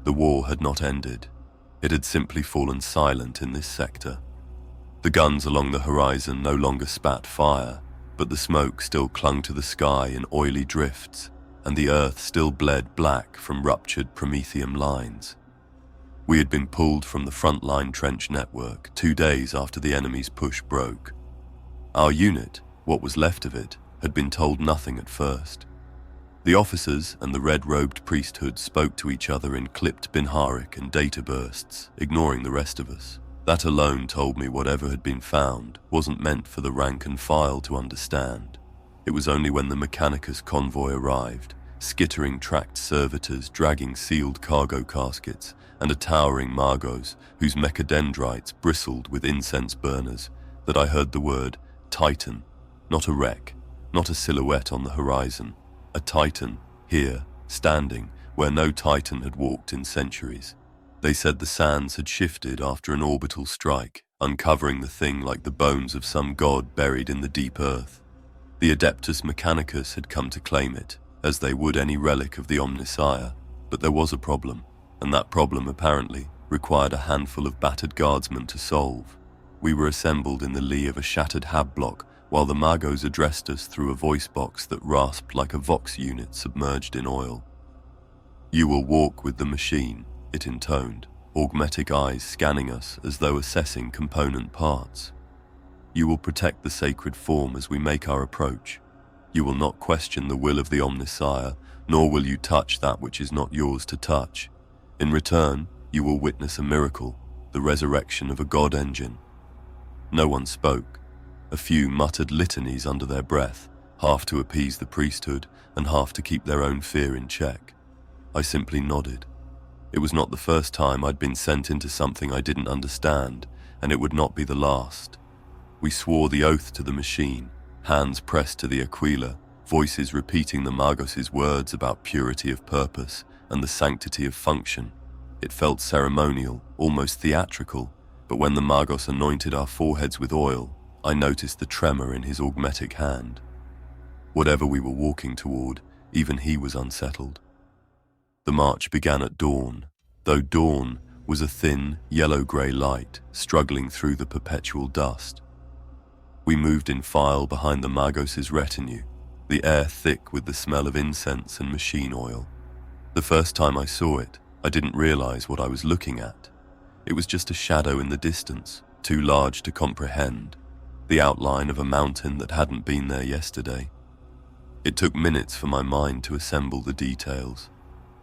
The war had not ended. It had simply fallen silent in this sector. The guns along the horizon no longer spat fire, but the smoke still clung to the sky in oily drifts, and the earth still bled black from ruptured promethium lines. We had been pulled from the front-line trench network 2 days after the enemy's push broke. Our unit, what was left of it, had been told nothing at first. The officers and the red-robed priesthood spoke to each other in clipped binharic and data bursts, ignoring the rest of us. That alone told me whatever had been found wasn't meant for the rank and file to understand. It was only when the Mechanicus convoy arrived, skittering tracked servitors dragging sealed cargo caskets, and a towering Magos whose mechadendrites bristled with incense burners, that I heard the word Titan, not a wreck, not a silhouette on the horizon, a Titan, here, standing, where no Titan had walked in centuries. They said the sands had shifted after an orbital strike, uncovering the thing like the bones of some god buried in the deep earth. The Adeptus Mechanicus had come to claim it, as they would any relic of the Omnissiah, but there was a problem, and that problem apparently required a handful of battered guardsmen to solve. We were assembled in the lee of a shattered hab block, while the Magos addressed us through a voice box that rasped like a Vox unit submerged in oil. "You will walk with the machine," it intoned, augmetic eyes scanning us as though assessing component parts. "You will protect the sacred form as we make our approach. You will not question the will of the Omnissiah, nor will you touch that which is not yours to touch. In return, you will witness a miracle, the resurrection of a god engine." No one spoke. A few muttered litanies under their breath, half to appease the priesthood and half to keep their own fear in check. I simply nodded. It was not the first time I'd been sent into something I didn't understand, and it would not be the last. We swore the oath to the machine, hands pressed to the aquila, voices repeating the Magos' words about purity of purpose and the sanctity of function. It felt ceremonial, almost theatrical, but when the Magos anointed our foreheads with oil, I noticed the tremor in his augmetic hand. Whatever we were walking toward, even he was unsettled. The march began at dawn, though dawn was a thin, yellow-grey light struggling through the perpetual dust. We moved in file behind the Magos' retinue, the air thick with the smell of incense and machine oil. The first time I saw it, I didn't realize what I was looking at. It was just a shadow in the distance, too large to comprehend, the outline of a mountain that hadn't been there yesterday. It took minutes for my mind to assemble the details.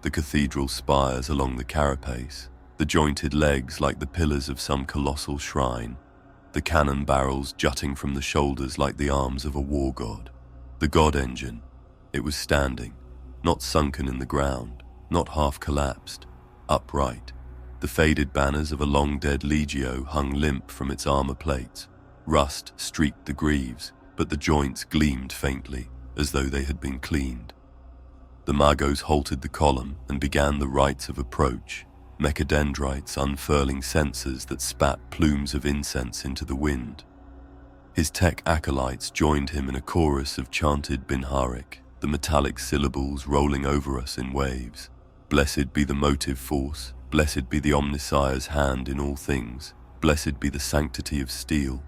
The cathedral spires along the carapace, the jointed legs like the pillars of some colossal shrine, the cannon barrels jutting from the shoulders like the arms of a war god. The god engine. It was standing, not sunken in the ground, not half collapsed, upright. The faded banners of a long-dead legio hung limp from its armor plates. Rust streaked the greaves, but the joints gleamed faintly, as though they had been cleaned. The Magos halted the column and began the rites of approach, mechadendrites unfurling censers that spat plumes of incense into the wind. His tech acolytes joined him in a chorus of chanted binharic, the metallic syllables rolling over us in waves. Blessed be the motive force, blessed be the Omnissiah's hand in all things, blessed be the sanctity of steel.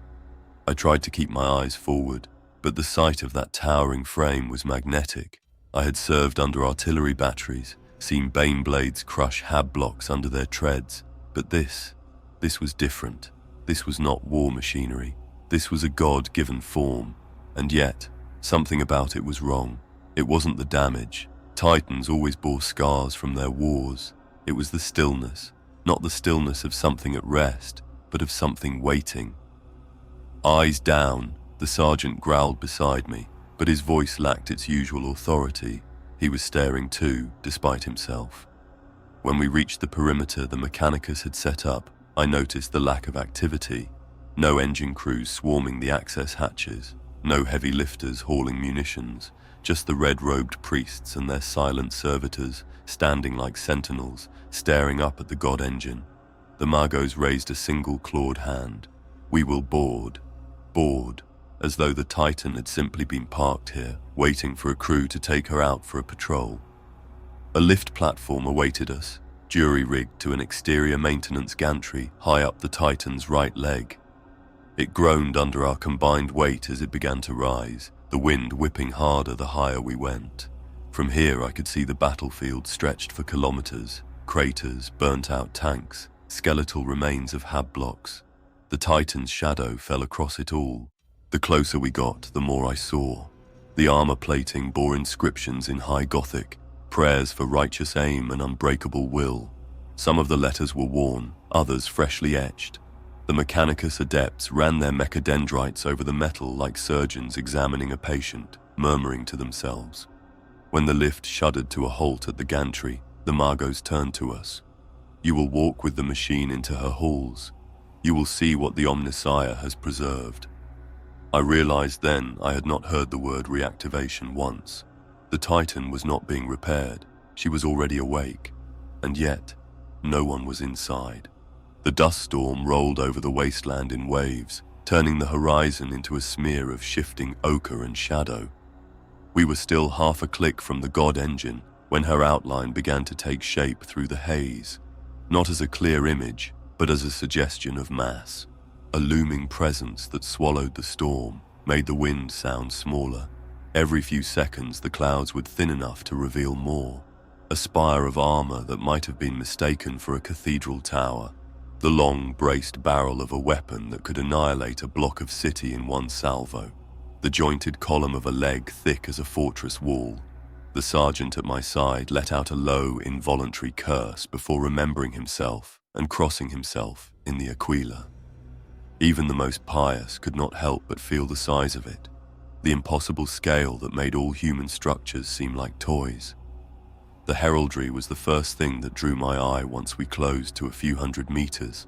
I tried to keep my eyes forward, but the sight of that towering frame was magnetic. I had served under artillery batteries, seen bane blades crush hab blocks under their treads, but this was different. This was not war machinery. This was a god-given form, and yet, something about it was wrong. It wasn't the damage. Titans always bore scars from their wars. It was the stillness, not the stillness of something at rest, but of something waiting. Eyes down, the sergeant growled beside me, but his voice lacked its usual authority. He was staring too, despite himself. When we reached the perimeter the Mechanicus had set up, I noticed the lack of activity. No engine crews swarming the access hatches, no heavy lifters hauling munitions, just the red-robed priests and their silent servitors, standing like sentinels, staring up at the god engine. The Magos raised a single clawed hand. We will board, as though the Titan had simply been parked here, waiting for a crew to take her out for a patrol. A lift platform awaited us, jury-rigged to an exterior maintenance gantry high up the Titan's right leg. It groaned under our combined weight as it began to rise, the wind whipping harder the higher we went. From here I could see the battlefield stretched for kilometers, craters, burnt-out tanks, skeletal remains of hab blocks. The Titan's shadow fell across it all. The closer we got, the more I saw. The armor plating bore inscriptions in High Gothic, prayers for righteous aim and unbreakable will. Some of the letters were worn, others freshly etched. The Mechanicus adepts ran their mechadendrites over the metal like surgeons examining a patient, murmuring to themselves. When the lift shuddered to a halt at the gantry, the Magos turned to us. "You will walk with the machine into her halls. You will see what the Omnissiah has preserved." I realized then I had not heard the word reactivation once. The Titan was not being repaired. She was already awake. And yet, no one was inside. The dust storm rolled over the wasteland in waves, turning the horizon into a smear of shifting ochre and shadow. We were still half a click from the God engine when her outline began to take shape through the haze, not as a clear image, but as a suggestion of mass. A looming presence that swallowed the storm, made the wind sound smaller. Every few seconds the clouds would thin enough to reveal more. A spire of armor that might have been mistaken for a cathedral tower. The long, braced barrel of a weapon that could annihilate a block of city in one salvo. The jointed column of a leg thick as a fortress wall. The sergeant at my side let out a low, involuntary curse before remembering himself and crossing himself in the Aquila. Even the most pious could not help but feel the size of it, the impossible scale that made all human structures seem like toys. The heraldry was the first thing that drew my eye once we closed to a few hundred meters.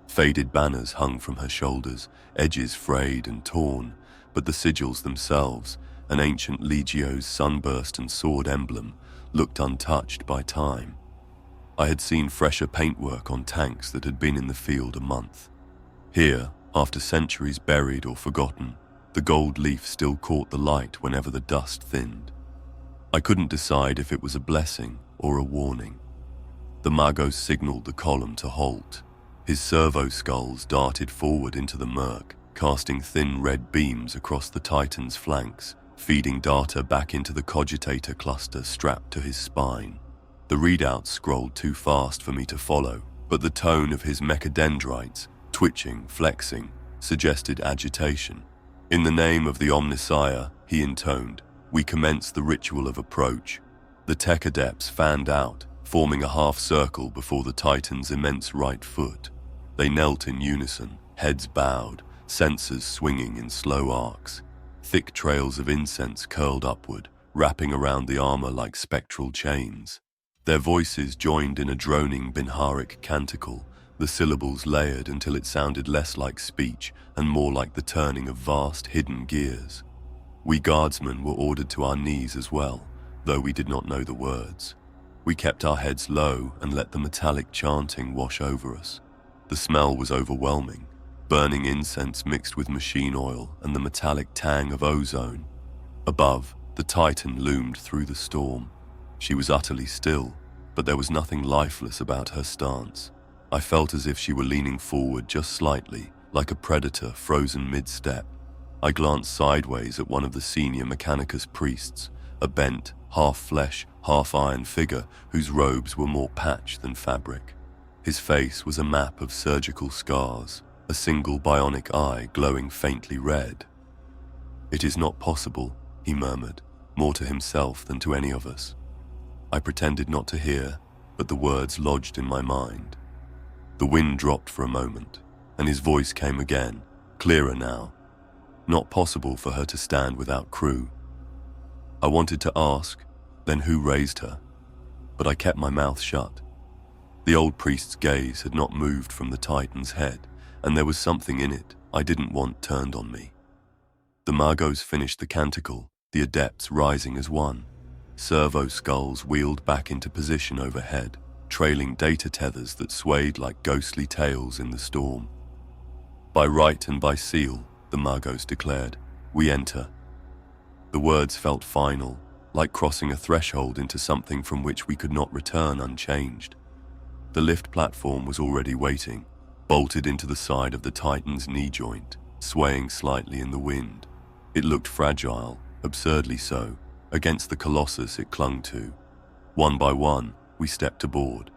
Faded banners hung from her shoulders, edges frayed and torn, but the sigils themselves, an ancient legio's sunburst and sword emblem, looked untouched by time. I had seen fresher paintwork on tanks that had been in the field a month. Here, after centuries buried or forgotten, the gold leaf still caught the light whenever the dust thinned. I couldn't decide if it was a blessing or a warning. The Magos signaled the column to halt. His servo skulls darted forward into the murk, casting thin red beams across the Titan's flanks, feeding data back into the cogitator cluster strapped to his spine. The readouts scrolled too fast for me to follow, but the tone of his mechadendrites, twitching, flexing, suggested agitation. "In the name of the Omnissiah," he intoned, "we commence the ritual of approach." The tech adepts fanned out, forming a half circle before the Titan's immense right foot. They knelt in unison, heads bowed, sensors swinging in slow arcs. Thick trails of incense curled upward, wrapping around the armor like spectral chains. Their voices joined in a droning Binharic canticle, the syllables layered until it sounded less like speech and more like the turning of vast hidden gears. We guardsmen were ordered to our knees as well, though we did not know the words. We kept our heads low and let the metallic chanting wash over us. The smell was overwhelming, burning incense mixed with machine oil and the metallic tang of ozone. Above, the Titan loomed through the storm. She was utterly still, but there was nothing lifeless about her stance. I felt as if she were leaning forward just slightly, like a predator frozen mid-step. I glanced sideways at one of the senior Mechanicus priests, a bent, half-flesh, half-iron figure whose robes were more patch than fabric. His face was a map of surgical scars, a single bionic eye glowing faintly red. "It is not possible," he murmured, more to himself than to any of us. I pretended not to hear, but the words lodged in my mind. The wind dropped for a moment, and his voice came again, clearer now. Not possible for her to stand without crew. I wanted to ask, then who raised her? But I kept my mouth shut. The old priest's gaze had not moved from the Titan's head, and there was something in it I didn't want turned on me. The Magos finished the canticle, the adepts rising as one. Servo skulls wheeled back into position overhead, trailing data tethers that swayed like ghostly tails in the storm. "By right and by seal," the Magos declared, "we enter." The words felt final, like crossing a threshold into something from which we could not return unchanged. The lift platform was already waiting, bolted into the side of the Titan's knee joint, swaying slightly in the wind. It looked fragile, absurdly so, against the colossus it clung to. One by one, we stepped aboard.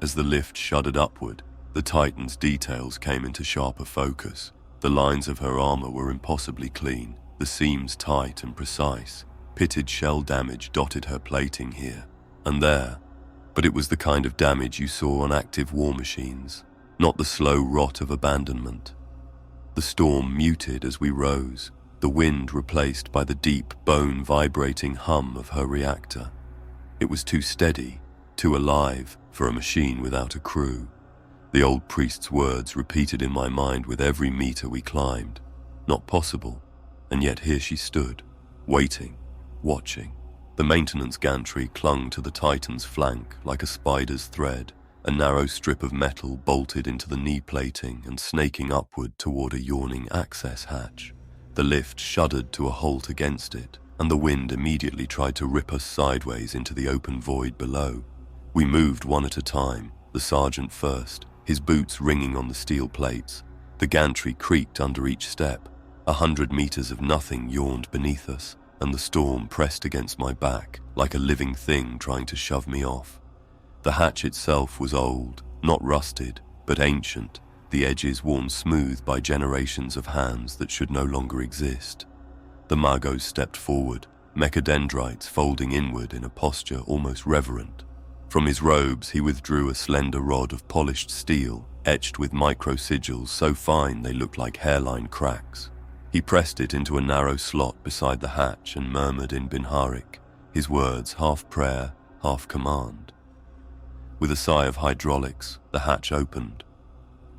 As the lift shuddered upward, the Titan's details came into sharper focus. The lines of her armor were impossibly clean, the seams tight and precise. Pitted shell damage dotted her plating here and there, but it was the kind of damage you saw on active war machines, not the slow rot of abandonment. The storm muted as we rose, the wind replaced by the deep, bone-vibrating hum of her reactor. It was too steady, too alive for a machine without a crew. The old priest's words repeated in my mind with every meter we climbed. Not possible, and yet here she stood, waiting, watching. The maintenance gantry clung to the Titan's flank like a spider's thread, a narrow strip of metal bolted into the knee plating and snaking upward toward a yawning access hatch. The lift shuddered to a halt against it, and the wind immediately tried to rip us sideways into the open void below. We moved one at a time, the sergeant first, his boots ringing on the steel plates. The gantry creaked under each step. 100 meters of nothing yawned beneath us, and the storm pressed against my back like a living thing trying to shove me off. The hatch itself was old, not rusted, but ancient, the edges worn smooth by generations of hands that should no longer exist. The Magos stepped forward, mechadendrites folding inward in a posture almost reverent. From his robes he withdrew a slender rod of polished steel, etched with micro-sigils so fine they looked like hairline cracks. He pressed it into a narrow slot beside the hatch and murmured in Binharik, his words half prayer, half command. With a sigh of hydraulics, the hatch opened.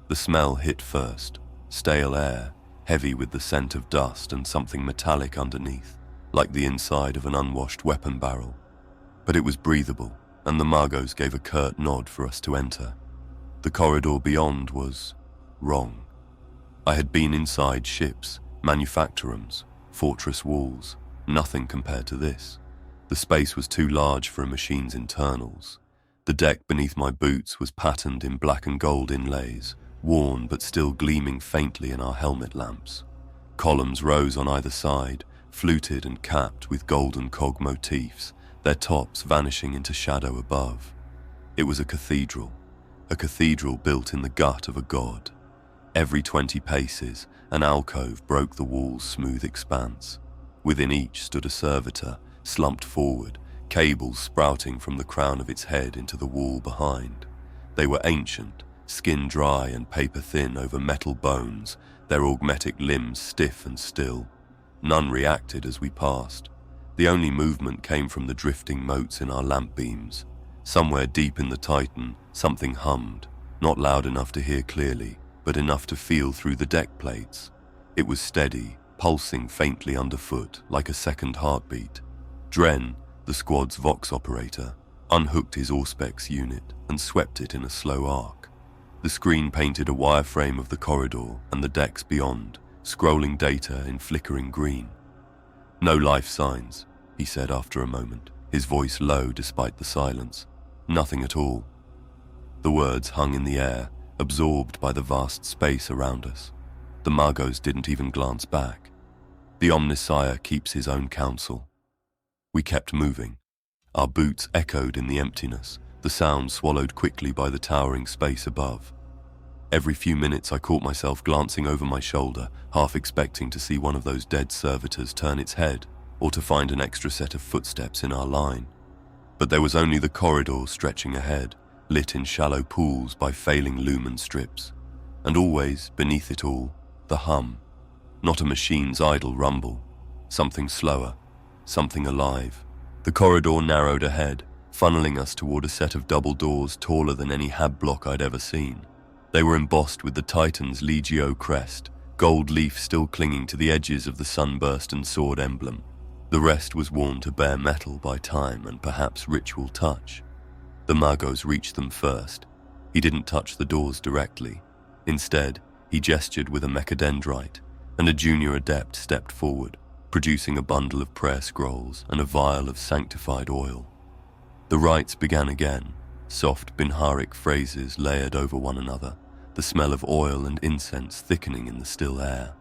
The smell hit first, stale air, heavy with the scent of dust and something metallic underneath, like the inside of an unwashed weapon barrel. But it was breathable, and the Magos gave a curt nod for us to enter. The corridor beyond was wrong. I had been inside ships, manufactorums, fortress walls, nothing compared to this. The space was too large for a machine's internals. The deck beneath my boots was patterned in black and gold inlays, worn but still gleaming faintly in our helmet lamps. Columns rose on either side, fluted and capped with golden cog motifs, their tops vanishing into shadow above. It was a cathedral built in the gut of a god. Every 20 paces, an alcove broke the wall's smooth expanse. Within each stood a servitor, slumped forward, cables sprouting from the crown of its head into the wall behind. They were ancient, skin dry and paper thin over metal bones, their augmetic limbs stiff and still. None reacted as we passed. The only movement came from the drifting motes in our lamp beams. Somewhere deep in the Titan, something hummed, not loud enough to hear clearly, but enough to feel through the deck plates. It was steady, pulsing faintly underfoot, like a second heartbeat. Dren, the squad's Vox operator, unhooked his Auspex unit and swept it in a slow arc. The screen painted a wireframe of the corridor and the decks beyond, scrolling data in flickering green. "No life signs," he said after a moment, his voice low despite the silence. "Nothing at all." The words hung in the air, absorbed by the vast space around us. The Magos didn't even glance back. The Omnissiah keeps his own counsel. We kept moving. Our boots echoed in the emptiness, the sound swallowed quickly by the towering space above. Every few minutes I caught myself glancing over my shoulder, half expecting to see one of those dead servitors turn its head, or to find an extra set of footsteps in our line. But there was only the corridor stretching ahead, lit in shallow pools by failing lumen strips. And always, beneath it all, the hum. Not a machine's idle rumble. Something slower, something alive. The corridor narrowed ahead, funneling us toward a set of double doors taller than any hab block I'd ever seen. They were embossed with the Titan's Legio crest, gold leaf still clinging to the edges of the sunburst and sword emblem. The rest was worn to bare metal by time and perhaps ritual touch. The Magos reached them first. He didn't touch the doors directly. Instead, he gestured with a mechadendrite, and a junior adept stepped forward, producing a bundle of prayer scrolls and a vial of sanctified oil. The rites began again, soft Binharic phrases layered over one another, the smell of oil and incense thickening in the still air.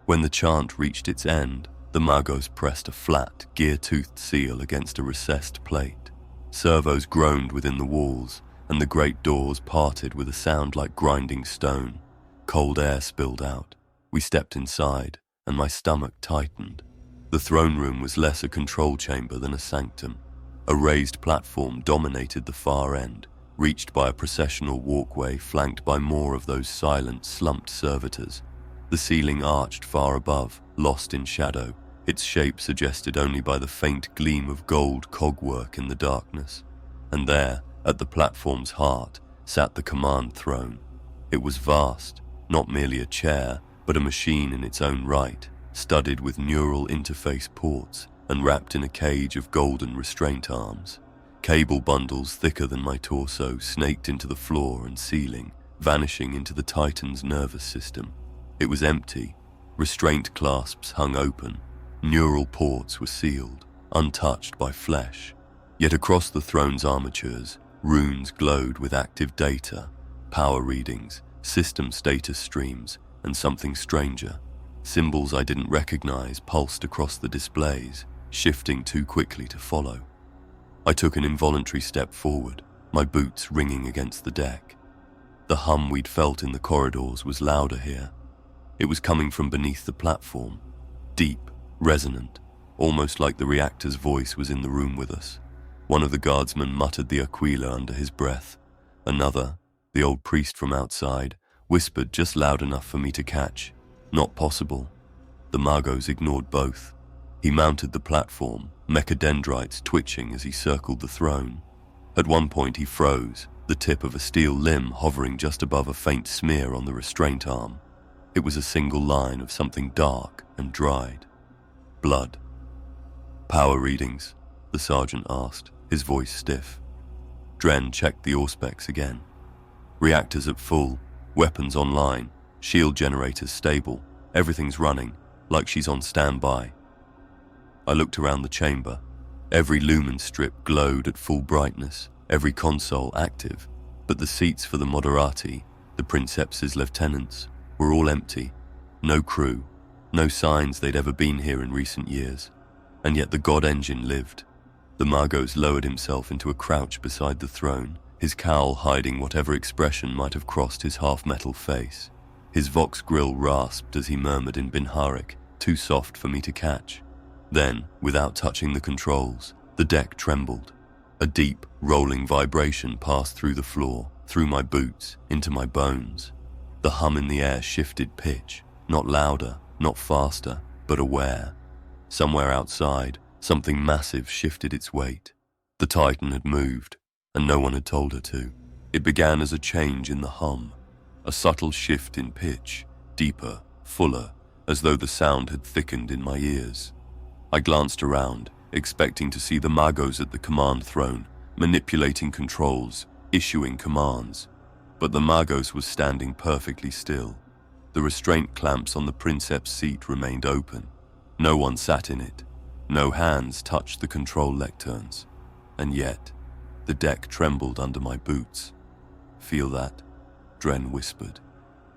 When the chant reached its end, the Magos pressed a flat, gear-toothed seal against a recessed plate. Servos groaned within the walls, and the great doors parted with a sound like grinding stone. Cold air spilled out. We stepped inside, and my stomach tightened. The throne room was less a control chamber than a sanctum. A raised platform dominated the far end, reached by a processional walkway flanked by more of those silent, slumped servitors. The ceiling arched far above, lost in shadow, its shape suggested only by the faint gleam of gold cogwork in the darkness. And there, at the platform's heart, sat the command throne. It was vast, not merely a chair, but a machine in its own right, studded with neural interface ports and wrapped in a cage of golden restraint arms. Cable bundles thicker than my torso snaked into the floor and ceiling, vanishing into the Titan's nervous system. It was empty. Restraint clasps hung open. Neural ports were sealed, untouched by flesh. Yet across the throne's armatures, runes glowed with active data, power readings, system status streams, and something stranger. Symbols I didn't recognize pulsed across the displays, shifting too quickly to follow. I took an involuntary step forward, my boots ringing against the deck. The hum we'd felt in the corridors was louder here. It was coming from beneath the platform, deep, resonant, almost like the reactor's voice was in the room with us. One of the guardsmen muttered the Aquila under his breath. Another, the old priest from outside, whispered just loud enough for me to catch. Not possible. The Magos ignored both. He mounted the platform, mechadendrites twitching as he circled the throne. At one point he froze, the tip of a steel limb hovering just above a faint smear on the restraint arm. It was a single line of something dark and dried. Blood. "Power readings?" the sergeant asked, his voice stiff. Dren checked the auspex again. "Reactors at full, weapons online, shield generators stable, everything's running, like she's on standby." I looked around the chamber. Every lumen strip glowed at full brightness, every console active, but the seats for the Moderati, the Princeps' lieutenants, were all empty. No crew, no signs they'd ever been here in recent years. And yet the god engine lived. The Magos lowered himself into a crouch beside the throne, his cowl hiding whatever expression might have crossed his half-metal face. His vox grill rasped as he murmured in Binharic, too soft for me to catch. Then, without touching the controls, the deck trembled. A deep, rolling vibration passed through the floor, through my boots, into my bones. The hum in the air shifted pitch, not louder, not faster, but aware. Somewhere outside, something massive shifted its weight. The Titan had moved, and no one had told her to. It began as a change in the hum, a subtle shift in pitch, deeper, fuller, as though the sound had thickened in my ears. I glanced around, expecting to see the Magos at the command throne, manipulating controls, issuing commands. But the Magos was standing perfectly still. The restraint clamps on the Princeps seat remained open. No one sat in it. No hands touched the control lecterns. And yet, the deck trembled under my boots. "Feel that?" Dren whispered.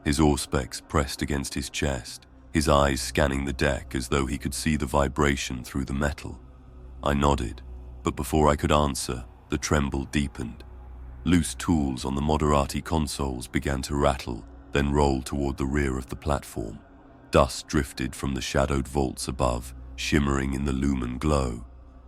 His auspex pressed against his chest, his eyes scanning the deck as though he could see the vibration through the metal. I nodded, but before I could answer, the tremble deepened. Loose tools on the Moderati consoles began to rattle, then roll toward the rear of the platform. Dust drifted from the shadowed vaults above, shimmering in the lumen glow.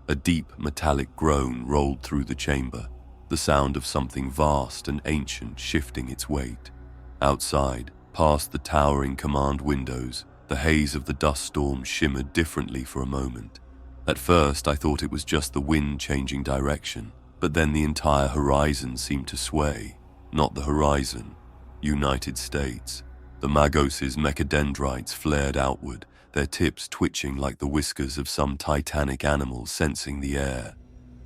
A deep metallic groan rolled through the chamber, the sound of something vast and ancient shifting its weight. Outside, past the towering command windows, the haze of the dust storm shimmered differently for a moment. At first, I thought it was just the wind changing direction, but then the entire horizon seemed to sway. Not the horizon. United States. The Magos' mechadendrites flared outward, their tips twitching like the whiskers of some titanic animal sensing the air.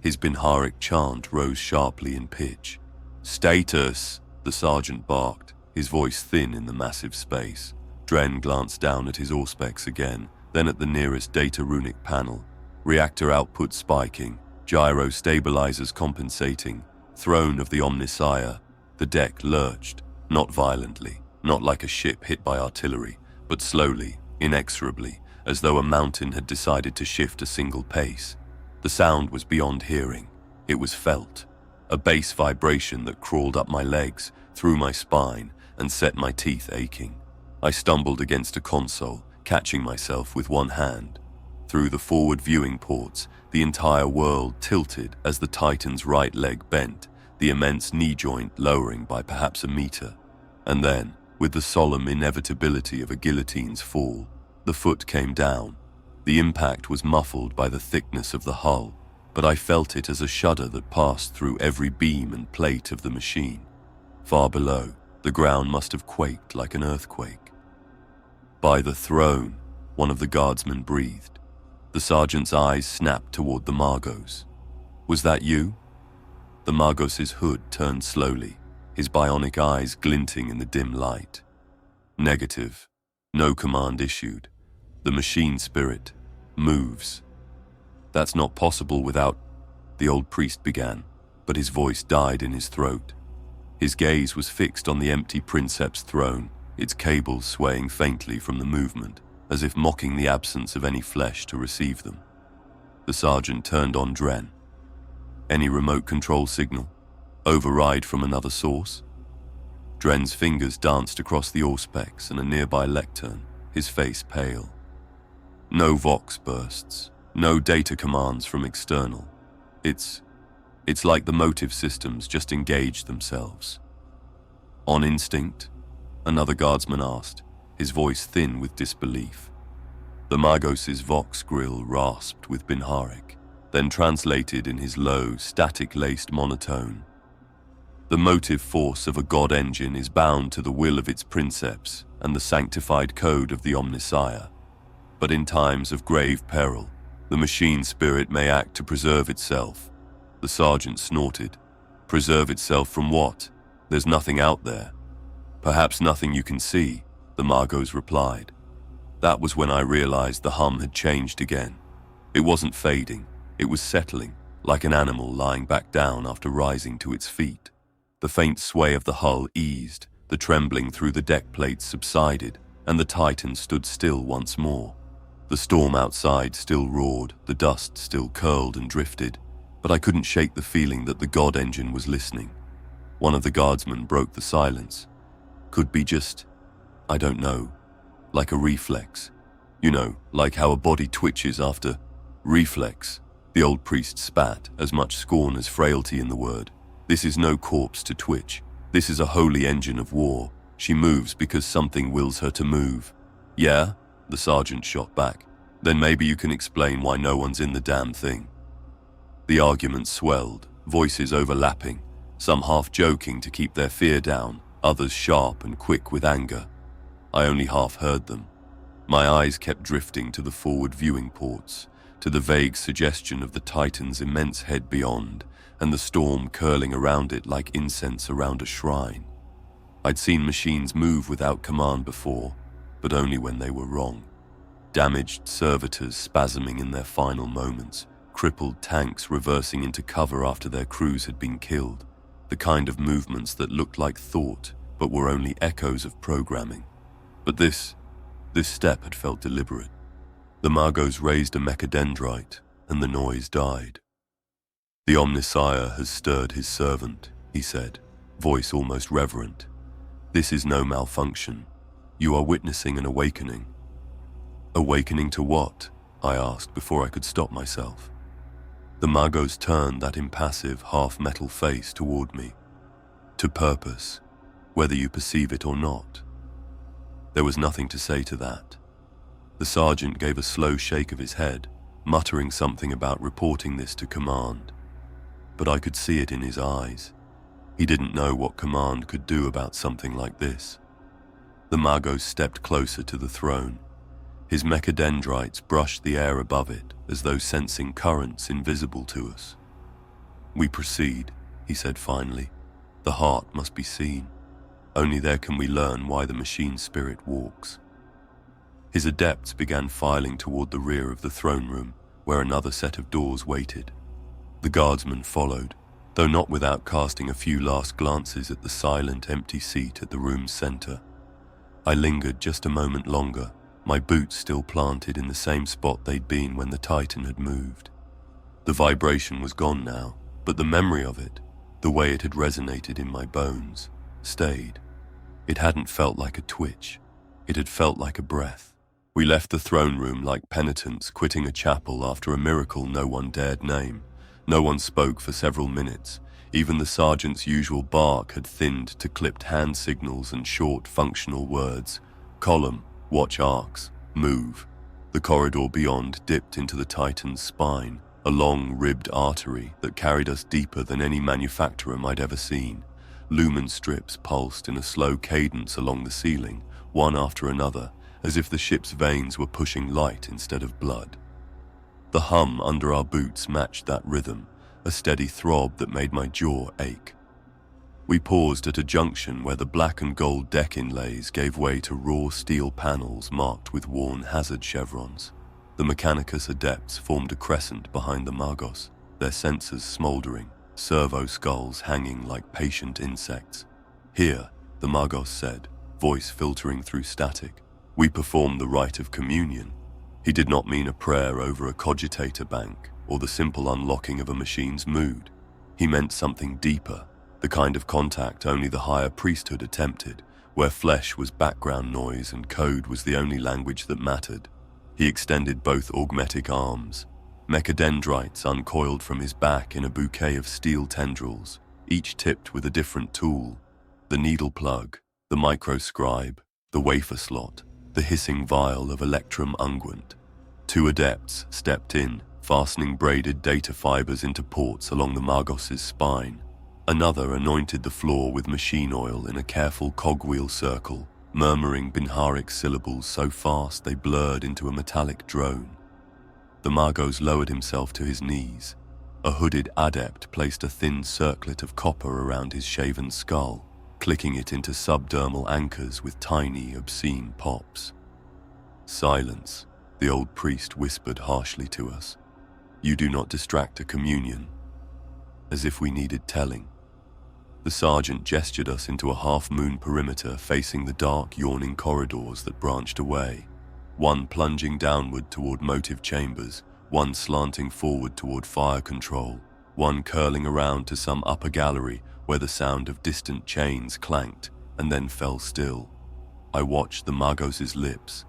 His Binharic chant rose sharply in pitch. "Status!" the sergeant barked, his voice thin in the massive space. Dren glanced down at his auspex again, then at the nearest data runic panel. Reactor output spiking, gyro stabilizers compensating, throne of the Omnissiah, the deck lurched, not violently, not like a ship hit by artillery, but slowly, inexorably, as though a mountain had decided to shift a single pace. The sound was beyond hearing. It was felt, a bass vibration that crawled up my legs, through my spine, and set my teeth aching. I stumbled against a console, catching myself with one hand. Through the forward viewing ports, the entire world tilted as the Titan's right leg bent, the immense knee joint lowering by perhaps a meter. And then, with the solemn inevitability of a guillotine's fall, the foot came down. The impact was muffled by the thickness of the hull, but I felt it as a shudder that passed through every beam and plate of the machine. Far below, the ground must have quaked like an earthquake. "By the throne," one of the guardsmen breathed. The sergeant's eyes snapped toward the Margos. "Was that you?" The Margos's hood turned slowly, his bionic eyes glinting in the dim light. "Negative. No command issued. The machine spirit moves." "That's not possible without—" the old priest began, but his voice died in his throat. His gaze was fixed on the empty princeps throne, its cables swaying faintly from the movement, as if mocking the absence of any flesh to receive them. The sergeant turned on Dren. "Any remote control signal? Override from another source?" Dren's fingers danced across the auspex and a nearby lectern, his face pale. "No vox bursts, no data commands from external. It's like the motive systems just engaged themselves." "On instinct?" another guardsman asked, his voice thin with disbelief. The Magos's vox grill rasped with Binharic, then translated in his low, static-laced monotone. "The motive force of a god engine is bound to the will of its princeps and the sanctified code of the Omnissiah. But in times of grave peril, the machine spirit may act to preserve itself." The sergeant snorted. "Preserve itself from what? There's nothing out there." "Perhaps nothing you can see," the Margos replied. That was when I realized the hum had changed again. It wasn't fading, it was settling, like an animal lying back down after rising to its feet. The faint sway of the hull eased, the trembling through the deck plates subsided, and the Titan stood still once more. The storm outside still roared, the dust still curled and drifted, but I couldn't shake the feeling that the god engine was listening. One of the guardsmen broke the silence. "Could be just, I don't know, like a reflex. You know, like how a body twitches after—" "Reflex," the old priest spat, as much scorn as frailty in the word. "This is no corpse to twitch. This is a holy engine of war. She moves because something wills her to move." "Yeah?" the sergeant shot back. "Then maybe you can explain why no one's in the damn thing." The argument swelled, voices overlapping, some half joking to keep their fear down, others sharp and quick with anger. I only half heard them. My eyes kept drifting to the forward viewing ports, to the vague suggestion of the Titan's immense head beyond, and the storm curling around it like incense around a shrine. I'd seen machines move without command before, but only when they were wrong. Damaged servitors spasming in their final moments, crippled tanks reversing into cover after their crews had been killed, the kind of movements that looked like thought but were only echoes of programming. But this step had felt deliberate. The Margos raised a mechadendrite, and the noise died. "The Omnissiah has stirred his servant," he said, voice almost reverent. "This is no malfunction. You are witnessing an awakening." "Awakening to what?" I asked before I could stop myself. The Margos turned that impassive, half-metal face toward me. "To purpose, whether you perceive it or not." There was nothing to say to that. The sergeant gave a slow shake of his head, muttering something about reporting this to command. But I could see it in his eyes. He didn't know what command could do about something like this. The Margos stepped closer to the throne. His mechadendrites brushed the air above it, as though sensing currents invisible to us. "We proceed," he said finally. "The heart must be seen. Only there can we learn why the machine spirit walks." His adepts began filing toward the rear of the throne room, where another set of doors waited. The guardsmen followed, though not without casting a few last glances at the silent, empty seat at the room's center. I lingered just a moment longer, my boots still planted in the same spot they'd been when the Titan had moved. The vibration was gone now, but the memory of it, the way it had resonated in my bones, stayed. It hadn't felt like a twitch. It had felt like a breath. We left the throne room like penitents quitting a chapel after a miracle no one dared name. No one spoke for several minutes. Even the sergeant's usual bark had thinned to clipped hand signals and short, functional words. Column, watch arcs, move. The corridor beyond dipped into the Titan's spine, a long, ribbed artery that carried us deeper than any manufacturer might ever seen. Lumen strips pulsed in a slow cadence along the ceiling, one after another, as if the ship's veins were pushing light instead of blood. The hum under our boots matched that rhythm, a steady throb that made my jaw ache. We paused at a junction where the black and gold deck inlays gave way to raw steel panels marked with worn hazard chevrons. The Mechanicus adepts formed a crescent behind the Magos, their sensors smoldering, servo skulls hanging like patient insects. Here, the Magos said, voice filtering through static, we perform the rite of communion. He did not mean a prayer over a cogitator bank or the simple unlocking of a machine's mood. He meant something deeper, the kind of contact only the higher priesthood attempted, where flesh was background noise and code was the only language that mattered. He extended both augmetic arms. Mechadendrites uncoiled from his back in a bouquet of steel tendrils, each tipped with a different tool. The needle plug, the microscribe, the wafer slot, the hissing vial of electrum unguent. Two adepts stepped in, fastening braided data fibers into ports along the Magos' spine. Another anointed the floor with machine oil in a careful cogwheel circle, murmuring Binharic syllables so fast they blurred into a metallic drone. The Magos lowered himself to his knees. A hooded adept placed a thin circlet of copper around his shaven skull, clicking it into subdermal anchors with tiny, obscene pops. Silence, the old priest whispered harshly to us. You do not distract a communion. As if we needed telling. The sergeant gestured us into a half-moon perimeter facing the dark, yawning corridors that branched away, one plunging downward toward motive chambers, one slanting forward toward fire control, one curling around to some upper gallery where the sound of distant chains clanked and then fell still. I watched the Magos' lips.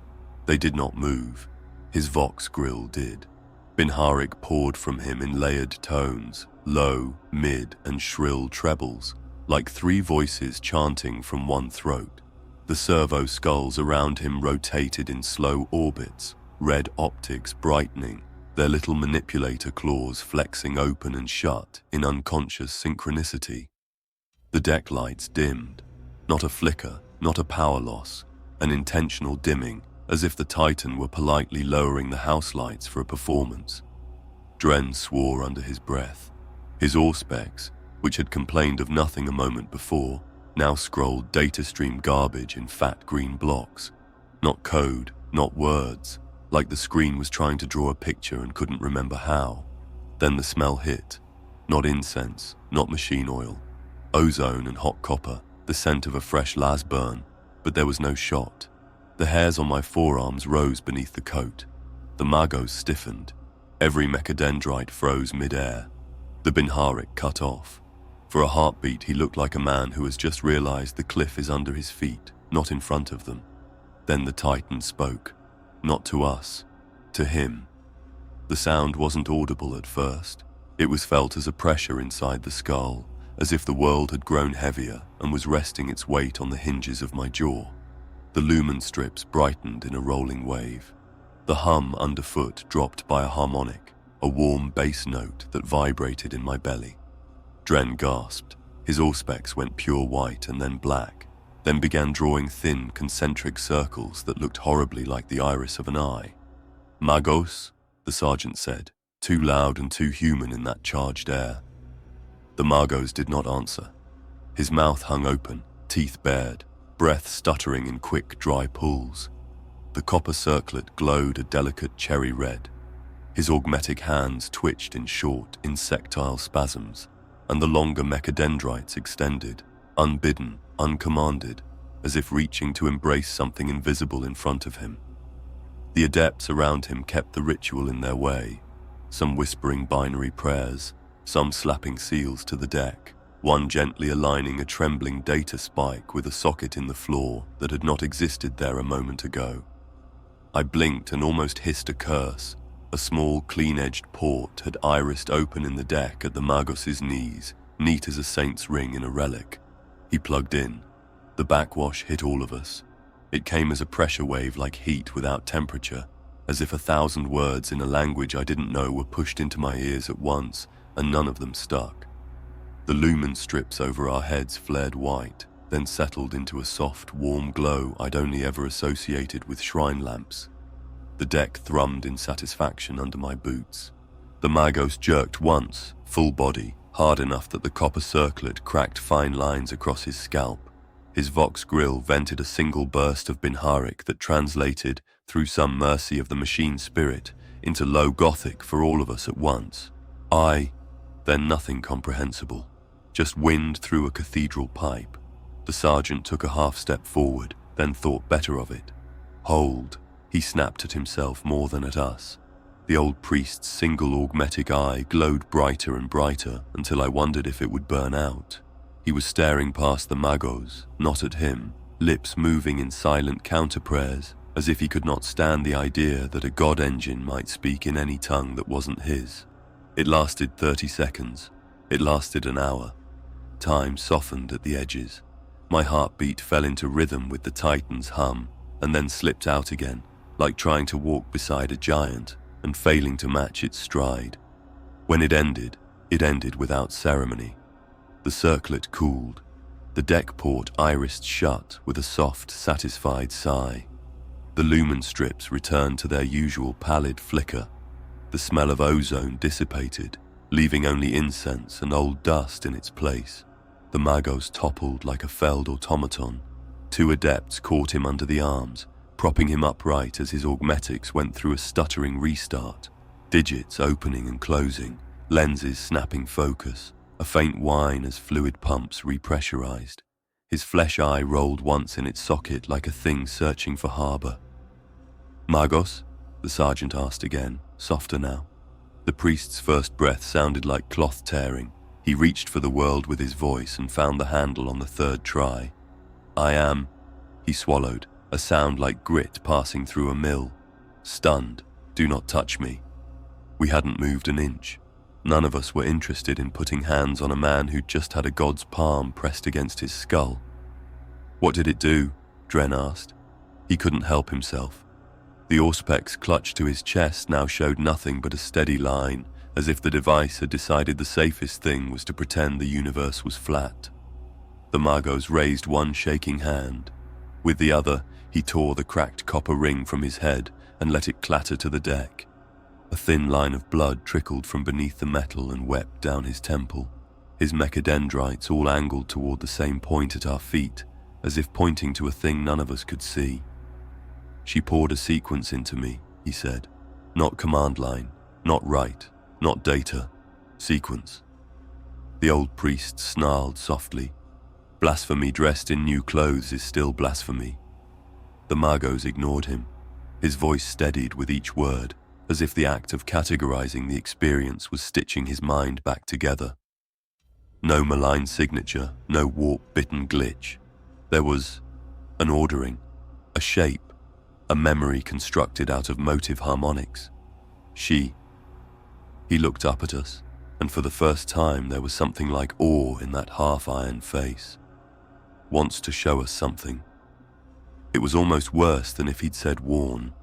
They did not move. His vox grill did. Binharic poured from him in layered tones, low, mid, and shrill trebles, like three voices chanting from one throat. The servo skulls around him rotated in slow orbits, red optics brightening, their little manipulator claws flexing open and shut in unconscious synchronicity. The deck lights dimmed. Not a flicker, not a power loss, an intentional dimming, as if the Titan were politely lowering the house lights for a performance. Dren swore under his breath. His Auspex, which had complained of nothing a moment before, now scrolled datastream garbage in fat green blocks. Not code, not words, like the screen was trying to draw a picture and couldn't remember how. Then the smell hit. Not incense, not machine oil. Ozone and hot copper, the scent of a fresh las burn, but there was no shot. The hairs on my forearms rose beneath the coat. The Magos stiffened. Every mechadendrite froze mid-air. The Binharic cut off. For a heartbeat, he looked like a man who has just realized the cliff is under his feet, not in front of them. Then the Titan spoke. Not to us. To him. The sound wasn't audible at first. It was felt as a pressure inside the skull, as if the world had grown heavier and was resting its weight on the hinges of my jaw. The lumen strips brightened in a rolling wave. The hum underfoot dropped by a harmonic, a warm bass note that vibrated in my belly. Dren gasped. His Auspex went pure white and then black, then began drawing thin, concentric circles that looked horribly like the iris of an eye. Magos, the sergeant said, too loud and too human in that charged air. The Magos did not answer. His mouth hung open, teeth bared, breath stuttering in quick, dry pulls. The copper circlet glowed a delicate cherry red. His augmetic hands twitched in short, insectile spasms. and the longer mechadendrites extended, unbidden, uncommanded, as if reaching to embrace something invisible in front of him. The adepts around him kept the ritual in their way, some whispering binary prayers, some slapping seals to the deck, one gently aligning a trembling data spike with a socket in the floor that had not existed there a moment ago. I blinked and almost hissed a curse. A small, clean-edged port had irised open in the deck at the Magos's knees, neat as a saint's ring in a relic. He plugged in. The backwash hit all of us. It came as a pressure wave like heat without temperature, as if 1,000 words in a language I didn't know were pushed into my ears at once, and none of them stuck. The lumen strips over our heads flared white, then settled into a soft, warm glow I'd only ever associated with shrine lamps. The deck thrummed in satisfaction under my boots. The Magos jerked once, full body, hard enough that the copper circlet cracked fine lines across his scalp. His Vox grill vented a single burst of Binharik that translated, through some mercy of the machine spirit, into low Gothic for all of us at once. Then nothing comprehensible. Just wind through a cathedral pipe. The sergeant took a half-step forward, then thought better of it. Hold. He snapped at himself more than at us. The old priest's single augmetic eye glowed brighter and brighter until I wondered if it would burn out. He was staring past the Magos, not at him, lips moving in silent counter-prayers, as if he could not stand the idea that a god engine might speak in any tongue that wasn't his. It lasted 30 seconds. It lasted an hour. Time softened at the edges. My heartbeat fell into rhythm with the Titan's hum, and then slipped out again, like trying to walk beside a giant and failing to match its stride. When it ended without ceremony. The circlet cooled. The deck port irised shut with a soft, satisfied sigh. The lumen strips returned to their usual pallid flicker. The smell of ozone dissipated, leaving only incense and old dust in its place. The Magos toppled like a felled automaton. 2 adepts caught him under the arms, propping him upright as his augmetics went through a stuttering restart. Digits opening and closing, lenses snapping focus, a faint whine as fluid pumps repressurized. His flesh eye rolled once in its socket like a thing searching for harbor. "Magos?" the sergeant asked again, softer now. The priest's first breath sounded like cloth tearing. He reached for the world with his voice and found the handle on the 3rd try. "I am," he swallowed, a sound like grit passing through a mill. "Stunned. Do not touch me." We hadn't moved an inch. None of us were interested in putting hands on a man who'd just had a god's palm pressed against his skull. "What did it do?" Dren asked. He couldn't help himself. The auspex clutched to his chest now showed nothing but a steady line, as if the device had decided the safest thing was to pretend the universe was flat. The Magos raised one shaking hand. With the other, he tore the cracked copper ring from his head and let it clatter to the deck. A thin line of blood trickled from beneath the metal and wept down his temple. His mechadendrites all angled toward the same point at our feet, as if pointing to a thing none of us could see. "She poured a sequence into me," he said. "Not command line, not write, not data. Sequence." The old priest snarled softly. "Blasphemy dressed in new clothes is still blasphemy." The Magos ignored him. His voice steadied with each word, as if the act of categorizing the experience was stitching his mind back together. No malign signature, no warp-bitten glitch. There was an ordering, a shape, a memory constructed out of motive harmonics. He looked up at us, and for the first time there was something like awe in that half-iron face. Wants to show us something. It was almost worse than if he'd said warn.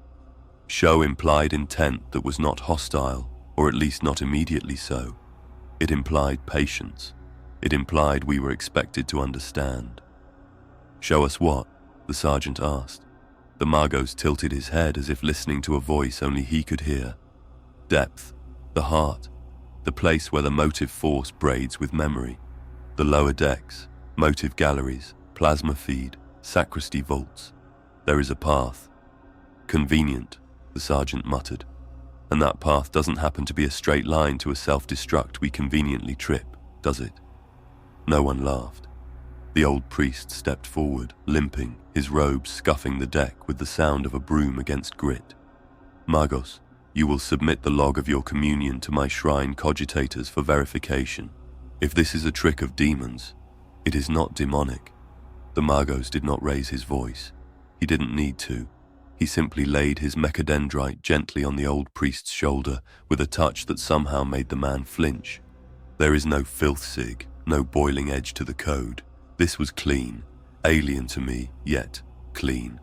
Show implied intent that was not hostile, or at least not immediately so. It implied patience. It implied we were expected to understand. "Show us what?" the sergeant asked. The Magos tilted his head as if listening to a voice only he could hear. "Depth, the heart, the place where the motive force braids with memory. The lower decks, motive galleries, plasma feed, sacristy vaults. There is a path." "Convenient," the sergeant muttered. "And that path doesn't happen to be a straight line to a self-destruct we conveniently trip, does it?" No one laughed. The old priest stepped forward, limping, his robes scuffing the deck with the sound of a broom against grit. "Magos, you will submit the log of your communion to my shrine cogitators for verification. If this is a trick of demons, it is not demonic." The Magos did not raise his voice. He didn't need to. He simply laid his mechadendrite gently on the old priest's shoulder with a touch that somehow made the man flinch. There is no filth sig, no boiling edge to the code. This was clean, alien to me, yet clean.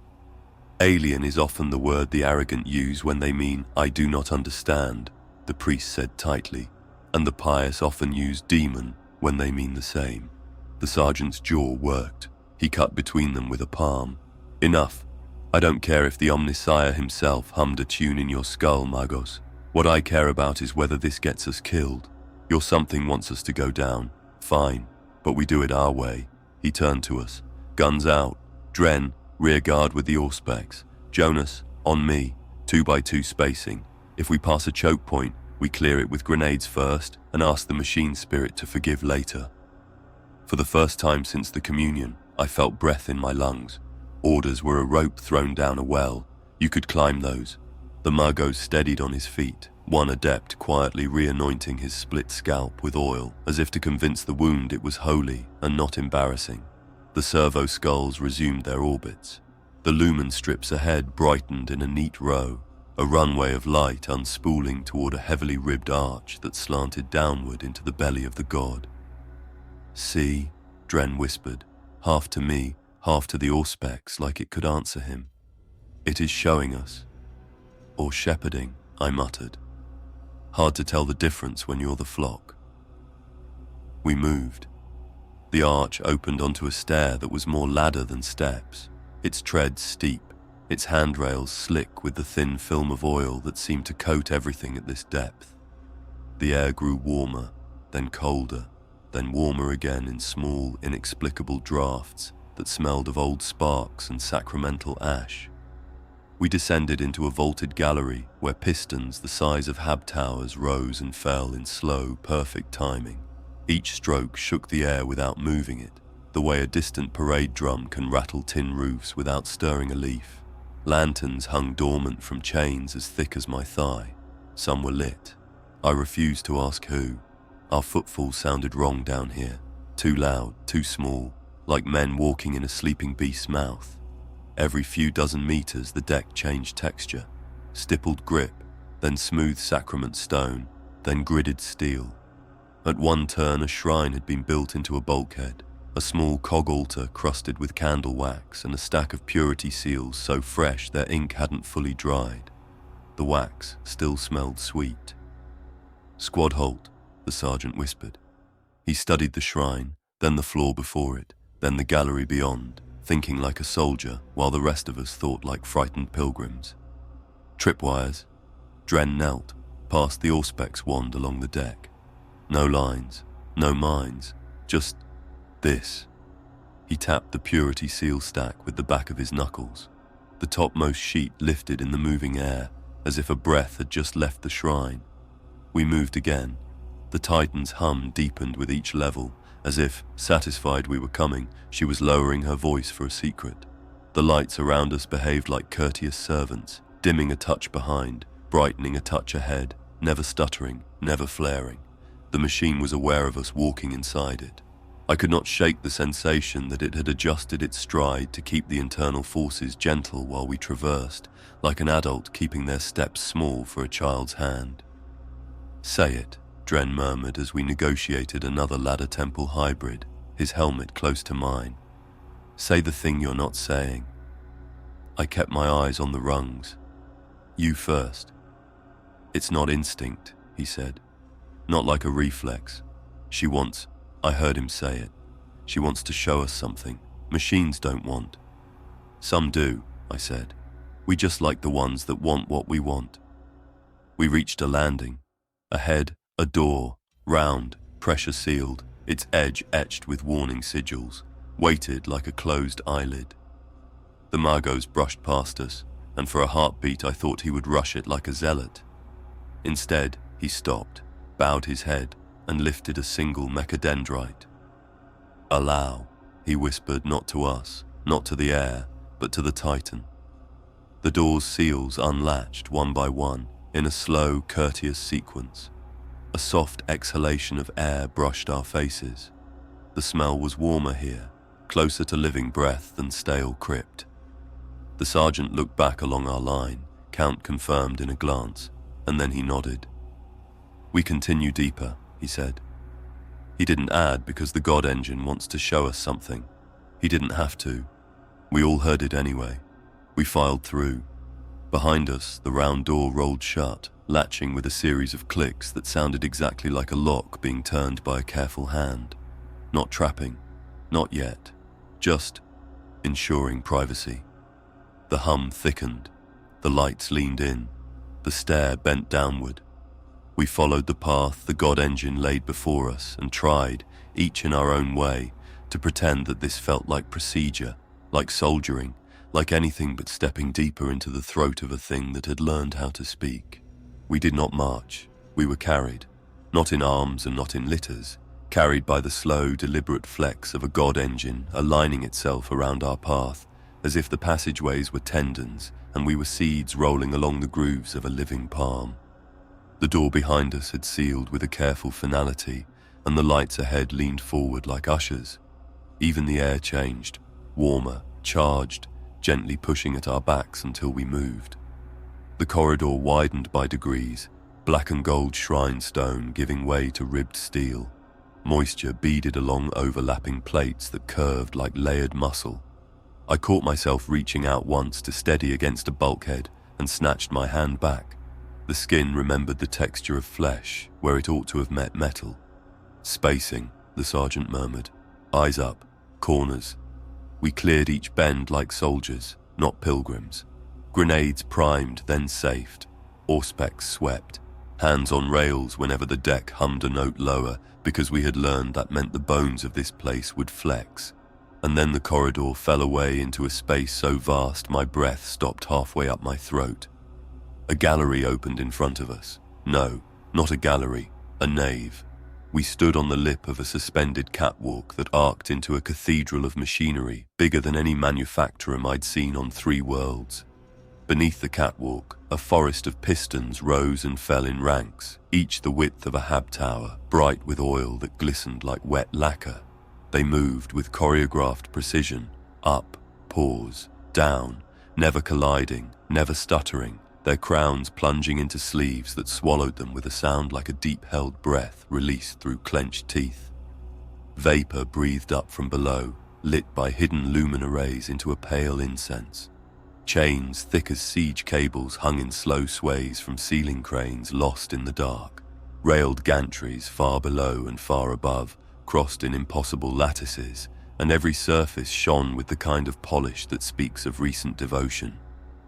Alien is often the word the arrogant use when they mean "I do not understand," the priest said tightly, and the pious often use demon when they mean the same. The sergeant's jaw worked. He cut between them with a palm. "Enough. I don't care if the Omnissiah himself hummed a tune in your skull, Magos. What I care about is whether this gets us killed. Your something wants us to go down. Fine, but we do it our way." He turned to us. "Guns out. Dren, rear guard with the Auspex. Jonas, on me. 2x2 spacing. If we pass a choke point, we clear it with grenades first and ask the machine spirit to forgive later." For the first time since the communion, I felt breath in my lungs. Orders were a rope thrown down a well. You could climb those. The Magos steadied on his feet, one adept quietly re-anointing his split scalp with oil, as if to convince the wound it was holy and not embarrassing. The servo skulls resumed their orbits. The lumen strips ahead brightened in a neat row, a runway of light unspooling toward a heavily ribbed arch that slanted downward into the belly of the god. "See," Dren whispered, half to me, half to the Auspex, like it could answer him. "It is showing us." "Or shepherding," I muttered. "Hard to tell the difference when you're the flock." We moved. The arch opened onto a stair that was more ladder than steps, its treads steep, its handrails slick with the thin film of oil that seemed to coat everything at this depth. The air grew warmer, then colder, then warmer again in small, inexplicable draughts that smelled of old sparks and sacramental ash. We descended into a vaulted gallery where pistons the size of hab towers rose and fell in slow, perfect timing. Each stroke shook the air without moving it, the way a distant parade drum can rattle tin roofs without stirring a leaf. Lanterns hung dormant from chains as thick as my thigh. Some were lit. I refused to ask who. Our footfalls sounded wrong down here, too loud, too small, like men walking in a sleeping beast's mouth. Every few dozen meters the deck changed texture, stippled grip, then smooth sacrament stone, then gridded steel. At one turn a shrine had been built into a bulkhead, a small cog altar crusted with candle wax and a stack of purity seals so fresh their ink hadn't fully dried. The wax still smelled sweet. "Squad halt," the sergeant whispered. He studied the shrine, then the floor before it, then the gallery beyond, thinking like a soldier while the rest of us thought like frightened pilgrims. "Tripwires." Dren knelt, passed the Auspex wand along the deck. No lines, no mines, just this. He tapped the purity seal stack with the back of his knuckles. The topmost sheet lifted in the moving air, as if a breath had just left the shrine. We moved again. The Titan's hum deepened with each level, as if, satisfied we were coming, she was lowering her voice for a secret. The lights around us behaved like courteous servants, dimming a touch behind, brightening a touch ahead, never stuttering, never flaring. The machine was aware of us walking inside it. I could not shake the sensation that it had adjusted its stride to keep the internal forces gentle while we traversed, like an adult keeping their steps small for a child's hand. "Say it," Dren murmured as we negotiated another ladder temple hybrid, his helmet close to mine. "Say the thing you're not saying." I kept my eyes on the rungs. "You first." "It's not instinct," he said. "Not like a reflex. She wants," I heard him say it, "she wants to show us something. Machines don't want." "Some do," I said. "We just like the ones that want what we want." We reached a landing. Ahead, a door, round, pressure sealed, its edge etched with warning sigils, weighted like a closed eyelid. The Magos brushed past us, and for a heartbeat I thought he would rush it like a zealot. Instead, he stopped, bowed his head, and lifted a single mechadendrite. "Allow," he whispered, not to us, not to the air, but to the Titan. The door's seals unlatched one by one in a slow, courteous sequence. A soft exhalation of air brushed our faces. The smell was warmer here, closer to living breath than stale crypt. The sergeant looked back along our line, count confirmed in a glance, and then he nodded. "We continue deeper," he said. He didn't add because the God engine wants to show us something. He didn't have to. We all heard it anyway. We filed through. Behind us, the round door rolled shut, latching with a series of clicks that sounded exactly like a lock being turned by a careful hand. Not trapping, not yet, just ensuring privacy. The hum thickened, the lights leaned in, the stair bent downward. We followed the path the God engine laid before us and tried, each in our own way, to pretend that this felt like procedure, like soldiering, like anything but stepping deeper into the throat of a thing that had learned how to speak. We did not march, we were carried, not in arms and not in litters, carried by the slow, deliberate flex of a God engine aligning itself around our path, as if the passageways were tendons and we were seeds rolling along the grooves of a living palm. The door behind us had sealed with a careful finality, and the lights ahead leaned forward like ushers. Even the air changed, warmer, charged, gently pushing at our backs until we moved. The corridor widened by degrees, black and gold shrine stone giving way to ribbed steel. Moisture beaded along overlapping plates that curved like layered muscle. I caught myself reaching out once to steady against a bulkhead and snatched my hand back. The skin remembered the texture of flesh where it ought to have met metal. "Spacing," the sergeant murmured. "Eyes up, corners." We cleared each bend like soldiers, not pilgrims. Grenades primed, then safed. Auspex swept. Hands on rails whenever the deck hummed a note lower, because we had learned that meant the bones of this place would flex. And then the corridor fell away into a space so vast my breath stopped halfway up my throat. A gallery opened in front of us. No, not a gallery, a nave. We stood on the lip of a suspended catwalk that arced into a cathedral of machinery bigger than any manufactorum I'd seen on 3 worlds. Beneath the catwalk, a forest of pistons rose and fell in ranks, each the width of a hab tower, bright with oil that glistened like wet lacquer. They moved with choreographed precision, up, pause, down, never colliding, never stuttering, their crowns plunging into sleeves that swallowed them with a sound like a deep-held breath released through clenched teeth. Vapor breathed up from below, lit by hidden lumen arrays into a pale incense. Chains thick as siege cables hung in slow sways from ceiling cranes lost in the dark. Railed gantries far below and far above, crossed in impossible lattices, and every surface shone with the kind of polish that speaks of recent devotion.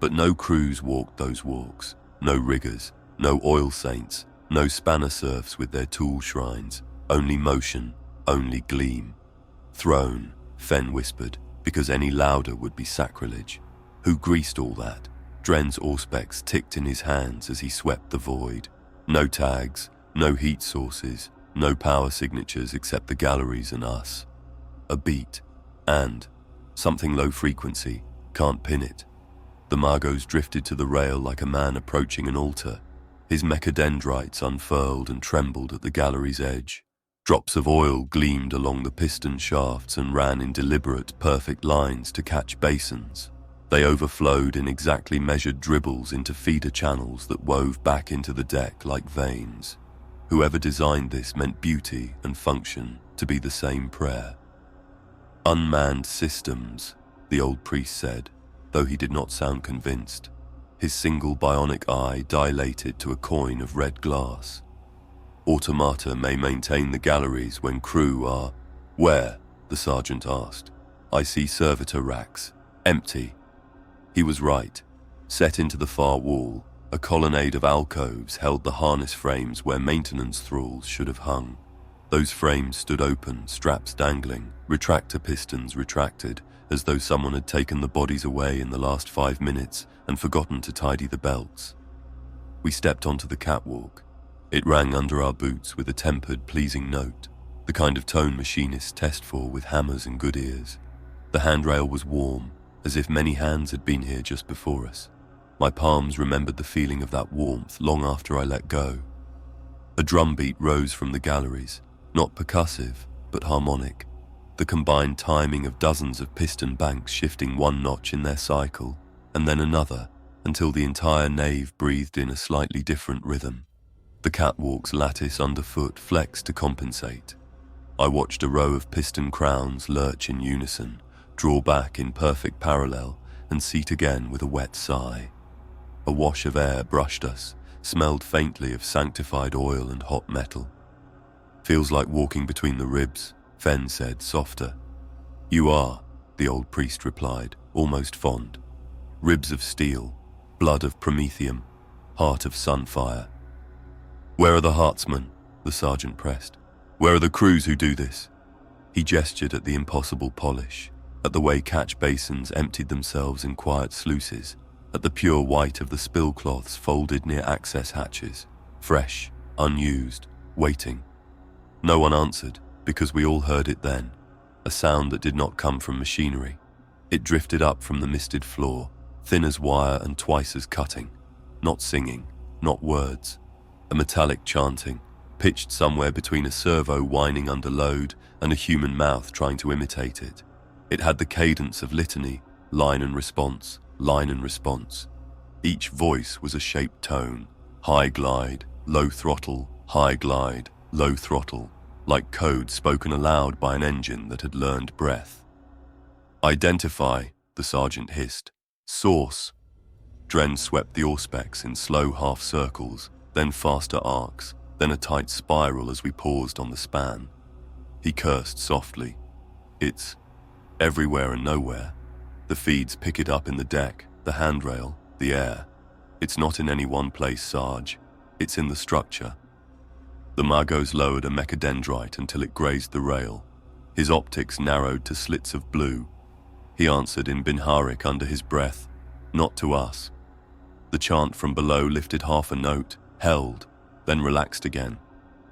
But no crews walked those walks, no riggers, no oil saints, no spanner serfs with their tool shrines, only motion, only gleam. "Throne," Fen whispered, because any louder would be sacrilege. Who greased all that? Dren's auspex ticked in his hands as he swept the void. No tags, no heat sources, no power signatures except the galleries and us. A beat, and something low frequency, can't pin it. The Margos drifted to the rail like a man approaching an altar. His mechadendrites unfurled and trembled at the gallery's edge. Drops of oil gleamed along the piston shafts and ran in deliberate, perfect lines to catch basins. They overflowed in exactly measured dribbles into feeder channels that wove back into the deck like veins. Whoever designed this meant beauty and function to be the same prayer. "Unmanned systems," the old priest said, though he did not sound convinced. His single bionic eye dilated to a coin of red glass. "Automata may maintain the galleries when crew are—" "Where?" the sergeant asked. "I see servitor racks. Empty." He was right. Set into the far wall, a colonnade of alcoves held the harness frames where maintenance thralls should have hung. Those frames stood open, straps dangling, retractor pistons retracted, as though someone had taken the bodies away in the last 5 minutes and forgotten to tidy the belts. We stepped onto the catwalk. It rang under our boots with a tempered, pleasing note, the kind of tone machinists test for with hammers and good ears. The handrail was warm, as if many hands had been here just before us. My palms remembered the feeling of that warmth long after I let go. A drumbeat rose from the galleries, not percussive, but harmonic, the combined timing of dozens of piston banks shifting one notch in their cycle, and then another, until the entire nave breathed in a slightly different rhythm. The catwalk's lattice underfoot flexed to compensate. I watched a row of piston crowns lurch in unison, draw back in perfect parallel, and seat again with a wet sigh. A wash of air brushed us, smelled faintly of sanctified oil and hot metal. "Feels like walking between the ribs," Fen said, softer. "You are," the old priest replied, almost fond. "Ribs of steel, blood of promethium, heart of sunfire." "Where are the heartsmen?" the sergeant pressed. "Where are the crews who do this?" He gestured at the impossible polish, at the way catch basins emptied themselves in quiet sluices, at the pure white of the spill cloths folded near access hatches, fresh, unused, waiting. No one answered, because we all heard it then, a sound that did not come from machinery. It drifted up from the misted floor, thin as wire and twice as cutting, not singing, not words, a metallic chanting, pitched somewhere between a servo whining under load and a human mouth trying to imitate it. It had the cadence of litany, line and response, line and response. Each voice was a shaped tone, high glide, low throttle, high glide, low throttle, like code spoken aloud by an engine that had learned breath. "Identify," the sergeant hissed. "Source." Dren swept the auspex in slow half circles, then faster arcs, then a tight spiral as we paused on the span. He cursed softly. "It's everywhere and nowhere. The feeds pick it up in the deck, the handrail, the air. It's not in any one place, Sarge. It's in the structure." The Magos lowered a mechadendrite until it grazed the rail. His optics narrowed to slits of blue. He answered in Binharik under his breath, "Not to us." The chant from below lifted half a note, held, then relaxed again,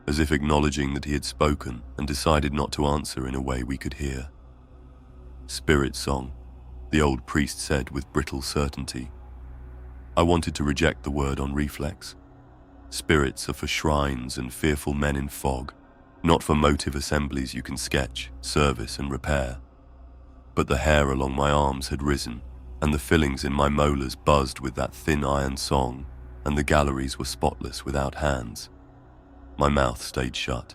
as if acknowledging that he had spoken and decided not to answer in a way we could hear. "Spirit song," the old priest said with brittle certainty. I wanted to reject the word on reflex. Spirits are for shrines and fearful men in fog, not for motive assemblies you can sketch, service and repair. But the hair along my arms had risen, and the fillings in my molars buzzed with that thin iron song, and the galleries were spotless without hands. My mouth stayed shut.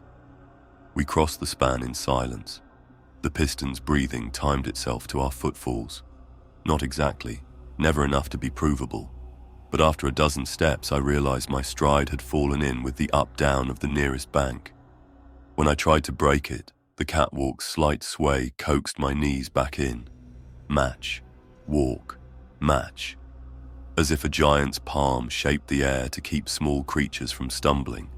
We crossed the span in silence. The piston's breathing timed itself to our footfalls. Not exactly, never enough to be provable. But after a dozen steps, I realized my stride had fallen in with the up-down of the nearest bank. When I tried to break it, the catwalk's slight sway coaxed my knees back in. Match, walk, match. As if a giant's palm shaped the air to keep small creatures from stumbling.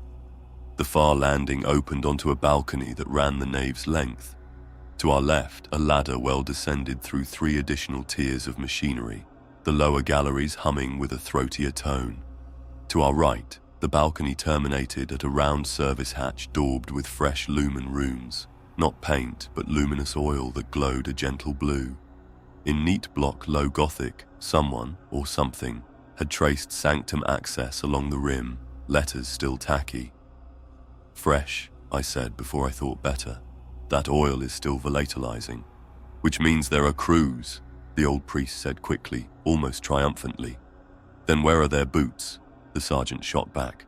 The far landing opened onto a balcony that ran the nave's length. To our left, a ladder well descended through 3 additional tiers of machinery, the lower galleries humming with a throatier tone. To our right, the balcony terminated at a round service hatch daubed with fresh lumen runes, not paint but luminous oil that glowed a gentle blue. In neat block low Gothic, someone, or something, had traced sanctum access along the rim, letters still tacky. "Fresh," I said before I thought better. "That oil is still volatilizing." "Which means there are crews," the old priest said quickly, almost triumphantly. "Then where are their boots?" the sergeant shot back.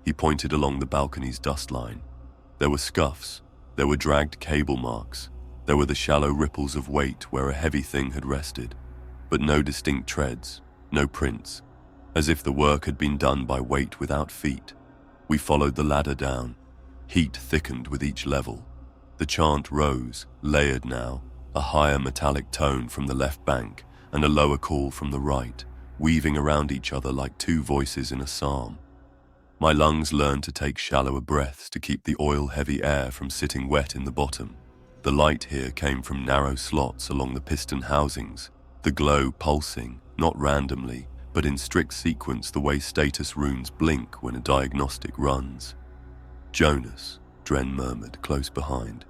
He pointed along the balcony's dust line. There were scuffs, there were dragged cable marks, there were the shallow ripples of weight where a heavy thing had rested, but no distinct treads, no prints, as if the work had been done by weight without feet. We followed the ladder down. Heat thickened with each level. The chant rose, layered now, a higher metallic tone from the left bank and a lower call from the right, weaving around each other like 2 voices in a psalm. My lungs learned to take shallower breaths to keep the oil-heavy air from sitting wet in the bottom. The light here came from narrow slots along the piston housings, the glow pulsing, not randomly, but in strict sequence the way status runes blink when a diagnostic runs. "Jonas," Dren murmured close behind.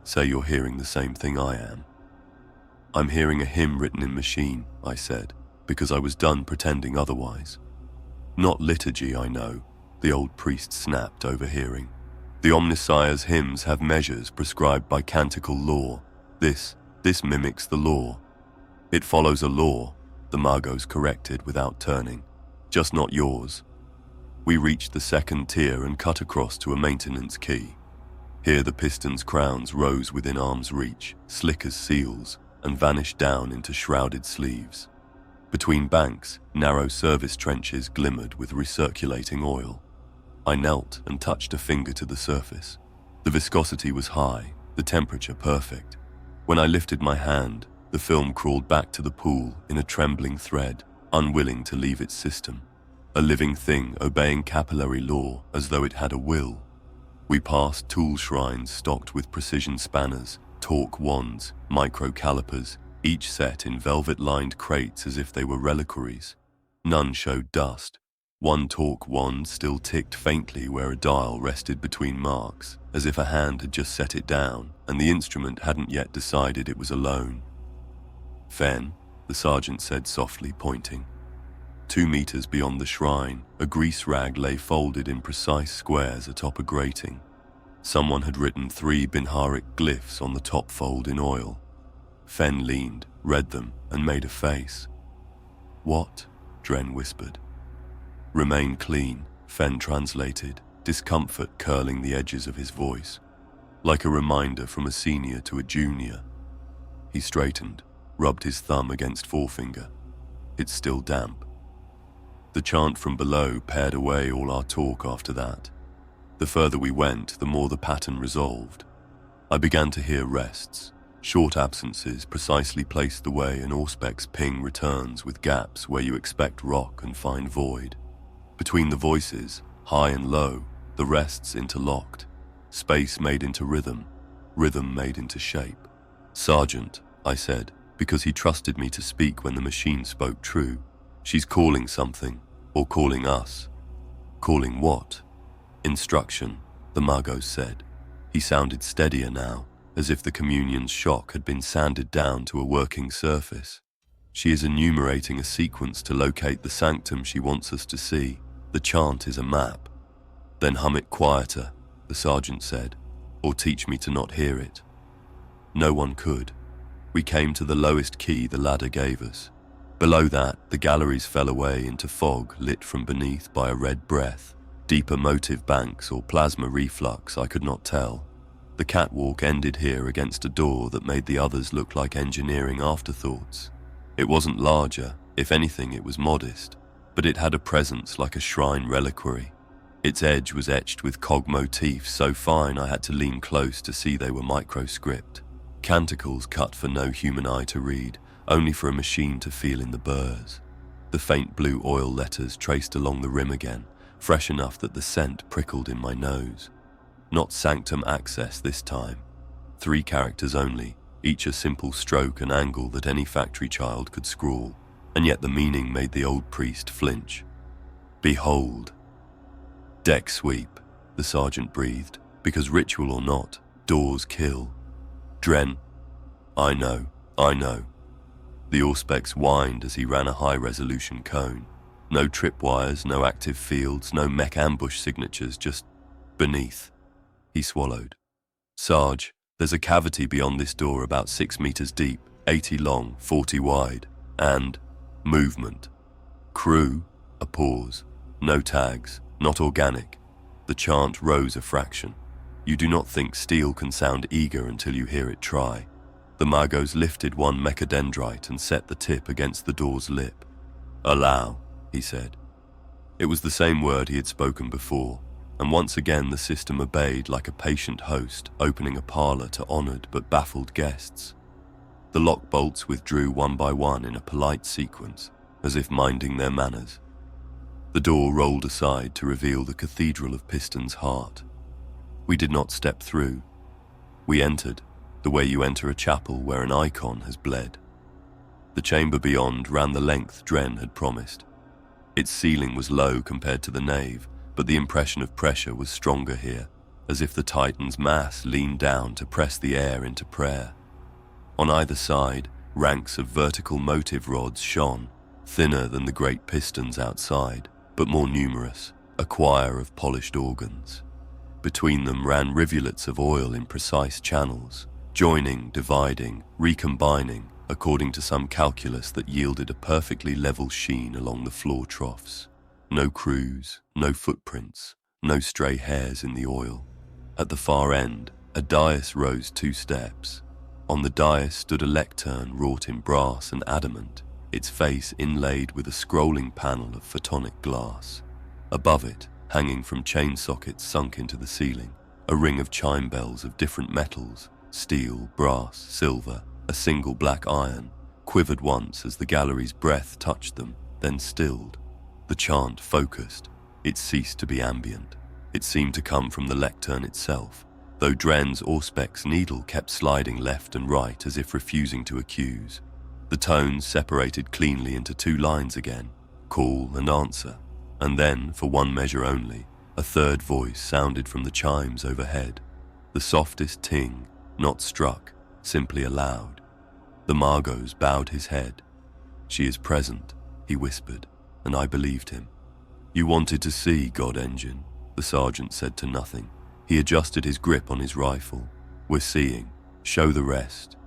"Say you're hearing the same thing I am." "I'm hearing a hymn written in machine," I said, because I was done pretending otherwise. "Not liturgy, I know," the old priest snapped, overhearing. "The Omnissiah's hymns have measures prescribed by canticle law. This mimics the law." "It follows a law," the Magos corrected without turning. "Just not yours." We reached the second tier and cut across to a maintenance quay. Here the pistons' crowns rose within arm's reach, slick as seals, and vanished down into shrouded sleeves. Between banks, narrow service trenches glimmered with recirculating oil. I knelt and touched a finger to the surface. The viscosity was high, the temperature perfect. When I lifted my hand, the film crawled back to the pool in a trembling thread, unwilling to leave its system. A living thing obeying capillary law as though it had a will. We passed tool shrines stocked with precision spanners, torque wands, micro calipers, each set in velvet-lined crates as if they were reliquaries. None showed dust. One torque wand still ticked faintly where a dial rested between marks, as if a hand had just set it down and the instrument hadn't yet decided it was alone. "Fen," the sergeant said softly, pointing. 2 meters beyond the shrine, a grease rag lay folded in precise squares atop a grating. Someone had written 3 Binharic glyphs on the top fold in oil. Fen leaned, read them, and made a face. "What?" Dren whispered. "Remain clean," Fen translated, discomfort curling the edges of his voice, like a reminder from a senior to a junior. He straightened, rubbed his thumb against forefinger. "It's still damp." The chant from below pared away all our talk after that. The further we went, the more the pattern resolved. I began to hear rests, short absences precisely placed the way an Auspex ping returns with gaps where you expect rock and find void. Between the voices, high and low, the rests interlocked, space made into rhythm, rhythm made into shape. "Sergeant," I said, because he trusted me to speak when the machine spoke true. "She's calling something, or calling us." "Calling what?" "Instruction," the Magos said. He sounded steadier now, as if the communion's shock had been sanded down to a working surface. "She is enumerating a sequence to locate the sanctum she wants us to see. The chant is a map." "Then hum it quieter," the sergeant said, "or teach me to not hear it." No one could. We came to the lowest key the ladder gave us. Below that, the galleries fell away into fog lit from beneath by a red breath. Deeper motive banks or plasma reflux, I could not tell. The catwalk ended here against a door that made the others look like engineering afterthoughts. It wasn't larger, if anything it was modest, but it had a presence like a shrine reliquary. Its edge was etched with cog motifs so fine I had to lean close to see they were microscript. Canticles cut for no human eye to read, only for a machine to feel in the burrs. The faint blue oil letters traced along the rim again, fresh enough that the scent prickled in my nose. Not sanctum access this time. 3 characters only, each a simple stroke and angle that any factory child could scrawl, and yet the meaning made the old priest flinch. "Behold." "Deck sweep," the sergeant breathed, because ritual or not, doors kill. "Dren." I know. The Auspex whined as he ran a high-resolution cone. No tripwires, no active fields, no mech ambush signatures, just beneath. He swallowed. "Sarge, there's a cavity beyond this door about 6 meters deep, 80 long, 40 wide, and movement. Crew," a pause. "No tags, not organic." The chant rose a fraction. You do not think steel can sound eager until you hear it try. The Magos lifted one mechadendrite and set the tip against the door's lip. "Allow," he said. It was the same word he had spoken before, and once again the system obeyed like a patient host opening a parlor to honored but baffled guests. The lock bolts withdrew one by one in a polite sequence, as if minding their manners. The door rolled aside to reveal the cathedral of Piston's heart. We did not step through. We entered, the way you enter a chapel where an icon has bled. The chamber beyond ran the length Dren had promised. Its ceiling was low compared to the nave, but the impression of pressure was stronger here, as if the Titan's mass leaned down to press the air into prayer. On either side, ranks of vertical motive rods shone, thinner than the great pistons outside, but more numerous, a choir of polished organs. Between them ran rivulets of oil in precise channels, joining, dividing, recombining, according to some calculus that yielded a perfectly level sheen along the floor troughs. No crews, no footprints, no stray hairs in the oil. At the far end, a dais rose 2 steps. On the dais stood a lectern wrought in brass and adamant, its face inlaid with a scrolling panel of photonic glass. Above it, hanging from chain sockets sunk into the ceiling, a ring of chime bells of different metals, steel, brass, silver, a single black iron, quivered once as the gallery's breath touched them, then stilled. The chant focused. It ceased to be ambient. It seemed to come from the lectern itself, though Dren's Auspex needle kept sliding left and right as if refusing to accuse. The tones separated cleanly into 2 lines again, call and answer, and then, for one measure only, a third voice sounded from the chimes overhead. The softest ting, not struck, simply aloud. The Margos bowed his head. "She is present," he whispered, and I believed him. "You wanted to see, God Engine," the sergeant said to nothing. He adjusted his grip on his rifle. "We're seeing. Show the rest."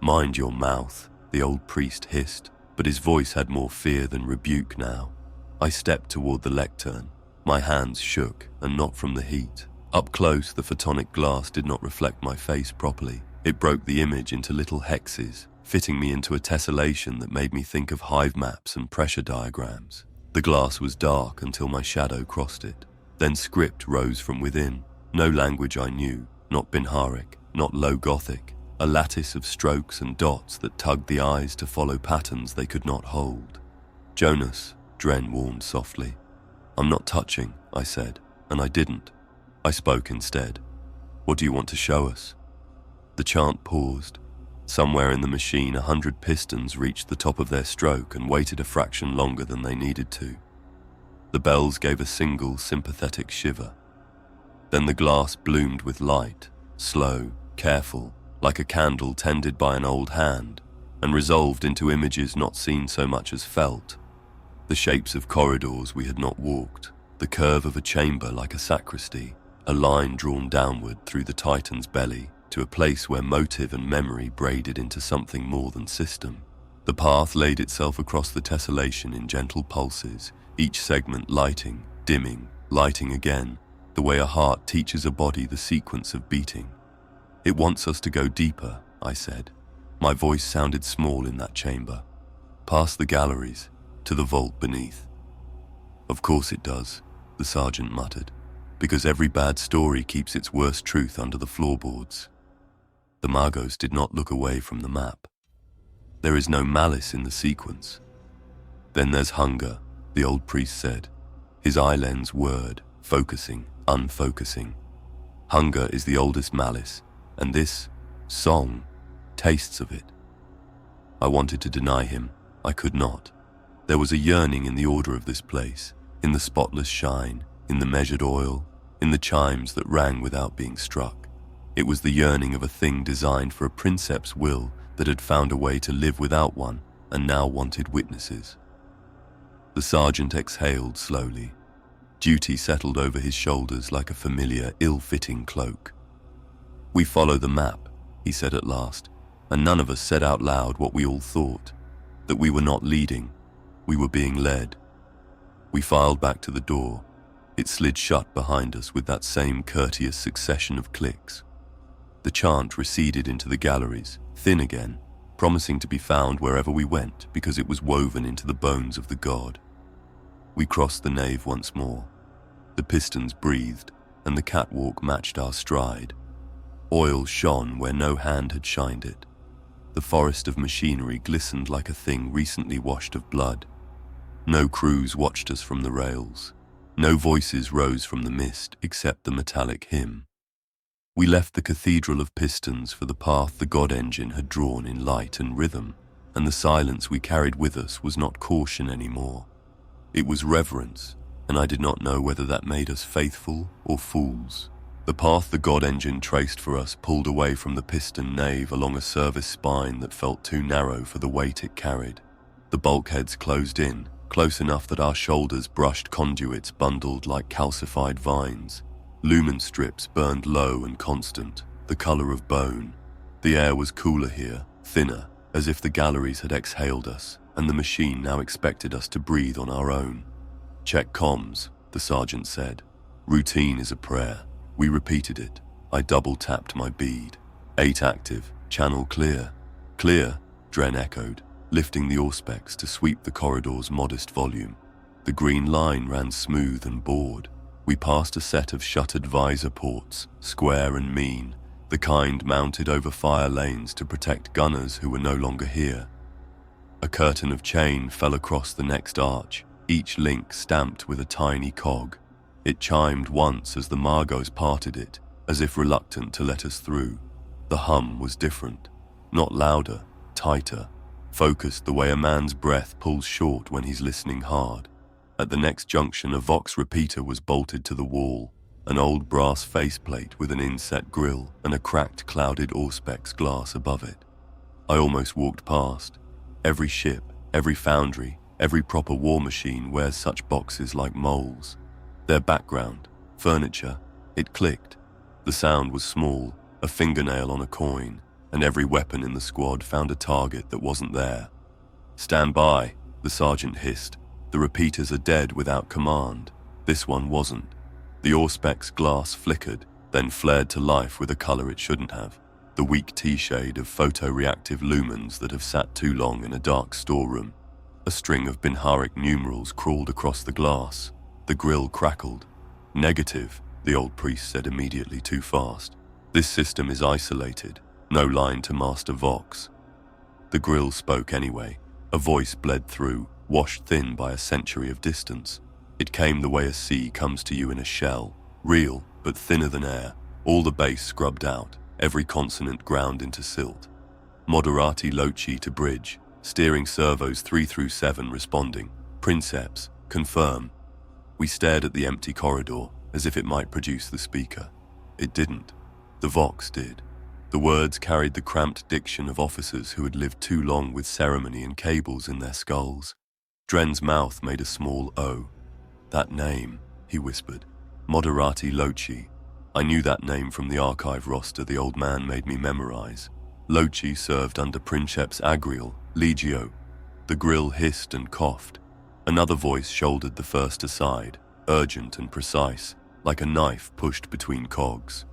"Mind your mouth," the old priest hissed, but his voice had more fear than rebuke now. I stepped toward the lectern. My hands shook, and not from the heat. Up close, the photonic glass did not reflect my face properly. It broke the image into little hexes, fitting me into a tessellation that made me think of hive maps and pressure diagrams. The glass was dark until my shadow crossed it. Then script rose from within. No language I knew, not Binharic, not Low Gothic, a lattice of strokes and dots that tugged the eyes to follow patterns they could not hold. "Jonas," Dren warned softly. "I'm not touching," I said, and I didn't. I spoke instead. "What do you want to show us?" The chant paused. Somewhere in the machine, 100 pistons reached the top of their stroke and waited a fraction longer than they needed to. The bells gave a single, sympathetic shiver. Then the glass bloomed with light, slow, careful, like a candle tended by an old hand, and resolved into images not seen so much as felt. The shapes of corridors we had not walked, the curve of a chamber like a sacristy, a line drawn downward through the Titan's belly to a place where motive and memory braided into something more than system. The path laid itself across the tessellation in gentle pulses, each segment lighting, dimming, lighting again, the way a heart teaches a body the sequence of beating. "It wants us to go deeper," I said. My voice sounded small in that chamber. "Past the galleries, to the vault beneath." "Of course it does," the sergeant muttered, "because every bad story keeps its worst truth under the floorboards." The Margos did not look away from the map. "There is no malice in the sequence." "Then there's hunger," the old priest said, his eye lens whirred, focusing, unfocusing. "Hunger is the oldest malice, and this song tastes of it." I wanted to deny him. I could not. There was a yearning in the order of this place, in the spotless shine, in the measured oil, in the chimes that rang without being struck. It was the yearning of a thing designed for a princeps will that had found a way to live without one and now wanted witnesses. The sergeant exhaled slowly. Duty settled over his shoulders like a familiar, ill-fitting cloak. "We follow the map," he said at last, and none of us said out loud what we all thought, that we were not leading, we were being led. We filed back to the door. It slid shut behind us with that same courteous succession of clicks. The chant receded into the galleries, thin again, promising to be found wherever we went because it was woven into the bones of the god. We crossed the nave once more. The pistons breathed, and the catwalk matched our stride. Oil shone where no hand had shined it. The forest of machinery glistened like a thing recently washed of blood. No crews watched us from the rails. No voices rose from the mist except the metallic hymn. We left the cathedral of pistons for the path the god engine had drawn in light and rhythm, and the silence we carried with us was not caution anymore. It was reverence, and I did not know whether that made us faithful or fools. The path the God engine traced for us pulled away from the piston nave along a service spine that felt too narrow for the weight it carried. The bulkheads closed in, close enough that our shoulders brushed conduits bundled like calcified vines. Lumen strips burned low and constant, the color of bone. The air was cooler here, thinner, as if the galleries had exhaled us, and the machine now expected us to breathe on our own. "Check comms," the sergeant said. "Routine is a prayer." We repeated it. I double-tapped my bead. 8 active, channel clear. "Clear," Dren echoed, lifting the auspex to sweep the corridor's modest volume. The green line ran smooth and bored. We passed a set of shuttered visor ports, square and mean, the kind mounted over fire lanes to protect gunners who were no longer here. A curtain of chain fell across the next arch, each link stamped with a tiny cog. It chimed once as the Margos parted it, as if reluctant to let us through. The hum was different, not louder, tighter, focused the way a man's breath pulls short when he's listening hard. At the next junction, a Vox repeater was bolted to the wall, an old brass faceplate with an inset grille and a cracked clouded auspex glass above it. I almost walked past. Every ship, every foundry, every proper war machine wears such boxes like moles. Their background, furniture, it clicked. The sound was small, a fingernail on a coin, and every weapon in the squad found a target that wasn't there. "Stand by," the sergeant hissed. "The repeaters are dead without command." This one wasn't. The auspex glass flickered, then flared to life with a color it shouldn't have. The weak T-shade of photoreactive lumens that have sat too long in a dark storeroom. A string of binaric numerals crawled across the glass. The grill crackled. "Negative," the old priest said immediately, too fast. "This system is isolated. No line to Master Vox." The grill spoke anyway. A voice bled through, washed thin by a century of distance. It came the way a sea comes to you in a shell, real but thinner than air, all the bass scrubbed out, every consonant ground into silt. "Moderati loci to bridge, steering servos 3 through 7 responding. Princeps, confirm." We stared at the empty corridor, as if it might produce the speaker. It didn't. The Vox did. The words carried the cramped diction of officers who had lived too long with ceremony and cables in their skulls. Dren's mouth made a small O. "That name," he whispered. "Moderati loci." I knew that name from the archive roster the old man made me memorize. Loci served under Princeps Agriel, Legio. The grill hissed and coughed. Another voice shouldered the first aside, urgent and precise, like a knife pushed between cogs.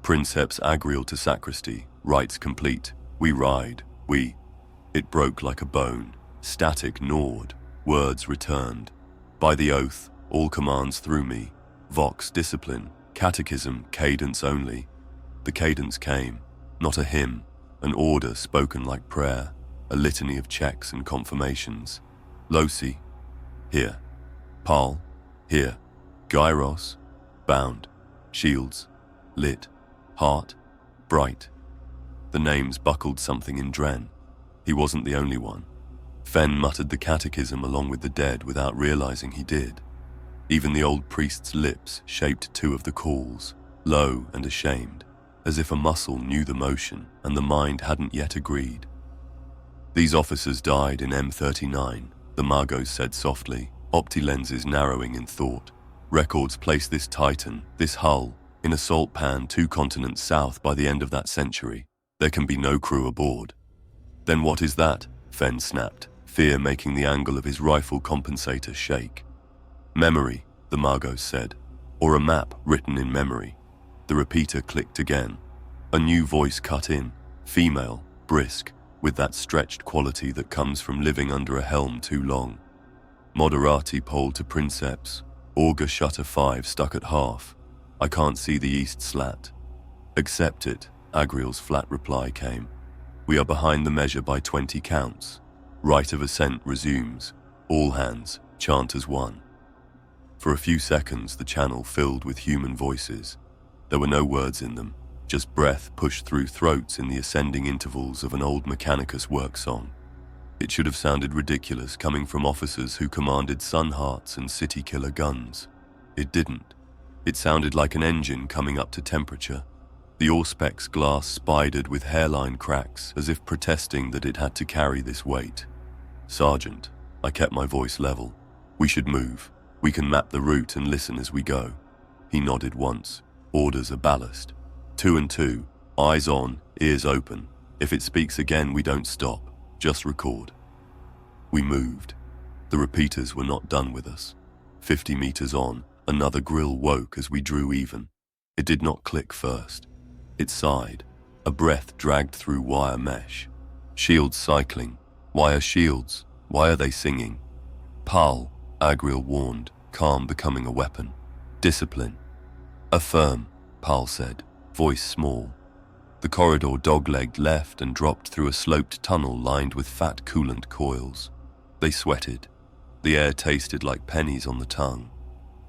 "Princeps Agriel to sacristy, rites complete. We ride, we." It broke like a bone. Static gnawed. Words returned. "By the oath, all commands through me. Vox discipline, catechism, cadence only." The cadence came, not a hymn, an order spoken like prayer, a litany of checks and confirmations. "Loci, here. Pal, here. Gyros, bound. Shields, lit. Heart, bright." The names buckled something in Dren. He wasn't the only one. Fen muttered the catechism along with the dead without realizing he did. Even the old priest's lips shaped 2 of the calls, low and ashamed, as if a muscle knew the motion and the mind hadn't yet agreed. "These officers died in M39, the Margos said softly, opti-lenses narrowing in thought. "Records place this Titan, this hull, in a salt pan 2 continents south by the end of that century. There can be no crew aboard." "Then what is that?" Fen snapped, fear making the angle of his rifle compensator shake. "Memory," the Margos said, "or a map written in memory." The repeater clicked again. A new voice cut in, female, brisk, with that stretched quality that comes from living under a helm too long. "Moderati pole to Princeps. Auger shutter 5 stuck at half. I can't see the east slat." "Accept it," Agriel's flat reply came. "We are behind the measure by 20 counts. Right of ascent resumes. All hands, chant as one." For a few seconds the channel filled with human voices. There were no words in them, just breath pushed through throats in the ascending intervals of an old Mechanicus work song. It should have sounded ridiculous coming from officers who commanded Sun Hearts and City Killer guns. It didn't. It sounded like an engine coming up to temperature. The Auspex glass spidered with hairline cracks as if protesting that it had to carry this weight. "Sergeant," I kept my voice level. "We should move. We can map the route and listen as we go." He nodded once. "Orders are ballast. 2 and 2. Eyes on, ears open. If it speaks again, we don't stop. Just record." We moved. The repeaters were not done with us. 50 meters on, another grill woke as we drew even. It did not click first. It sighed. A breath dragged through wire mesh. "Shields cycling. Wire shields. Why are they singing?" "Pal," Agriel warned, calm becoming a weapon. "Discipline." "Affirm," Pal said, voice small. The corridor doglegged left and dropped through a sloped tunnel lined with fat coolant coils. They sweated. The air tasted like pennies on the tongue.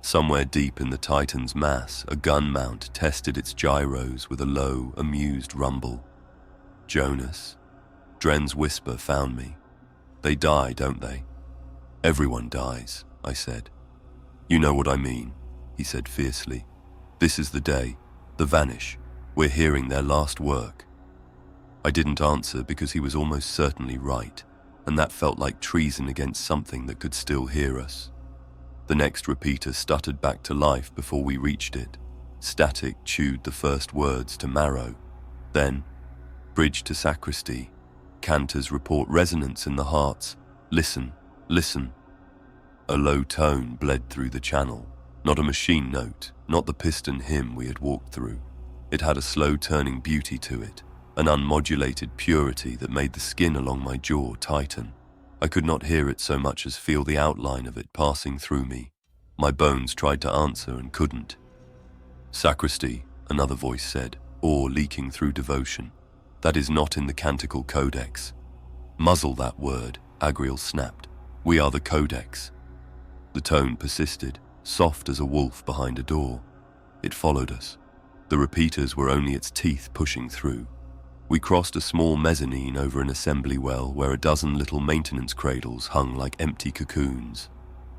Somewhere deep in the Titan's mass, a gun mount tested its gyros with a low, amused rumble. "Jonas," Dren's whisper found me. "They die, don't they?" "Everyone dies," I said. "You know what I mean," he said fiercely. "This is the day. The vanish. We're hearing their last work." I didn't answer because he was almost certainly right, and that felt like treason against something that could still hear us. The next repeater stuttered back to life before we reached it. Static chewed the first words to marrow. Then, "Bridge to sacristy. Cantors report resonance in the hearts. Listen, listen." A low tone bled through the channel. Not a machine note, not the piston hymn we had walked through. It had a slow-turning beauty to it, an unmodulated purity that made the skin along my jaw tighten. I could not hear it so much as feel the outline of it passing through me. My bones tried to answer and couldn't. "Sacristy," another voice said, awe leaking through devotion. "That is not in the Canticle Codex." "Muzzle that word," Agriel snapped. "We are the Codex." The tone persisted, soft as a wolf behind a door. It followed us. The repeaters were only its teeth pushing through. We crossed a small mezzanine over an assembly well where a dozen little maintenance cradles hung like empty cocoons.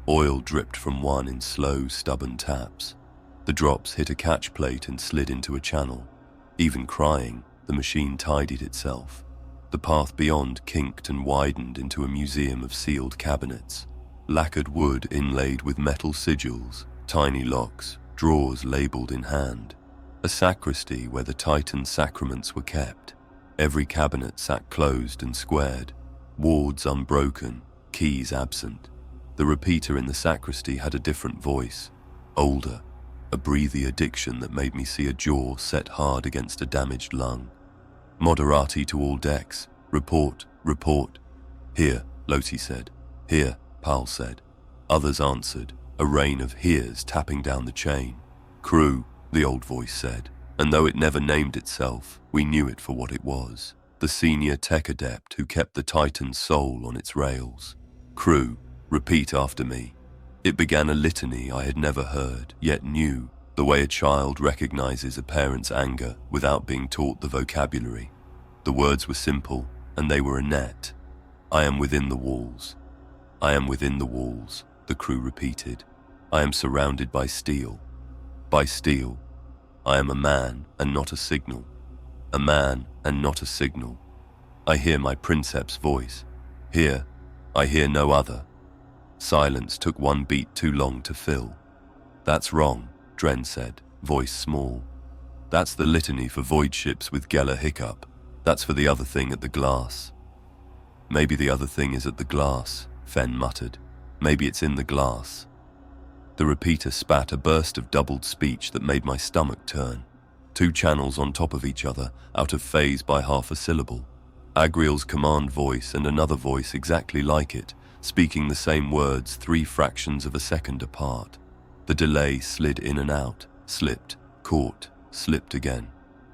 Oil dripped from one in slow, stubborn taps. The drops hit a catch plate and slid into a channel. Even crying, the machine tidied itself. The path beyond kinked and widened into a museum of sealed cabinets. Lacquered wood inlaid with metal sigils, tiny locks, drawers labeled in hand. A sacristy where the Titan sacraments were kept. Every cabinet sat closed and squared, wards unbroken, keys absent. The repeater in the sacristy had a different voice, older, a breathy addiction that made me see a jaw set hard against a damaged lung. "Moderati to all decks. Report, report." "Here," Loti said. "Here," Pal said. Others answered, a rain of heres tapping down the chain. "Crew," the old voice said, and though it never named itself, we knew it for what it was, the senior tech adept who kept the Titan's soul on its rails. "Crew, repeat after me." It began a litany I had never heard, yet knew, the way a child recognizes a parent's anger without being taught the vocabulary. The words were simple, and they were a net. "I am within the walls. I am within the walls," the crew repeated. "I am surrounded by steel. By steel. I am a man and not a signal. A man and not a signal. I hear my princeps voice. Here, I hear no other." Silence took one beat too long to fill. "That's wrong," Dren said, voice small. "That's the litany for void ships with Geller hiccup. That's for the other thing at the glass." "Maybe the other thing is at the glass," Fen muttered. "Maybe it's in the glass." The repeater spat a burst of doubled speech that made my stomach turn. Two channels on top of each other, out of phase by half a syllable. Agriel's command voice and another voice exactly like it, speaking the same words 3 fractions of a second apart. The delay slid in and out, slipped, caught, slipped again.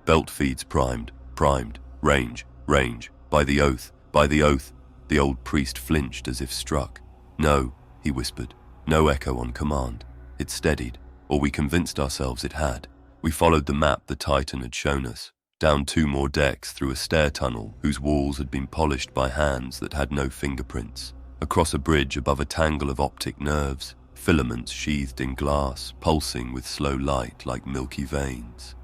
"Belt feeds primed, primed, range, range, by the oath, by the oath." The old priest flinched as if struck. "No," he whispered. "No echo on command. It steadied, or we convinced ourselves it had. We followed the map the Titan had shown us. down 2 more decks through a stair tunnel whose walls had been polished by hands that had no fingerprints, across a bridge above a tangle of optic nerves, filaments sheathed in glass, pulsing with slow light like milky veins.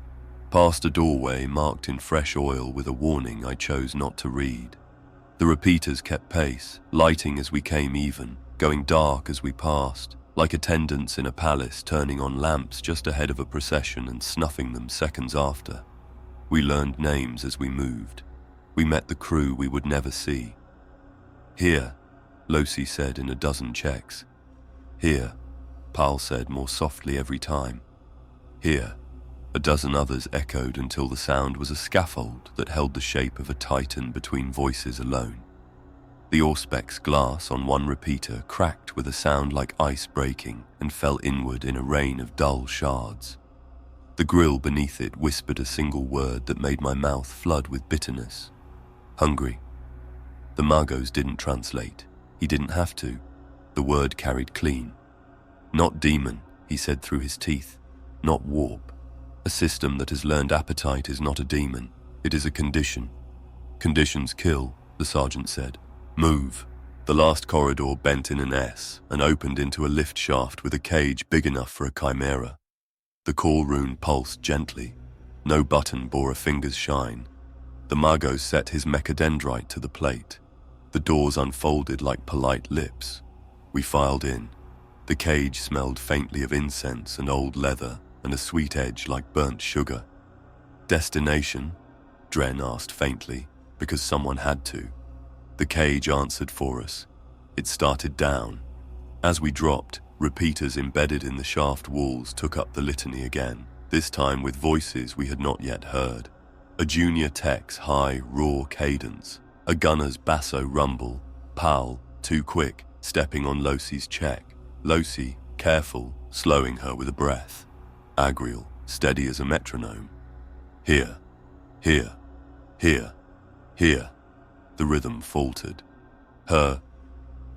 Past a doorway marked in fresh oil with a warning I chose not to read. The repeaters kept pace, lighting as we came even, going dark as we passed, like attendants in a palace turning on lamps just ahead of a procession and snuffing them seconds after. We learned names as we moved. We met the crew we would never see. "Here," Losi said in a dozen checks. "Here," Pal said more softly every time. "Here." A dozen others echoed until the sound was a scaffold that held the shape of a titan between voices alone. The Auspex glass on one repeater cracked with a sound like ice breaking and fell inward in a rain of dull shards. The grill beneath it whispered a single word that made my mouth flood with bitterness. "Hungry." The Magos didn't translate. He didn't have to. The word carried clean. "Not demon," he said through his teeth. "Not warp. A system that has learned appetite is not a demon. It is a condition. Conditions kill," the sergeant said. "Move." The last corridor bent in an S and opened into a lift shaft with a cage big enough for a chimera. The call rune pulsed gently. No button bore a finger's shine. The Mago set his mechadendrite to the plate. The doors unfolded like polite lips. We filed in. The cage smelled faintly of incense and old leather, and a sweet edge like burnt sugar. "Destination?" Dren asked faintly, because someone had to. The cage answered for us. It started down. As we dropped, repeaters embedded in the shaft walls took up the litany again, this time with voices we had not yet heard. A junior tech's high, raw cadence, a gunner's basso rumble, Pal, too quick, stepping on Losi's check. Losi, careful, slowing her with a breath. Agriel, steady as a metronome. "Here, here, here, here." The rhythm faltered. Her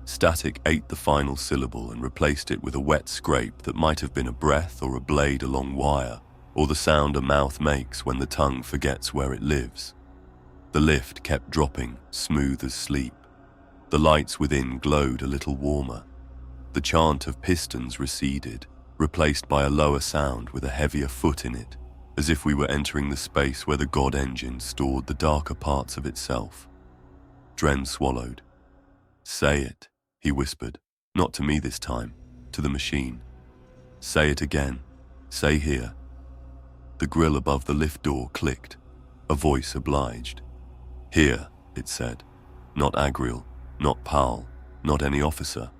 static ate the final syllable and replaced it with a wet scrape that might have been a breath or a blade along wire, or the sound a mouth makes when the tongue forgets where it lives. The lift kept dropping, smooth as sleep. The lights within glowed a little warmer. The chant of pistons receded, replaced by a lower sound with a heavier foot in it, as if we were entering the space where the God engine stored the darker parts of itself. Dren swallowed. "Say it," he whispered, not to me this time, to the machine. "Say it again. Say here." The grill above the lift door clicked. A voice obliged. "Here," it said. Not Agriel, not Pal, not any officer.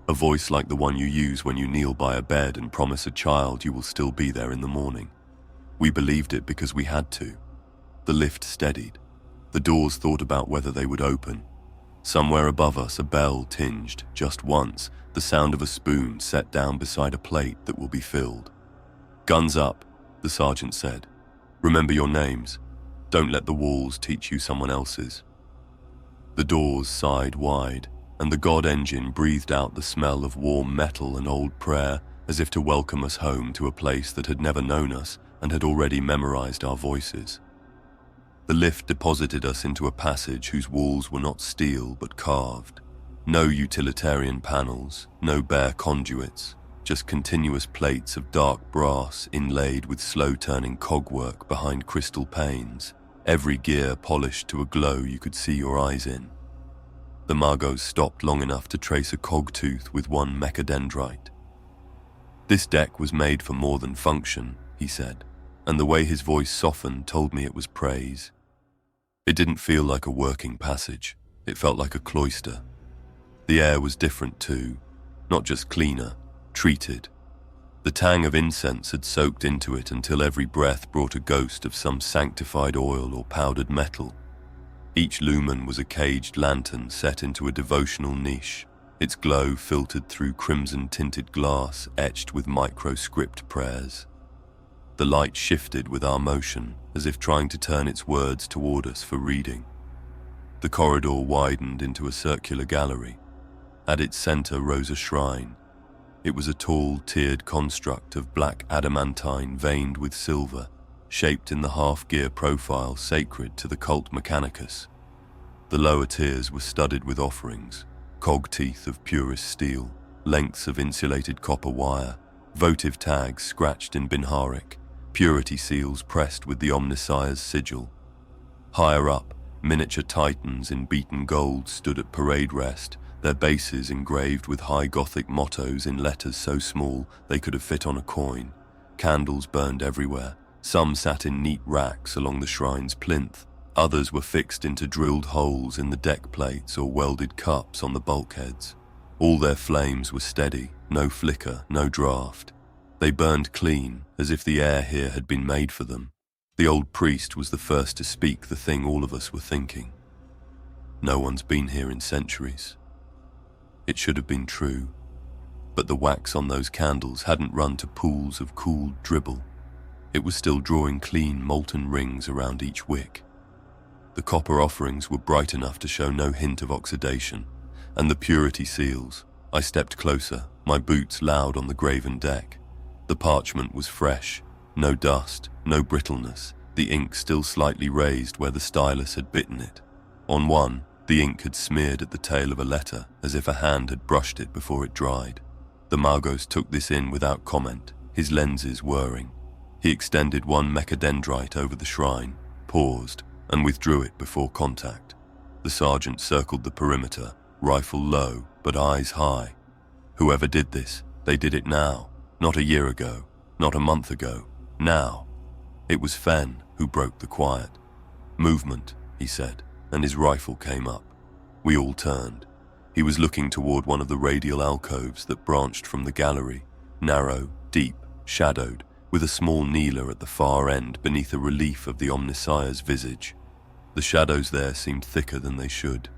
A voice like the one you use when you kneel by a bed and promise a child you will still be there in the morning. We believed it because we had to. The lift steadied. The doors thought about whether they would open. Somewhere above us a bell tinged, just once, the sound of a spoon set down beside a plate that will be filled. "Guns up," the sergeant said. "Remember your names. Don't let the walls teach you someone else's." The doors sighed wide, and the God engine breathed out the smell of warm metal and old prayer, as if to welcome us home to a place that had never known us and had already memorized our voices. The lift deposited us into a passage whose walls were not steel but carved. No utilitarian panels, no bare conduits, just continuous plates of dark brass inlaid with slow-turning cogwork behind crystal panes, every gear polished to a glow you could see your eyes in. The Magos stopped long enough to trace a cogtooth with one mechadendrite. "This deck was made for more than function," he said, and the way his voice softened told me it was praise. It didn't feel like a working passage. It felt like a cloister. The air was different too, not just cleaner, treated. The tang of incense had soaked into it until every breath brought a ghost of some sanctified oil or powdered metal. Each lumen was a caged lantern set into a devotional niche, its glow filtered through crimson-tinted glass etched with microscript prayers. The light shifted with our motion, as if trying to turn its words toward us for reading. The corridor widened into a circular gallery. At its center rose a shrine. It was a tall, tiered construct of black adamantine veined with silver, shaped in the half-gear profile sacred to the cult Mechanicus. The lower tiers were studded with offerings, cog teeth of purest steel, lengths of insulated copper wire, votive tags scratched in Binharic, purity seals pressed with the Omnissiah's sigil. Higher up, miniature titans in beaten gold stood at parade rest, their bases engraved with high Gothic mottos in letters so small they could have fit on a coin. Candles burned everywhere. Some sat in neat racks along the shrine's plinth. Others were fixed into drilled holes in the deck plates or welded cups on the bulkheads. All their flames were steady, no flicker, no draft. They burned clean, as if the air here had been made for them. The old priest was the first to speak the thing all of us were thinking. No one's been here in centuries. It should have been true, but the wax on those candles hadn't run to pools of cooled dribble. It was still drawing clean, molten rings around each wick. The copper offerings were bright enough to show no hint of oxidation, and the purity seals. I stepped closer, my boots loud on the graven deck. The parchment was fresh, no dust, no brittleness, the ink still slightly raised where the stylus had bitten it. On one, the ink had smeared at the tail of a letter, as if a hand had brushed it before it dried. The Magos took this in without comment, his lenses whirring. He extended one mechadendrite over the shrine, paused, and withdrew it before contact. The sergeant circled the perimeter, rifle low, but eyes high. Whoever did this, they did it now, not a year ago, not a month ago, now. It was Fen who broke the quiet. Movement, he said, and his rifle came up. We all turned. He was looking toward one of the radial alcoves that branched from the gallery, narrow, deep, shadowed, with a small kneeler at the far end beneath a relief of the Omnissiah's visage. The shadows there seemed thicker than they should.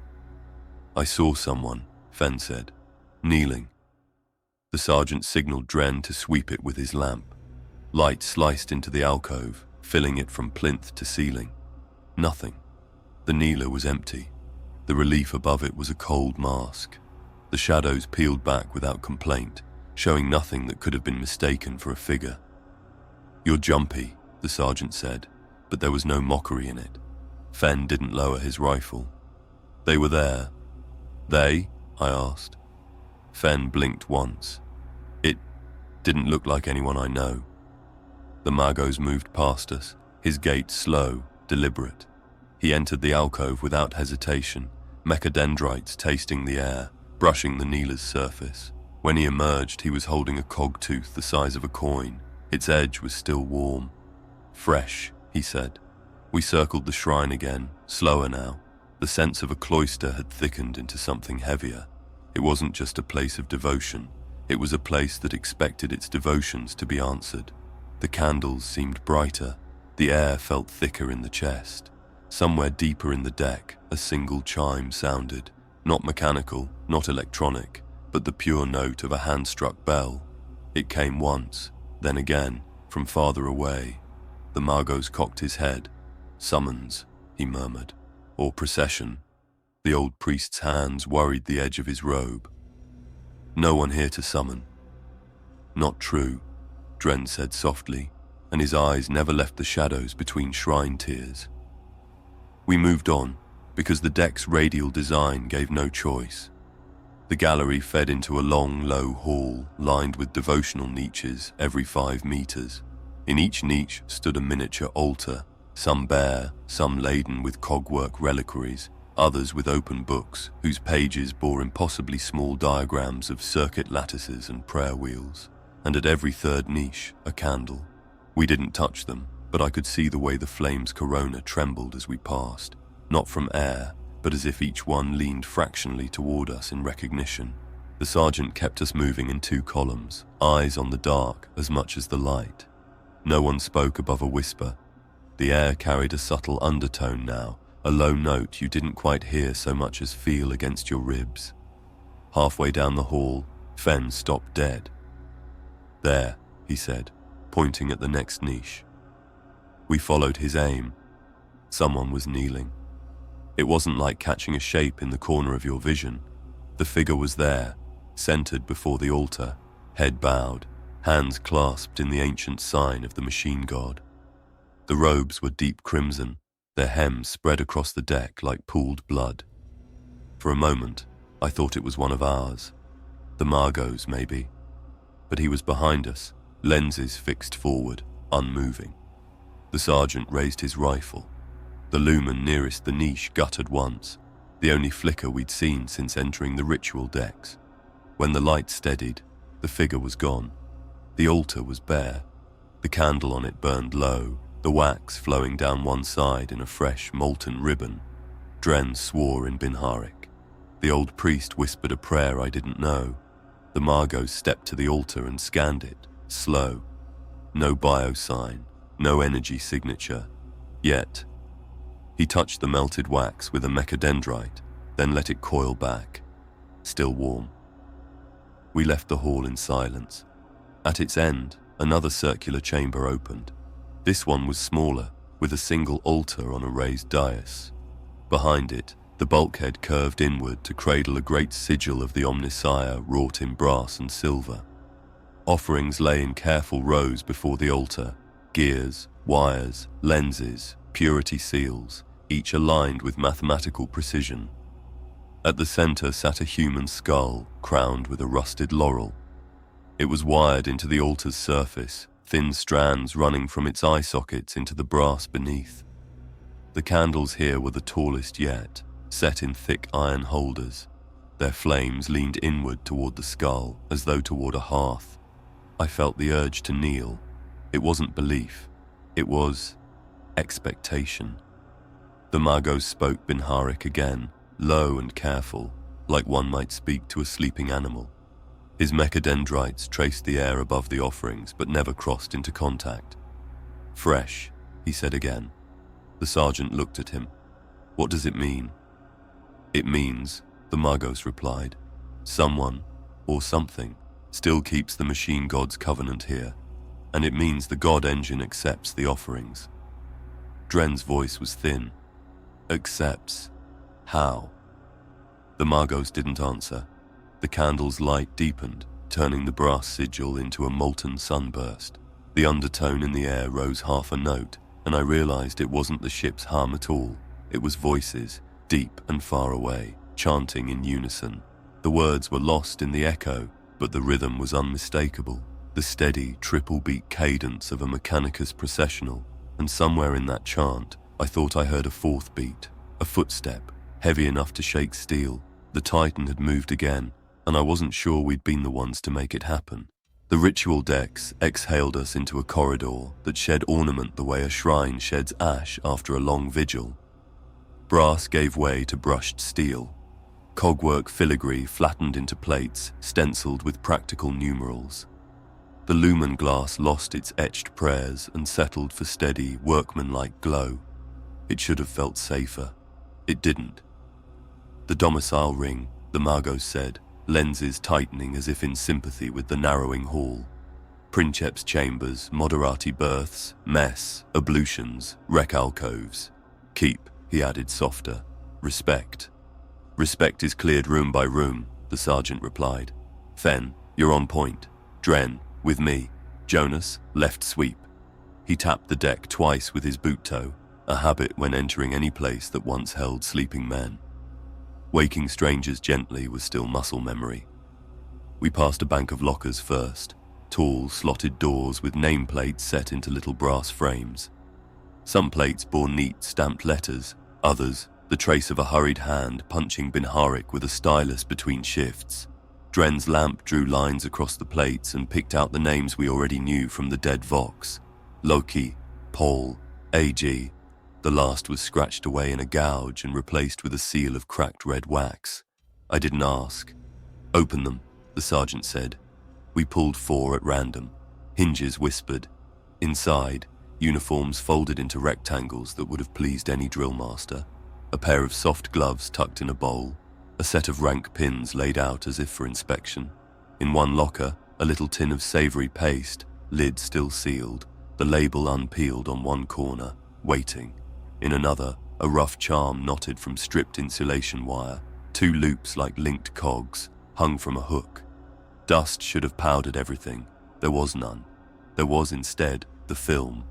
I saw someone, Fen said, kneeling. The sergeant signaled Dren to sweep it with his lamp. Light sliced into the alcove, filling it from plinth to ceiling. Nothing. The kneeler was empty. The relief above it was a cold mask. The shadows peeled back without complaint, showing nothing that could have been mistaken for a figure. "You're jumpy," the sergeant said, but there was no mockery in it. Fen didn't lower his rifle. "They were there." "They?" I asked. Fen blinked once. "It didn't look like anyone I know." The Magos moved past us, his gait slow, deliberate. He entered the alcove without hesitation, mechadendrites tasting the air, brushing the kneeler's surface. When he emerged, he was holding a cog tooth the size of a coin. Its edge was still warm. "Fresh," he said. We circled the shrine again, slower now. The sense of a cloister had thickened into something heavier. It wasn't just a place of devotion. It was a place that expected its devotions to be answered. The candles seemed brighter. The air felt thicker in the chest. Somewhere deeper in the deck, a single chime sounded. Not mechanical, not electronic, but the pure note of a hand-struck bell. It came once, then again, from farther away. The Magos cocked his head. "Summons," he murmured. "Or procession." The old priest's hands worried the edge of his robe. "No one here to summon." "Not true," Dren said softly, and his eyes never left the shadows between shrine tiers. We moved on, because the deck's radial design gave no choice. The gallery fed into a long, low hall lined with devotional niches every 5 meters. In each niche stood a miniature altar, some bare, some laden with cogwork reliquaries, others with open books whose pages bore impossibly small diagrams of circuit lattices and prayer wheels. And at every third niche, a candle. We didn't touch them, but I could see the way the flame's corona trembled as we passed, not from air, but as if each one leaned fractionally toward us in recognition. The sergeant kept us moving in 2 columns, eyes on the dark as much as the light. No one spoke above a whisper. The air carried a subtle undertone now, a low note you didn't quite hear so much as feel against your ribs. Halfway down the hall, Fen stopped dead. "There," he said, pointing at the next niche. We followed his aim. Someone was kneeling. It wasn't like catching a shape in the corner of your vision. The figure was there, centered before the altar, head bowed, hands clasped in the ancient sign of the machine god. The robes were deep crimson, their hems spread across the deck like pooled blood. For a moment, I thought it was one of ours. The Margot's, maybe. But he was behind us, lenses fixed forward, unmoving. The sergeant raised his rifle. The lumen nearest the niche guttered once, the only flicker we'd seen since entering the ritual decks. When the light steadied, the figure was gone. The altar was bare. The candle on it burned low, the wax flowing down one side in a fresh, molten ribbon. Dren swore in Binharik. The old priest whispered a prayer I didn't know. The Margot stepped to the altar and scanned it, slow. No bio sign, no energy signature. Yet, he touched the melted wax with a mechadendrite, then let it coil back, still warm. We left the hall in silence. At its end, another circular chamber opened. This one was smaller, with a single altar on a raised dais. Behind it, the bulkhead curved inward to cradle a great sigil of the Omnissiah wrought in brass and silver. Offerings lay in careful rows before the altar, gears, wires, lenses, purity seals, each aligned with mathematical precision. At the center sat a human skull, crowned with a rusted laurel. It was wired into the altar's surface, thin strands running from its eye sockets into the brass beneath. The candles here were the tallest yet, set in thick iron holders. Their flames leaned inward toward the skull, as though toward a hearth. I felt the urge to kneel. It wasn't belief. It was expectation. The Margot spoke Binharik again, low and careful, like one might speak to a sleeping animal. His mechadendrites traced the air above the offerings, but never crossed into contact. Fresh, he said again. The sergeant looked at him. What does it mean? It means, the Margos replied, someone, or something, still keeps the machine god's covenant here, and it means the god engine accepts the offerings. Dren's voice was thin. Accepts. How? The Margos didn't answer. The candle's light deepened, turning the brass sigil into a molten sunburst. The undertone in the air rose half a note, and I realized it wasn't the ship's hum at all. It was voices, deep and far away, chanting in unison. The words were lost in the echo, but the rhythm was unmistakable. The steady, triple-beat cadence of a Mechanicus processional, and somewhere in that chant, I thought I heard a fourth beat, a footstep, heavy enough to shake steel. The Titan had moved again, and I wasn't sure we'd been the ones to make it happen. The ritual decks exhaled us into a corridor that shed ornament the way a shrine sheds ash after a long vigil. Brass gave way to brushed steel. Cogwork filigree flattened into plates, stenciled with practical numerals. The lumen glass lost its etched prayers and settled for steady, workmanlike glow. It should have felt safer. It didn't. The domicile ring, the Margos said, lenses tightening as if in sympathy with the narrowing hall. Princeps chambers, moderati berths, mess, ablutions, rec alcoves. Keep, he added softer. Respect. Respect is cleared room by room, the sergeant replied. Fen, you're on point. Dren, with me. Jonas, left sweep. He tapped the deck twice with his boot toe, a habit when entering any place that once held sleeping men. Waking strangers gently was still muscle memory. We passed a bank of lockers first, tall, slotted doors with nameplates set into little brass frames. Some plates bore neat, stamped letters, others, the trace of a hurried hand punching Binharik with a stylus between shifts. Dren's lamp drew lines across the plates and picked out the names we already knew from the dead Vox. Loki, Paul, AG. The last was scratched away in a gouge and replaced with a seal of cracked red wax. I didn't ask. Open them, the sergeant said. We pulled 4 at random. Hinges whispered. Inside, uniforms folded into rectangles that would have pleased any drill master. A pair of soft gloves tucked in a bowl. A set of rank pins laid out as if for inspection. In one locker, a little tin of savory paste, lid still sealed, the label unpeeled on one corner, waiting. In another, a rough charm knotted from stripped insulation wire, 2 loops like linked cogs, hung from a hook. Dust should have powdered everything. There was none. There was instead the film.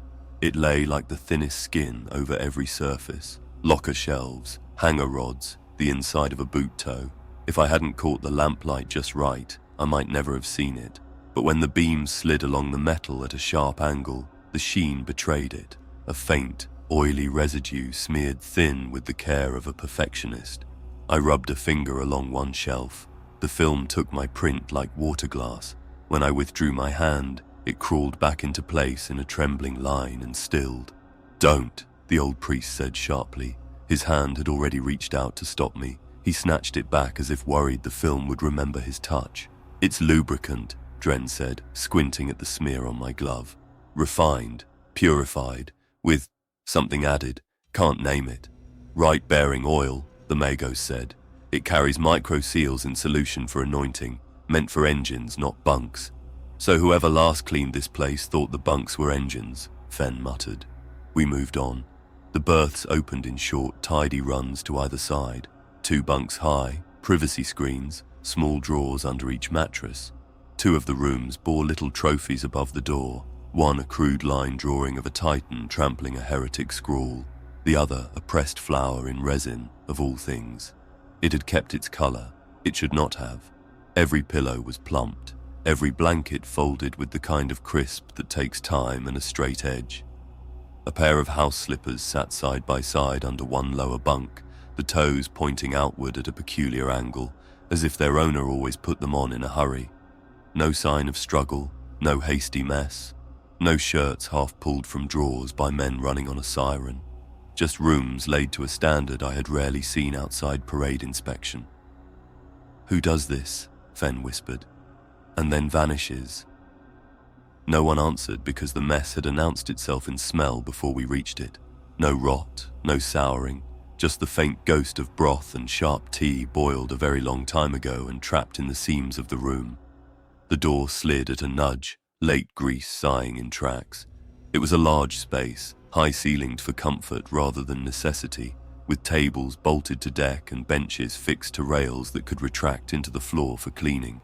It lay like the thinnest skin over every surface. Locker shelves, hanger rods, the inside of a boot toe. If I hadn't caught the lamplight just right, I might never have seen it. But when the beam slid along the metal at a sharp angle, the sheen betrayed it. A faint, oily residue smeared thin with the care of a perfectionist. I rubbed a finger along one shelf. The film took my print like water glass. When I withdrew my hand, it crawled back into place in a trembling line and stilled. "Don't," the old priest said sharply. His hand had already reached out to stop me. He snatched it back as if worried the film would remember his touch. "It's lubricant," Dren said, squinting at the smear on my glove. "Refined, purified, with something added. Can't name it. Right-bearing oil," the Magos said. "It carries micro-seals in solution for anointing, meant for engines, not bunks." "So whoever last cleaned this place thought the bunks were engines," Fen muttered. We moved on. The berths opened in short, tidy runs to either side. 2 bunks high, privacy screens, small drawers under each mattress. 2 of the rooms bore little trophies above the door. One a crude line drawing of a titan trampling a heretic scrawl. The other a pressed flower in resin, of all things. It had kept its color. It should not have. Every pillow was plumped. Every blanket folded with the kind of crisp that takes time and a straight edge. A pair of house slippers sat side by side under one lower bunk, the toes pointing outward at a peculiar angle, as if their owner always put them on in a hurry. No sign of struggle, no hasty mess, no shirts half pulled from drawers by men running on a siren. Just rooms laid to a standard I had rarely seen outside parade inspection. "Who does this?" Fen whispered, and then vanishes. No one answered because the mess had announced itself in smell before we reached it. No rot, no souring, just the faint ghost of broth and sharp tea boiled a very long time ago and trapped in the seams of the room. The door slid at a nudge, late grease sighing in tracks. It was a large space, high-ceilinged for comfort rather than necessity, with tables bolted to deck and benches fixed to rails that could retract into the floor for cleaning.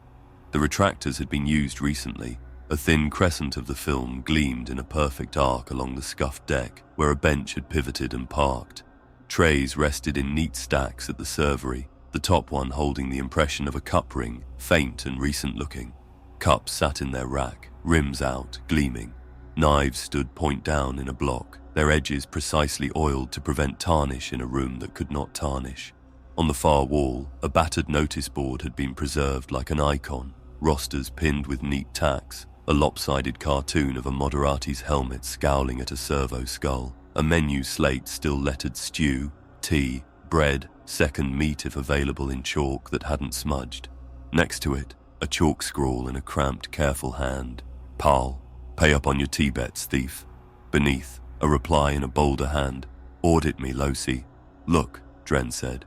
The retractors had been used recently. A thin crescent of the film gleamed in a perfect arc along the scuffed deck, where a bench had pivoted and parked. Trays rested in neat stacks at the servery, the top one holding the impression of a cup ring, faint and recent-looking. Cups sat in their rack, rims out, gleaming. Knives stood point down in a block, their edges precisely oiled to prevent tarnish in a room that could not tarnish. On the far wall, a battered notice board had been preserved like an icon, rosters pinned with neat tacks, a lopsided cartoon of a Moderate's helmet scowling at a servo skull, a menu slate still lettered stew, tea, bread, second meat if available in chalk that hadn't smudged. Next to it, a chalk scrawl in a cramped, careful hand. "Pal, pay up on your tea bets, thief." Beneath, a reply in a bolder hand. "Audit me, Losi." "Look," Dren said.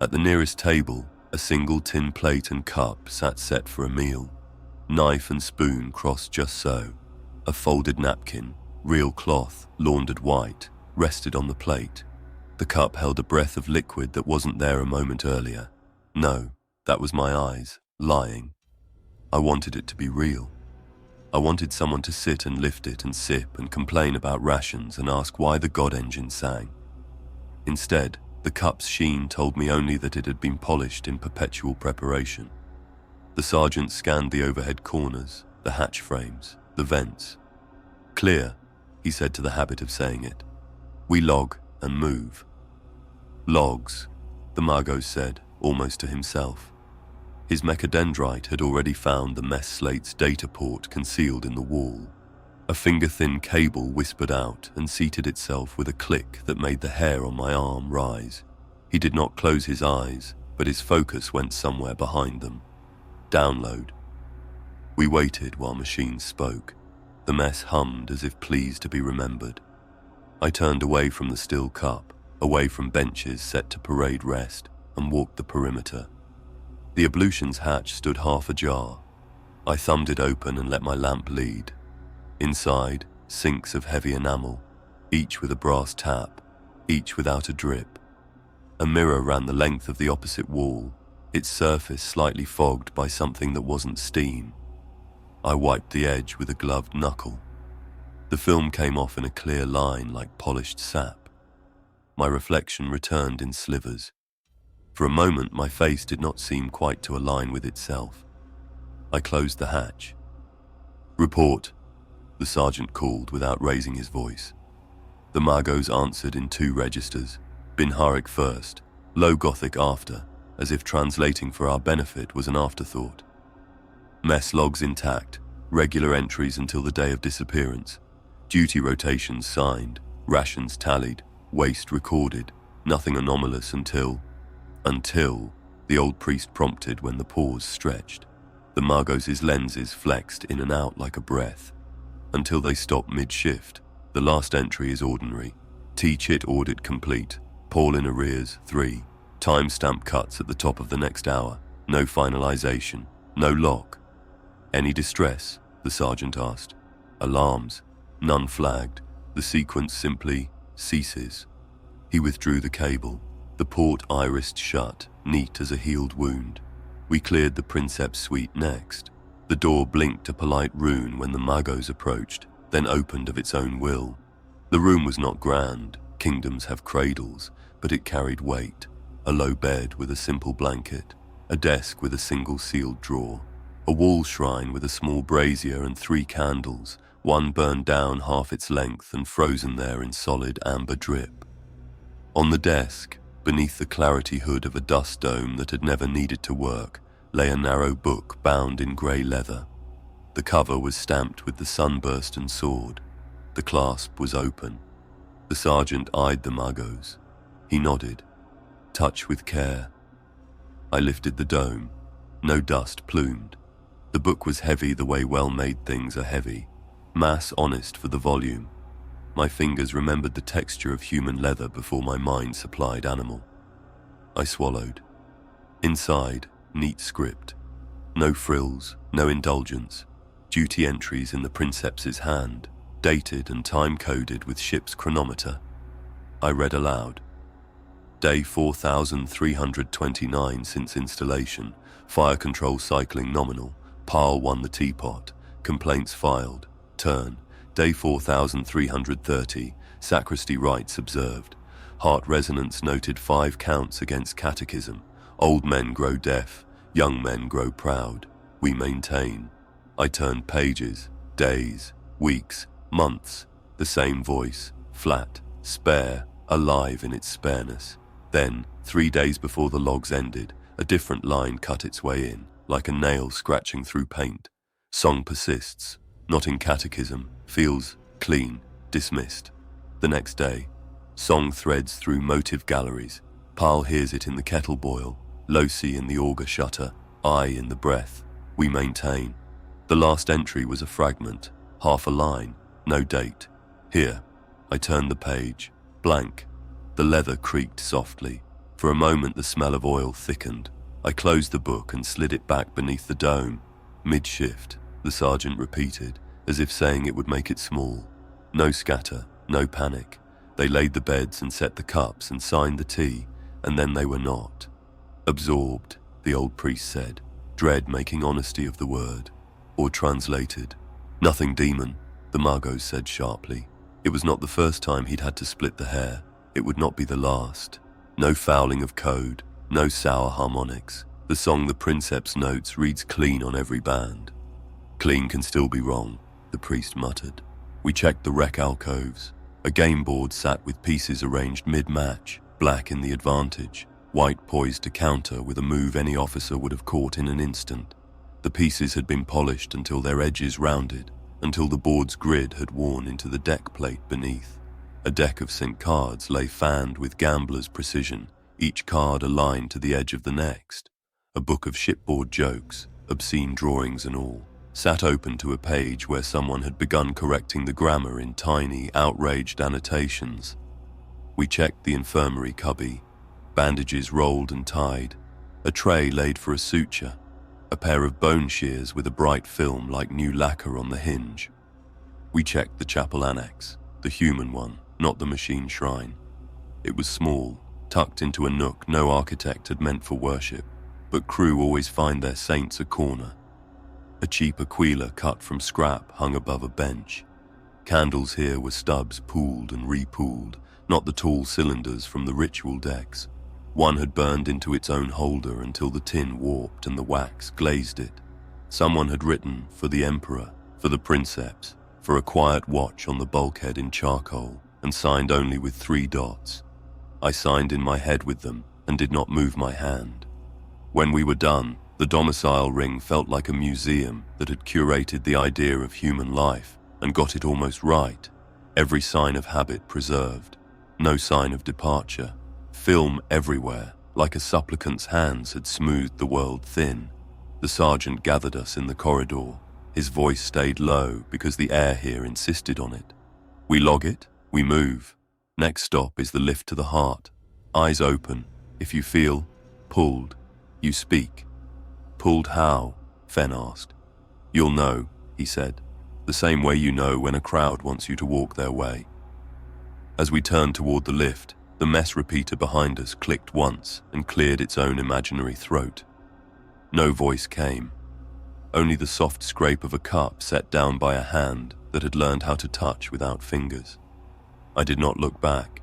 At the nearest table, a single tin plate and cup sat set for a meal. Knife and spoon crossed just so. A folded napkin, real cloth, laundered white, rested on the plate. The cup held a breath of liquid that wasn't there a moment earlier. No, that was my eyes, lying. I wanted it to be real. I wanted someone to sit and lift it and sip and complain about rations and ask why the God engine sang. Instead, the cup's sheen told me only that it had been polished in perpetual preparation. The sergeant scanned the overhead corners, the hatch frames, the vents. "Clear," he said to the habit of saying it. "We log and move." "Logs," the Magos said, almost to himself. His mechadendrite had already found the mess slate's data port concealed in the wall. A finger-thin cable whispered out and seated itself with a click that made the hair on my arm rise. He did not close his eyes, but his focus went somewhere behind them. Download. We waited while machines spoke. The mess hummed as if pleased to be remembered. I turned away from the still cup, away from benches set to parade rest, and walked the perimeter. The ablutions hatch stood half ajar. I thumbed it open and let my lamp lead. Inside, sinks of heavy enamel, each with a brass tap, each without a drip. A mirror ran the length of the opposite wall, its surface slightly fogged by something that wasn't steam. I wiped the edge with a gloved knuckle. The film came off in a clear line like polished sap. My reflection returned in slivers. For a moment, my face did not seem quite to align with itself. I closed the hatch. "Report," the sergeant called without raising his voice. The Magos answered in two registers, Binharik first, Low Gothic after, as if translating for our benefit was an afterthought. Mess logs intact, regular entries until the day of disappearance, duty rotations signed, rations tallied, waste recorded, nothing anomalous until, the old priest prompted when the pause stretched. The Magos' lenses flexed in and out like a breath. Until they stopped mid-shift. The last entry is ordinary. T-chit audit complete. Paul in arrears, 3. Timestamp cuts at the top of the next hour. No finalization. No lock. Any distress? The sergeant asked. Alarms. None flagged. The sequence simply ceases. He withdrew the cable. The port irised shut, neat as a healed wound. We cleared the Princeps suite next. The door blinked a polite rune when the Magos approached, then opened of its own will. The room was not grand, kingdoms have cradles, but it carried weight. A low bed with a simple blanket, a desk with a single sealed drawer, a wall shrine with a small brazier and 3 candles, one burned down half its length and frozen there in solid amber drip. On the desk, beneath the clarity hood of a dust dome that had never needed to work, lay a narrow book bound in grey leather. The cover was stamped with the sunburst and sword. The clasp was open. The sergeant eyed the Magos. He nodded. Touch with care. I lifted the dome. No dust plumed. The book was heavy the way well-made things are heavy. Mass honest for the volume. My fingers remembered the texture of human leather before my mind supplied animal. I swallowed. Inside, neat script. No frills, no indulgence. Duty entries in the Princeps' hand, dated and time-coded with ship's chronometer. I read aloud. Day 4329 since installation. Fire control cycling nominal. Pile won the teapot. Complaints filed. Turn. Day 4330. Sacristy rites observed. Heart resonance noted 5 counts against catechism. Old men grow deaf. Young men grow proud. We maintain. I turned pages. Days. Weeks. Months. The same voice. Flat. Spare. Alive in its spareness. Then, 3 days before the logs ended, a different line cut its way in, like a nail scratching through paint. Song persists. Not in catechism. Feels clean. Dismissed. The next day. Song threads through motive galleries. Pal hears it in the kettle boil. Loci in the auger shutter. I in the breath. We maintain. The last entry was a fragment. Half a line. No date. Here. I turned the page. Blank. The leather creaked softly. For a moment the smell of oil thickened. I closed the book and slid it back beneath the dome. Mid-shift, the sergeant repeated, as if saying it would make it small. No scatter, no panic. They laid the beds and set the cups and signed the tea, and then they were not. Absorbed, the old priest said, dread making honesty of the word. Or translated. Nothing demon, the Magos said sharply. It was not the first time he'd had to split the hair. It would not be the last. No fouling of code, no sour harmonics. The song the Princeps notes reads clean on every band. Clean can still be wrong, the priest muttered. We checked the wreck alcoves. A game board sat with pieces arranged mid-match, black in the advantage, white poised to counter with a move any officer would have caught in an instant. The pieces had been polished until their edges rounded, until the board's grid had worn into the deck plate beneath. A deck of St. cards lay fanned with gambler's precision, each card aligned to the edge of the next. A book of shipboard jokes, obscene drawings and all, sat open to a page where someone had begun correcting the grammar in tiny, outraged annotations. We checked the infirmary cubby, bandages rolled and tied, a tray laid for a suture, a pair of bone shears with a bright film like new lacquer on the hinge. We checked the chapel annex, the human one, not the machine shrine. It was small, tucked into a nook no architect had meant for worship, but crew always find their saints a corner. A cheap aquila cut from scrap hung above a bench. Candles here were stubs pooled and repooled, not the tall cylinders from the ritual decks. One had burned into its own holder until the tin warped and the wax glazed it. Someone had written, for the Emperor, for the Princeps, for a quiet watch on the bulkhead in charcoal, and signed only with 3 dots. I signed in my head with them and did not move my hand. When we were done, the domicile ring felt like a museum that had curated the idea of human life and got it almost right. Every sign of habit preserved, no sign of departure. Film everywhere, like a supplicant's hands had smoothed the world thin. The sergeant gathered us in the corridor. His voice stayed low because the air here insisted on it. We log it, we move. Next stop is the lift to the heart. Eyes open. If you feel pulled, you speak. Pulled how? Fen asked. You'll know, he said. The same way you know when a crowd wants you to walk their way. As we turned toward the lift, the mess repeater behind us clicked once and cleared its own imaginary throat. No voice came. Only the soft scrape of a cup set down by a hand that had learned how to touch without fingers. I did not look back.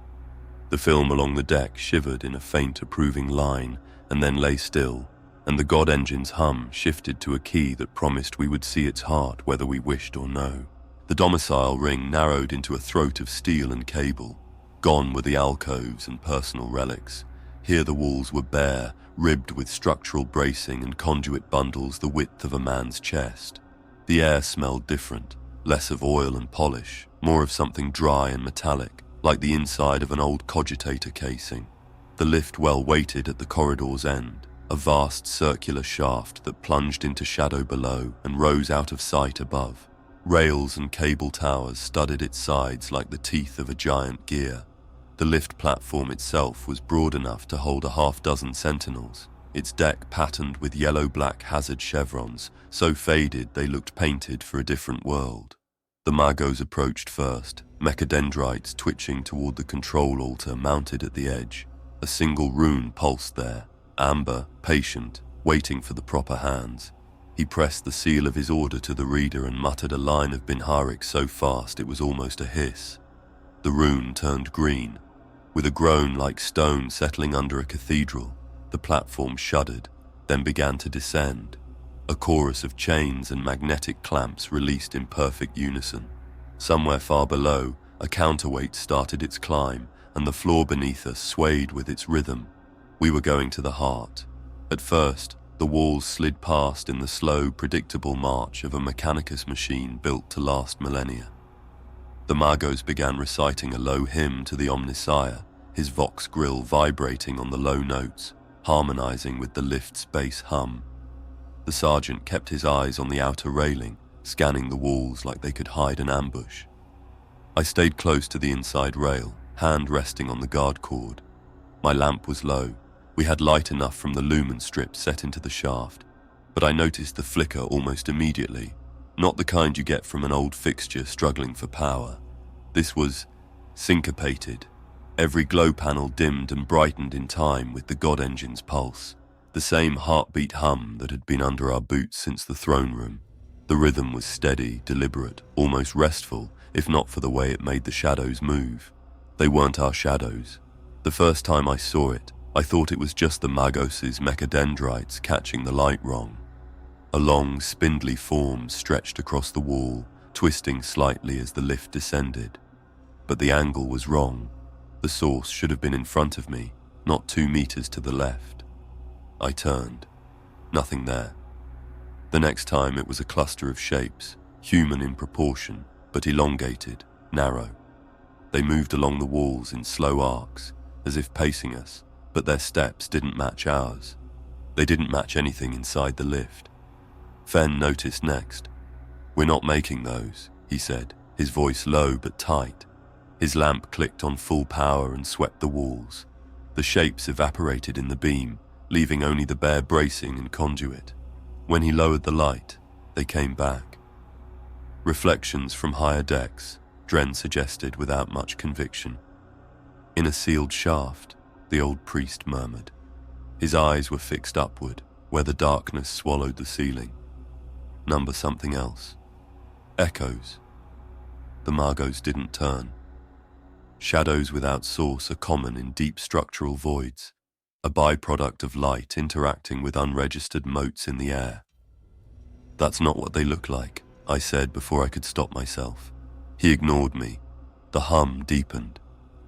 The film along the deck shivered in a faint approving line and then lay still, and the God engine's hum shifted to a key that promised we would see its heart whether we wished or no. The domicile ring narrowed into a throat of steel and cable. Gone were the alcoves and personal relics. Here the walls were bare, ribbed with structural bracing and conduit bundles the width of a man's chest. The air smelled different, less of oil and polish, more of something dry and metallic, like the inside of an old cogitator casing. The lift well waited at the corridor's end, a vast circular shaft that plunged into shadow below and rose out of sight above. Rails and cable towers studded its sides like the teeth of a giant gear. The lift platform itself was broad enough to hold a half-dozen sentinels, its deck patterned with yellow-black hazard chevrons, so faded they looked painted for a different world. The Magos approached first, mechadendrites twitching toward the control altar mounted at the edge. A single rune pulsed there, amber, patient, waiting for the proper hands. He pressed the seal of his order to the reader and muttered a line of Binharik so fast it was almost a hiss. The rune turned green. With a groan like stone settling under a cathedral, the platform shuddered, then began to descend. A chorus of chains and magnetic clamps released in perfect unison. Somewhere far below, a counterweight started its climb, and the floor beneath us swayed with its rhythm. We were going to the heart. At first, the walls slid past in the slow, predictable march of a Mechanicus machine built to last millennia. The Magos began reciting a low hymn to the Omnissiah, his vox grill vibrating on the low notes, harmonizing with the lift's bass hum. The sergeant kept his eyes on the outer railing, scanning the walls like they could hide an ambush. I stayed close to the inside rail, hand resting on the guard cord. My lamp was low. We had light enough from the lumen strip set into the shaft, but I noticed the flicker almost immediately, not the kind you get from an old fixture struggling for power. This was syncopated. Every glow panel dimmed and brightened in time with the God engine's pulse, the same heartbeat hum that had been under our boots since the throne room. The rhythm was steady, deliberate, almost restful, if not for the way it made the shadows move. They weren't our shadows. The first time I saw it, I thought it was just the Magos' mechadendrites catching the light wrong. A long, spindly form stretched across the wall, twisting slightly as the lift descended. But the angle was wrong. The source should have been in front of me, not 2 meters to the left. I turned. Nothing there. The next time it was a cluster of shapes, human in proportion, but elongated, narrow. They moved along the walls in slow arcs, as if pacing us, but their steps didn't match ours. They didn't match anything inside the lift. Fen noticed next. "We're not making those," he said, his voice low but tight. His lamp clicked on full power and swept the walls. The shapes evaporated in the beam, leaving only the bare bracing and conduit. When he lowered the light, they came back. Reflections from higher decks, Dren suggested without much conviction. In a sealed shaft, the old priest murmured. His eyes were fixed upward, where the darkness swallowed the ceiling. Number something else. Echoes. the Margos didn't turn. Shadows without source are common in deep structural voids, a byproduct of light interacting with unregistered motes in the air. That's not what they look like, I said before I could stop myself. He ignored me. The hum deepened.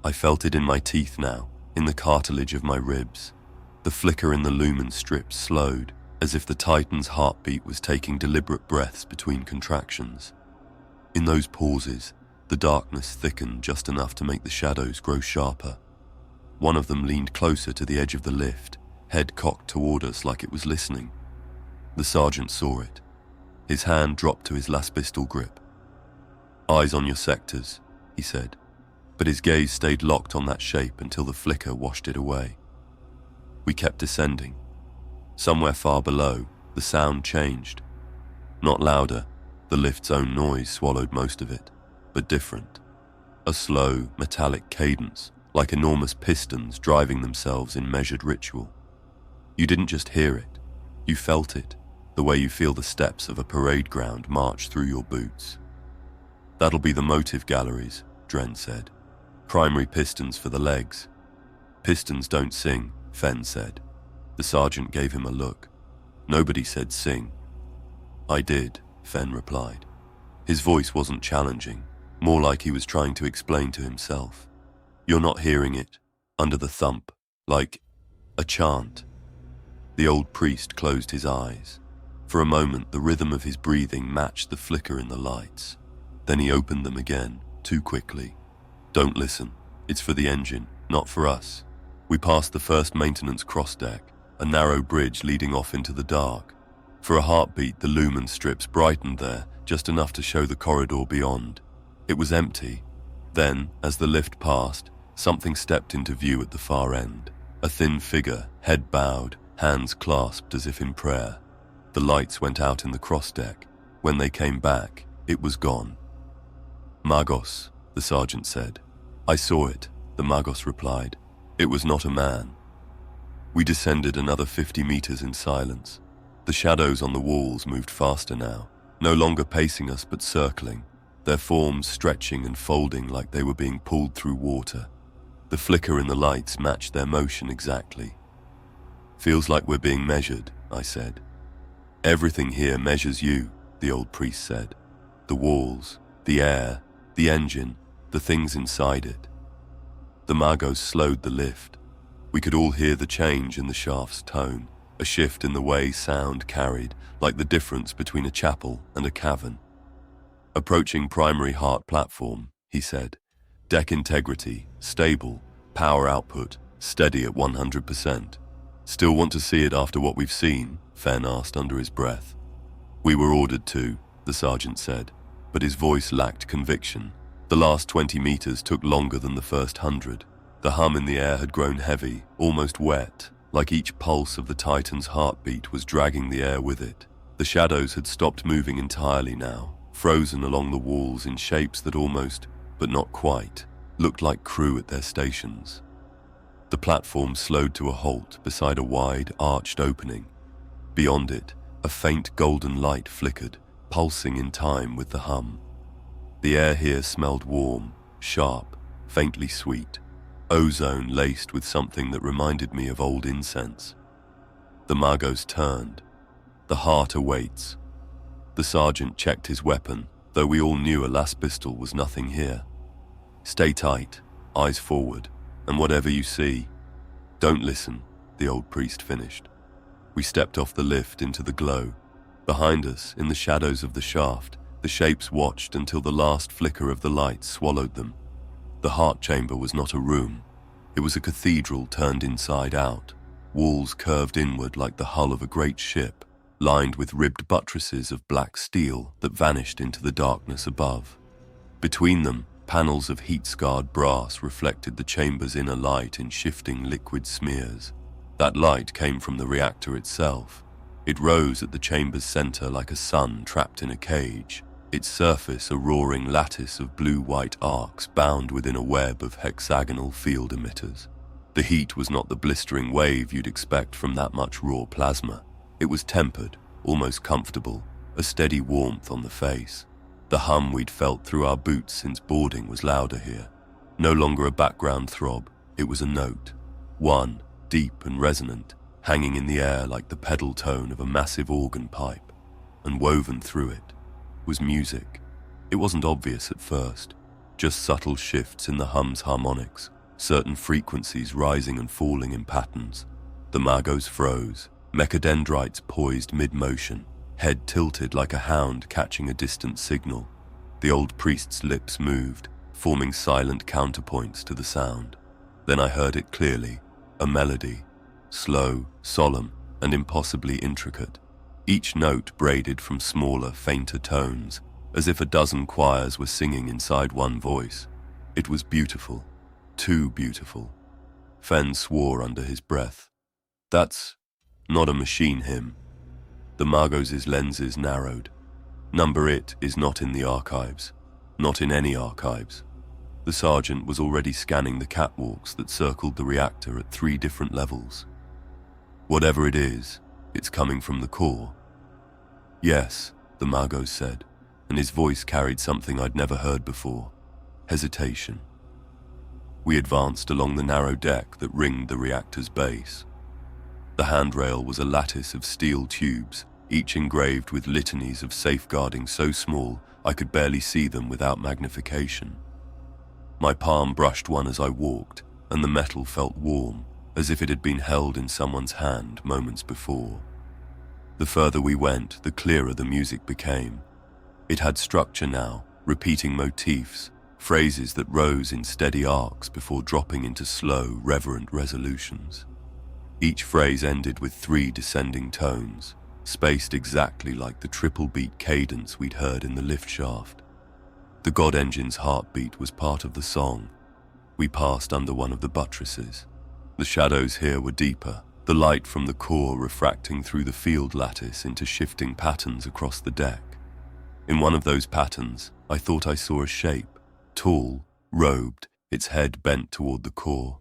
I felt it in my teeth now, in the cartilage of my ribs. The flicker in the lumen strips slowed, as if the Titan's heartbeat was taking deliberate breaths between contractions. In those pauses, the darkness thickened just enough to make the shadows grow sharper. One of them leaned closer to the edge of the lift, head cocked toward us like it was listening. The sergeant saw it. His hand dropped to his las pistol grip. "Eyes on your sectors," he said, but his gaze stayed locked on that shape until the flicker washed it away. We kept descending. Somewhere far below, the sound changed. Not louder, the lift's own noise swallowed most of it, but different. A slow, metallic cadence, like enormous pistons driving themselves in measured ritual. You didn't just hear it, you felt it, the way you feel the steps of a parade ground march through your boots. "That'll be the motive galleries," Dren said. "Primary pistons for the legs." "Pistons don't sing," Fen said. The sergeant gave him a look. "Nobody said sing." "I did," Fen replied. His voice wasn't challenging, more like he was trying to explain to himself. "You're not hearing it, under the thump, like a chant." The old priest closed his eyes. For a moment, the rhythm of his breathing matched the flicker in the lights. Then he opened them again, too quickly. "Don't listen. It's for the engine, not for us." We passed the first maintenance cross-deck, a narrow bridge leading off into the dark. For a heartbeat, the lumen strips brightened there, just enough to show the corridor beyond. It was empty. Then, as the lift passed, something stepped into view at the far end. A thin figure, head bowed, hands clasped as if in prayer. The lights went out in the cross-deck. When they came back, it was gone. "Magos," the sergeant said. "I saw it," the Magos replied. "It was not a man." We descended another 50 meters in silence. The shadows on the walls moved faster now, no longer pacing us but circling, their forms stretching and folding like they were being pulled through water. The flicker in the lights matched their motion exactly. "Feels like we're being measured," I said. "Everything here measures you," the old priest said. "The walls, the air, the engine, the things inside it." The Magos slowed the lift. We could all hear the change in the shaft's tone, a shift in the way sound carried, like the difference between a chapel and a cavern. "Approaching primary heart platform," he said. "Deck integrity, stable, power output, steady at 100%. Still want to see it after what we've seen?" Fen asked under his breath. "We were ordered to," the sergeant said, but his voice lacked conviction. The last 20 meters took longer than the first 100. The hum in the air had grown heavy, almost wet, like each pulse of the Titan's heartbeat was dragging the air with it. The shadows had stopped moving entirely now, frozen along the walls in shapes that almost, but not quite, looked like crew at their stations. The platform slowed to a halt beside a wide, arched opening. Beyond it, a faint golden light flickered, pulsing in time with the hum. The air here smelled warm, sharp, faintly sweet, ozone laced with something that reminded me of old incense. The Magos turned. "The heart awaits." The sergeant checked his weapon, though we all knew a las pistol was nothing here. "Stay tight, eyes forward, and whatever you see, don't listen," the old priest finished. We stepped off the lift into the glow. Behind us, in the shadows of the shaft, the shapes watched until the last flicker of the light swallowed them. The heart chamber was not a room. It was a cathedral turned inside out, walls curved inward like the hull of a great ship, lined with ribbed buttresses of black steel that vanished into the darkness above. Between them, panels of heat-scarred brass reflected the chamber's inner light in shifting liquid smears. That light came from the reactor itself. It rose at the chamber's center like a sun trapped in a cage, its surface a roaring lattice of blue-white arcs bound within a web of hexagonal field emitters. The heat was not the blistering wave you'd expect from that much raw plasma. It was tempered, almost comfortable, a steady warmth on the face. The hum we'd felt through our boots since boarding was louder here. No longer a background throb, it was a note. One, deep and resonant, hanging in the air like the pedal tone of a massive organ pipe, and woven through it was music. It wasn't obvious at first, just subtle shifts in the hum's harmonics, certain frequencies rising and falling in patterns. The magos froze, mechadendrites poised mid-motion, head tilted like a hound catching a distant signal. The old priest's lips moved, forming silent counterpoints to the sound. Then I heard it clearly, a melody, slow, solemn, and impossibly intricate. Each note braided from smaller, fainter tones, as if a dozen choirs were singing inside one voice. It was beautiful, too beautiful. Fen swore under his breath. That's not a machine hymn. The Magos' lenses narrowed. Number it is not in the archives, not in any archives. The sergeant was already scanning the catwalks that circled the reactor at 3 different levels. Whatever it is, it's coming from the core. Yes, the Magos said, and his voice carried something I'd never heard before, hesitation. We advanced along the narrow deck that ringed the reactor's base. The handrail was a lattice of steel tubes, each engraved with litanies of safeguarding so small I could barely see them without magnification. My palm brushed one as I walked, and the metal felt warm, as if it had been held in someone's hand moments before. The further we went, the clearer the music became. It had structure now, repeating motifs, phrases that rose in steady arcs before dropping into slow, reverent resolutions. Each phrase ended with 3 descending tones, spaced exactly like the triple-beat cadence we'd heard in the lift shaft. The God Engine's heartbeat was part of the song. We passed under one of the buttresses. The shadows here were deeper, the light from the core refracting through the field lattice into shifting patterns across the deck. In one of those patterns, I thought I saw a shape, tall, robed, its head bent toward the core.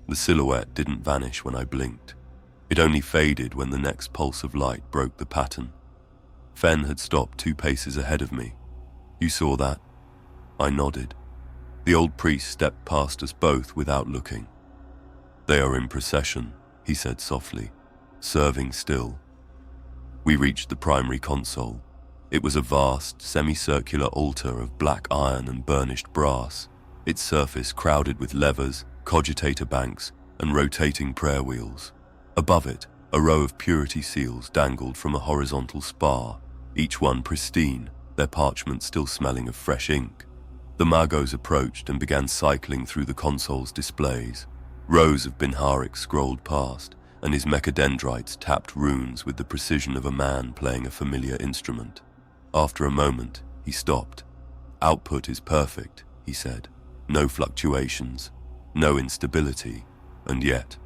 The silhouette didn't vanish when I blinked. It only faded when the next pulse of light broke the pattern. Fen had stopped 2 paces ahead of me. You saw that? I nodded. The old priest stepped past us both without looking. They are in procession, he said softly, serving still. We reached the primary console. It was a vast, semicircular altar of black iron and burnished brass, its surface crowded with levers, cogitator banks, and rotating prayer wheels. Above it, a row of purity seals dangled from a horizontal spar, each one pristine, their parchment still smelling of fresh ink. The Magos approached and began cycling through the console's displays. Rows of Binharik scrolled past, and his mechadendrites tapped runes with the precision of a man playing a familiar instrument. After a moment, he stopped. Output is perfect, he said. No fluctuations, no instability, and yet,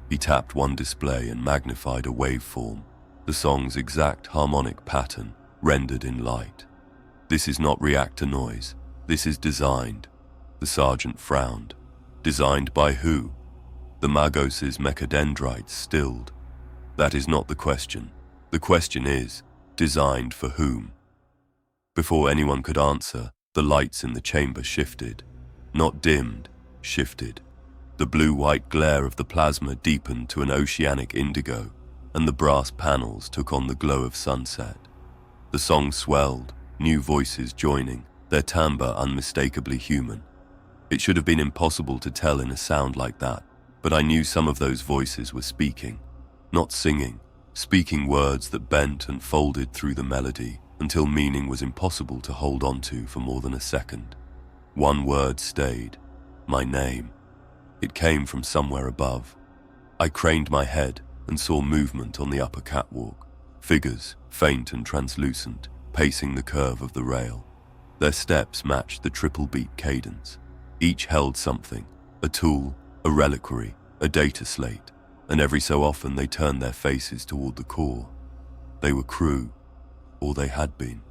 he tapped one display and magnified a waveform, the song's exact harmonic pattern, rendered in light. This is not reactor noise, this is designed. The sergeant frowned. Designed by who? The Magos' mechadendrites stilled. That is not the question. The question is, designed for whom? Before anyone could answer, the lights in the chamber shifted. Not dimmed, shifted. The blue-white glare of the plasma deepened to an oceanic indigo, and the brass panels took on the glow of sunset. The song swelled, new voices joining, their timbre unmistakably human. It should have been impossible to tell in a sound like that, but I knew some of those voices were speaking, not singing, speaking words that bent and folded through the melody until meaning was impossible to hold on to for more than a second. One word stayed, my name. It came from somewhere above. I craned my head and saw movement on the upper catwalk, figures, faint and translucent, pacing the curve of the rail. Their steps matched the triple-beat cadence. Each held something, a tool, a reliquary, a data slate, and every so often they turned their faces toward the core. They were crew, or they had been.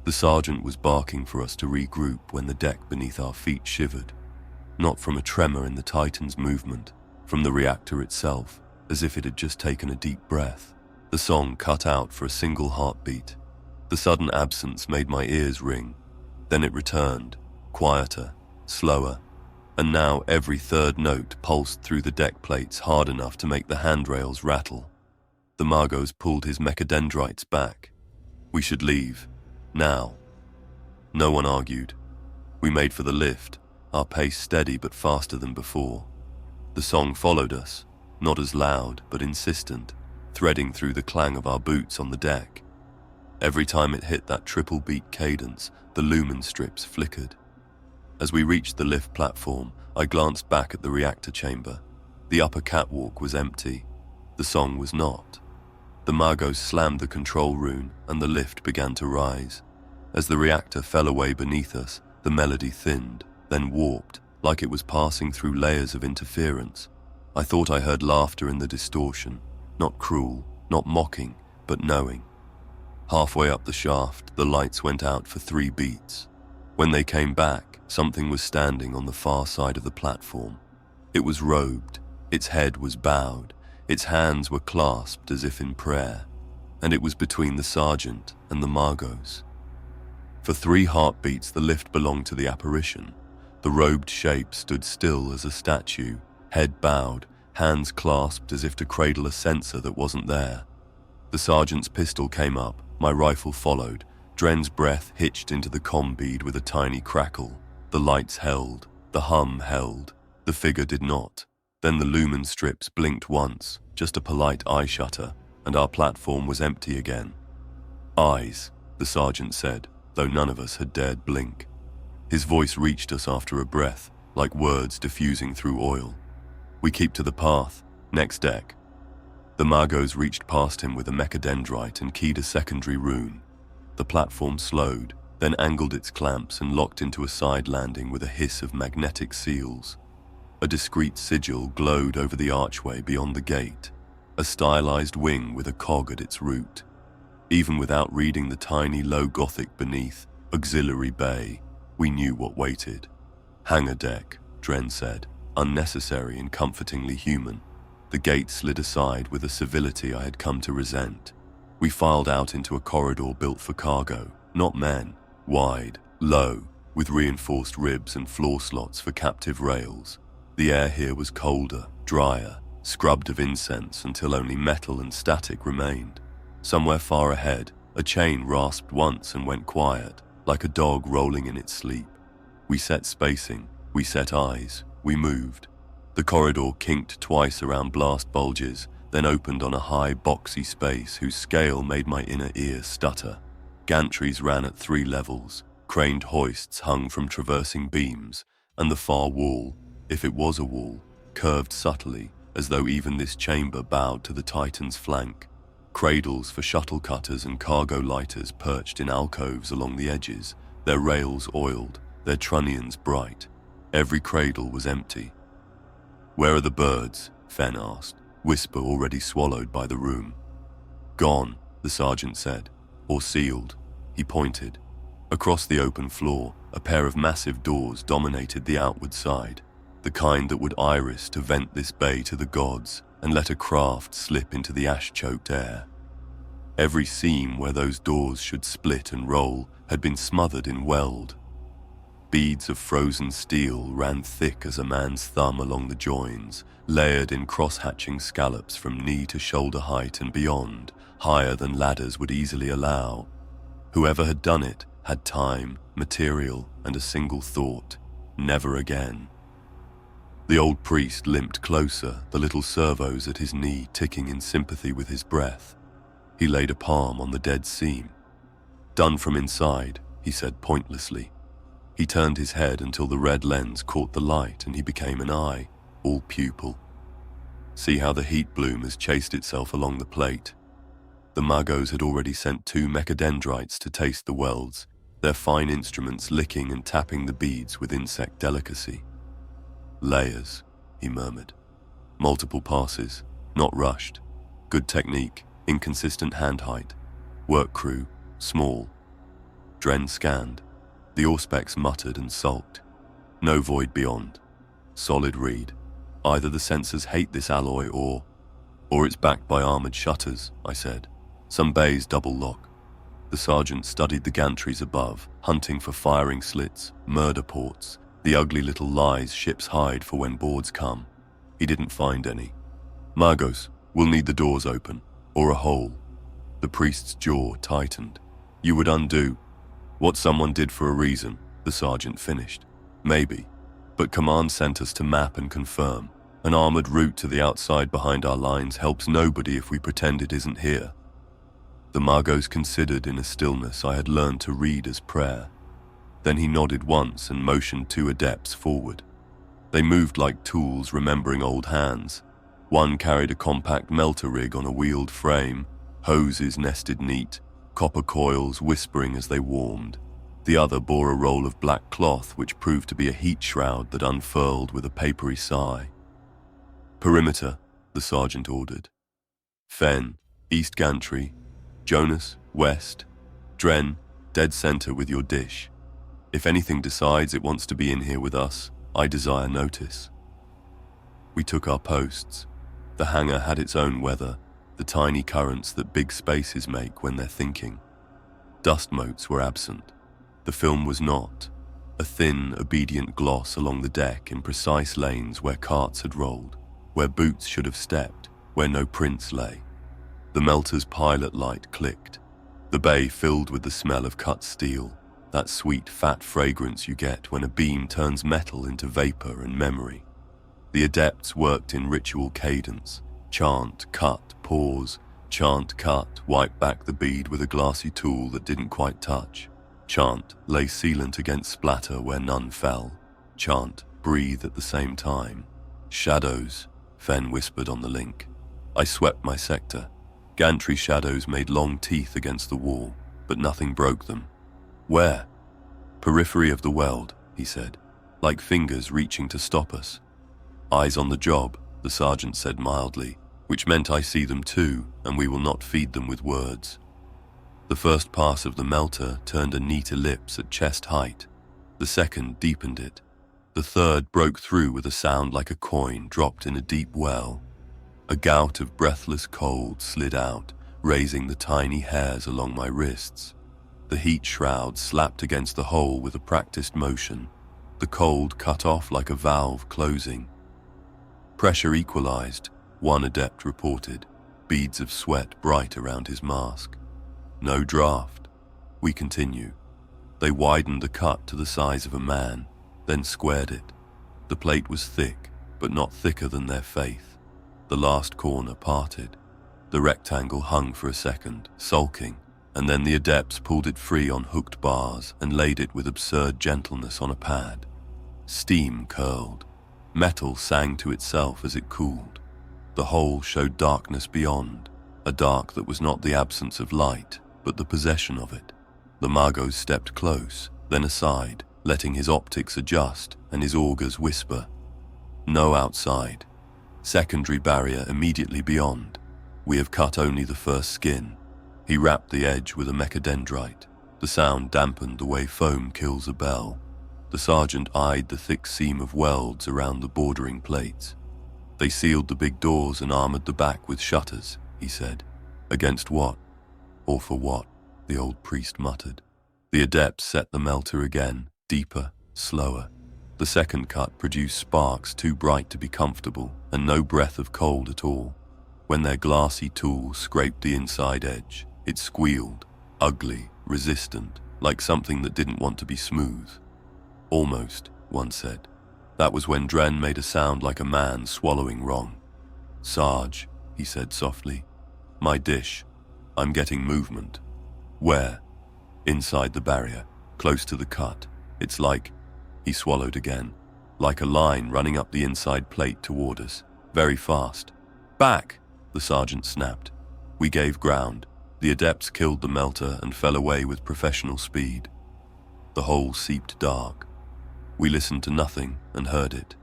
The sergeant was barking for us to regroup when the deck beneath our feet shivered, not from a tremor in the Titan's movement, from the reactor itself, as if it had just taken a deep breath. The song cut out for a single heartbeat. The sudden absence made my ears ring. Then it returned, quieter, slower, and now every third note pulsed through the deck plates hard enough to make the handrails rattle. The Magos pulled his mechadendrites back. We should leave. Now. No one argued. We made for the lift, our pace steady but faster than before. The song followed us, not as loud but insistent, threading through the clang of our boots on the deck. Every time it hit that triple beat cadence, the lumen strips flickered. As we reached the lift platform, I glanced back at the reactor chamber. The upper catwalk was empty. The song was not. The Magos slammed the control rune and the lift began to rise. As the reactor fell away beneath us, the melody thinned, then warped, like it was passing through layers of interference. I thought I heard laughter in the distortion, not cruel, not mocking, but knowing. Halfway up the shaft, the lights went out for 3 beats. When they came back, something was standing on the far side of the platform. It was robed, its head was bowed, its hands were clasped as if in prayer, and it was between the sergeant and the Magos. For 3 heartbeats, the lift belonged to the apparition. The robed shape stood still as a statue, head bowed, hands clasped as if to cradle a sensor that wasn't there. The sergeant's pistol came up, my rifle followed. Dren's breath hitched into the comm bead with a tiny crackle. The lights held, the hum held, the figure did not. Then the lumen strips blinked once, just a polite eye shutter, and our platform was empty again. "Eyes," the sergeant said, though none of us had dared blink. His voice reached us after a breath, like words diffusing through oil. "We keep to the path, next deck." The Magos reached past him with a mechadendrite and keyed a secondary rune. The platform slowed, then angled its clamps and locked into a side landing with a hiss of magnetic seals. A discreet sigil glowed over the archway beyond the gate, a stylized wing with a cog at its root. Even without reading the tiny low Gothic beneath, auxiliary bay, we knew what waited. "Hangar deck," Dren said, unnecessary and comfortingly human. The gate slid aside with a civility I had come to resent. We filed out into a corridor built for cargo, not men, wide, low, with reinforced ribs and floor slots for captive rails. The air here was colder, drier, scrubbed of incense until only metal and static remained. Somewhere far ahead, a chain rasped once and went quiet, like a dog rolling in its sleep. We set spacing, we set eyes, we moved. The corridor kinked twice around blast bulges, then opened on a high, boxy space whose scale made my inner ear stutter. Gantries ran at 3 levels, craned hoists hung from traversing beams, and the far wall, if it was a wall, curved subtly, as though even this chamber bowed to the Titan's flank. Cradles for shuttle cutters and cargo lighters perched in alcoves along the edges, their rails oiled, their trunnions bright. Every cradle was empty. "Where are the birds?" Fen asked, whisper already swallowed by the room. "Gone," the sergeant said. "Or sealed." He pointed. Across the open floor, a pair of massive doors dominated the outward side, the kind that would iris to vent this bay to the gods and let a craft slip into the ash-choked air. Every seam where those doors should split and roll had been smothered in weld. Beads of frozen steel ran thick as a man's thumb along the joins, layered in cross-hatching scallops from knee to shoulder height and beyond, higher than ladders would easily allow. Whoever had done it had time, material, and a single thought: never again. The old priest limped closer, the little servos at his knee ticking in sympathy with his breath. He laid a palm on the dead seam. "Done from inside," he said pointlessly. He turned his head until the red lens caught the light and he became an eye, all pupil. "See how the heat bloom has chased itself along the plate." The Magos had already sent 2 mechadendrites to taste the welds, their fine instruments licking and tapping the beads with insect delicacy. "Layers," he murmured. "Multiple passes, not rushed. Good technique, inconsistent hand height. Work crew, small." Dren scanned. The Auspex muttered and sulked. "No void beyond. Solid read. Either the sensors hate this alloy or it's backed by armored shutters," I said. "Some bays double lock." The sergeant studied the gantries above, hunting for firing slits, murder ports, the ugly little lies ships hide for when boards come. He didn't find any. "Magos, we'll need the doors open, or a hole." The priest's jaw tightened. "You would undo what someone did for a reason," the sergeant finished. "Maybe. But command sent us to map and confirm. An armored route to the outside behind our lines helps nobody if we pretend it isn't here." The Magos considered in a stillness I had learned to read as prayer. Then he nodded once and motioned 2 adepts forward. They moved like tools remembering old hands. One carried a compact melter rig on a wheeled frame, hoses nested neat, copper coils whispering as they warmed. The other bore a roll of black cloth which proved to be a heat shroud that unfurled with a papery sigh. "Perimeter," the sergeant ordered. "Fen, east gantry. Jonas, west. Dren, dead center with your dish. If anything decides it wants to be in here with us, I desire notice." We took our posts. The hangar had its own weather, the tiny currents that big spaces make when they're thinking. Dust motes were absent. The film was not. A thin, obedient gloss along the deck in precise lanes where carts had rolled, where boots should have stepped, where no prints lay. The melter's pilot light clicked. The bay filled with the smell of cut steel, that sweet, fat fragrance you get when a beam turns metal into vapor and memory. The adepts worked in ritual cadence. Chant, cut, pause. Chant, cut, wipe back the bead with a glassy tool that didn't quite touch. Chant, lay sealant against splatter where none fell. Chant, breathe at the same time. "Shadows," Fen whispered on the link. I swept my sector. Gantry shadows made long teeth against the wall, but nothing broke them. "Where?" "Periphery of the world," he said, like fingers reaching to stop us. "Eyes on the job," the sergeant said mildly, which meant I see them too, and we will not feed them with words. The first pass of the melter turned a neat ellipse at chest height. The second deepened it. The third broke through with a sound like a coin dropped in a deep well. A gout of breathless cold slid out, raising the tiny hairs along my wrists. The heat shroud slapped against the hole with a practiced motion. The cold cut off like a valve closing. "Pressure equalized," one adept reported, beads of sweat bright around his mask. "No draft." We continue. They widened the cut to the size of a man, then squared it. The plate was thick, but not thicker than their faith. The last corner parted. The rectangle hung for a second, sulking, and then the adepts pulled it free on hooked bars and laid it with absurd gentleness on a pad. Steam curled. Metal sang to itself as it cooled. The hole showed darkness beyond, a dark that was not the absence of light, but the possession of it. The Magos stepped close, then aside, letting his optics adjust and his augurs whisper. "No outside. Secondary barrier immediately beyond. We have cut only the first skin." He wrapped the edge with a mechadendrite. The sound dampened the way foam kills a bell. The sergeant eyed the thick seam of welds around the bordering plates. "They sealed the big doors and armored the back with shutters," he said. "Against what? Or for what?" the old priest muttered. The adepts set the melter again, deeper, slower. The second cut produced sparks too bright to be comfortable, and no breath of cold at all. When their glassy tool scraped the inside edge, it squealed, ugly, resistant, like something that didn't want to be smooth. "Almost," one said. That was when Dren made a sound like a man swallowing wrong. "Sarge," he said softly. "My dish. I'm getting movement." "Where?" "Inside the barrier, close to the cut. It's like..." He swallowed again. "Like a line running up the inside plate toward us. Very fast." "Back!" the sergeant snapped. We gave ground. The adepts killed the melter and fell away with professional speed. The hole seeped dark. We listened to nothing and heard it.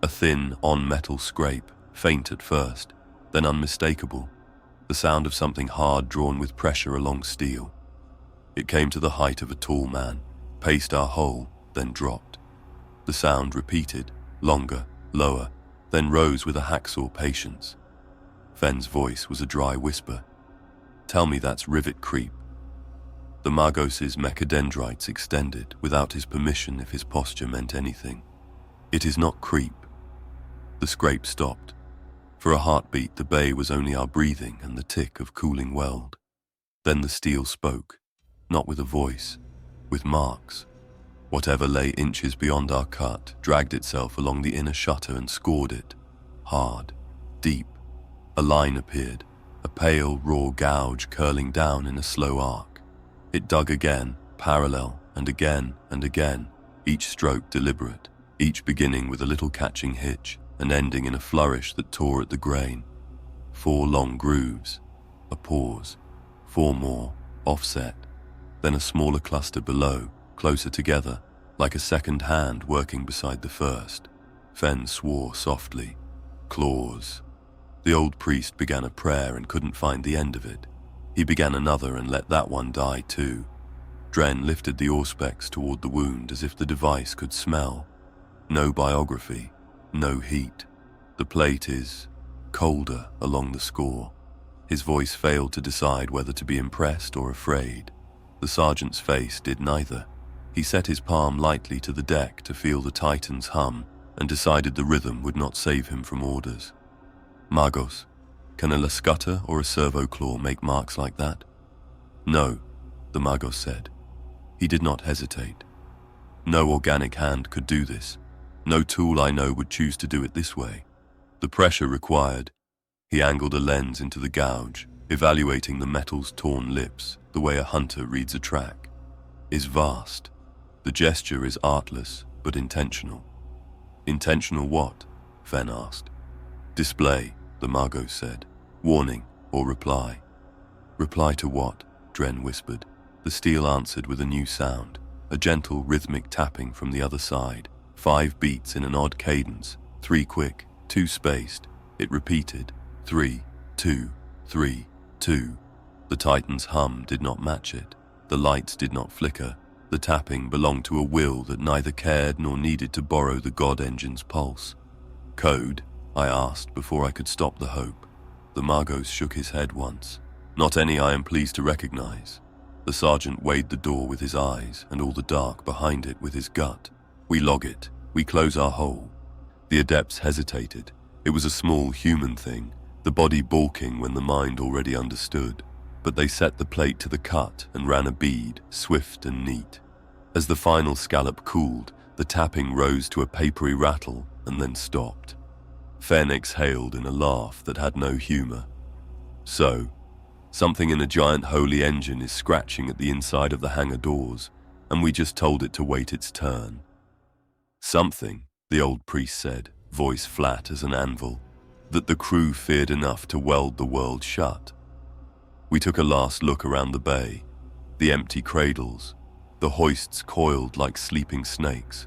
A thin, on-metal scrape, faint at first, then unmistakable. The sound of something hard drawn with pressure along steel. It came to the height of a tall man, paced our hole, then dropped. The sound repeated, longer, lower, then rose with a hacksaw patience. Fen's voice was a dry whisper. "Tell me that's rivet creep." The Magos's mechadendrites extended without his permission if his posture meant anything. It is not creep. The scrape stopped. For a heartbeat, the bay was only our breathing and the tick of cooling weld. Then the steel spoke, not with a voice, with marks. Whatever lay inches beyond our cut dragged itself along the inner shutter and scored it, hard, deep. A line appeared, a pale, raw gouge curling down in a slow arc. It dug again, parallel, and again, each stroke deliberate, each beginning with a little catching hitch and ending in a flourish that tore at the grain. 4 long grooves, a pause, 4 more, offset, then a smaller cluster below, closer together, like a second hand working beside the first. Fen swore softly. Claws. The old priest began a prayer and couldn't find the end of it. He began another and let that one die too. Dren lifted the auspex toward the wound as if the device could smell. No biography, no heat. The plate is colder along the score. His voice failed to decide whether to be impressed or afraid. The sergeant's face did neither. He set his palm lightly to the deck to feel the Titan's hum and decided the rhythm would not save him from orders. Magos, can a lascutter or a servo claw make marks like that? No, the Magos said. He did not hesitate. No organic hand could do this. No tool I know would choose to do it this way. The pressure required. He angled a lens into the gouge, evaluating the metal's torn lips the way a hunter reads a track. Is vast. The gesture is artless, but intentional. Intentional what? Fen asked. Display, the Magos said. Warning, or reply. Reply to what? Dren whispered. The steel answered with a new sound, a gentle rhythmic tapping from the other side. 5 beats in an odd cadence, 3 quick, 2 spaced. It repeated, 3, 2, 3, 2. The Titan's hum did not match it. The lights did not flicker. The tapping belonged to a will that neither cared nor needed to borrow the God Engine's pulse. Code? I asked before I could stop the hope. The Magos shook his head once. Not any I am pleased to recognize. The sergeant weighed the door with his eyes and all the dark behind it with his gut. We log it. We close our hole. The adepts hesitated. It was a small human thing, the body balking when the mind already understood. But they set the plate to the cut and ran a bead, swift and neat. As the final scallop cooled, the tapping rose to a papery rattle and then stopped. Fen exhaled in a laugh that had no humor. So, something in a giant holy engine is scratching at the inside of the hangar doors, and we just told it to wait its turn. Something, the old priest said, voice flat as an anvil, that the crew feared enough to weld the world shut. We took a last look around the bay, the empty cradles, the hoists coiled like sleeping snakes,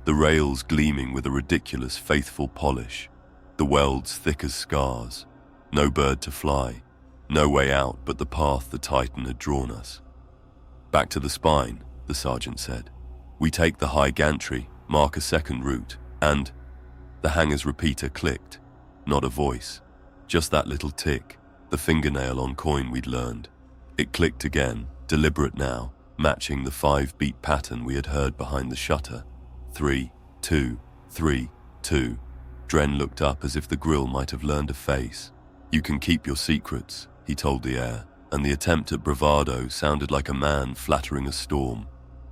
the rails gleaming with a ridiculous faithful polish, the welds thick as scars, no bird to fly, no way out but the path the Titan had drawn us. Back to the spine, the sergeant said. We take the high gantry, mark a second route, and the hangar's repeater clicked. Not a voice, just that little tick. The fingernail on coin we'd learned. It clicked again, deliberate now, matching the 5-beat pattern we had heard behind the shutter. 3, 2, 3, 2. Dren looked up as if the grill might have learned a face. You can keep your secrets, he told the air, and the attempt at bravado sounded like a man flattering a storm.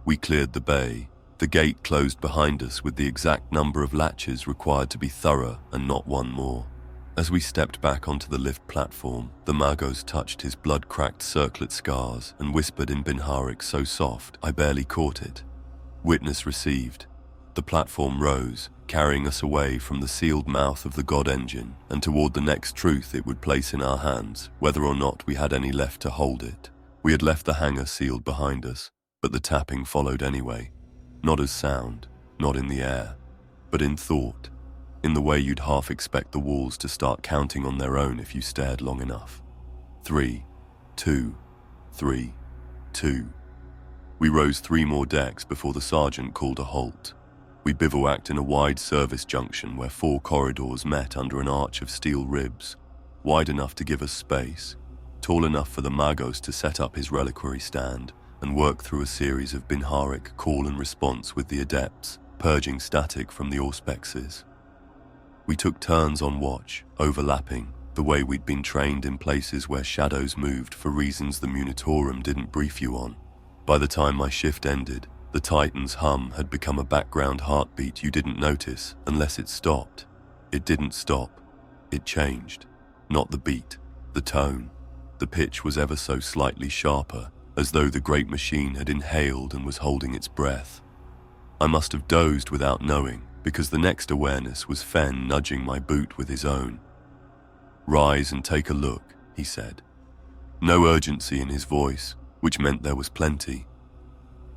We cleared the bay. The gate closed behind us with the exact number of latches required to be thorough and not one more. As we stepped back onto the lift platform, the Magos touched his blood-cracked circlet scars and whispered in Binharik so soft I barely caught it. Witness received. The platform rose, carrying us away from the sealed mouth of the God Engine and toward the next truth it would place in our hands, whether or not we had any left to hold it. We had left the hangar sealed behind us, but the tapping followed anyway. Not as sound, not in the air, but in thought. In the way you'd half expect the walls to start counting on their own if you stared long enough. 3, 2, 3, 2. We rose 3 more decks before the sergeant called a halt. We bivouacked in a wide service junction where 4 corridors met under an arch of steel ribs, wide enough to give us space, tall enough for the Magos to set up his reliquary stand, and work through a series of binaric call and response with the adepts, purging static from the auspexes. We took turns on watch, overlapping, the way we'd been trained in places where shadows moved for reasons the Munitorum didn't brief you on. By the time my shift ended, the Titan's hum had become a background heartbeat you didn't notice unless it stopped. It didn't stop. It changed. Not the beat, the tone. The pitch was ever so slightly sharper, as though the great machine had inhaled and was holding its breath. I must have dozed without knowing, because the next awareness was Fen nudging my boot with his own. "Rise and take a look," he said. No urgency in his voice, which meant there was plenty.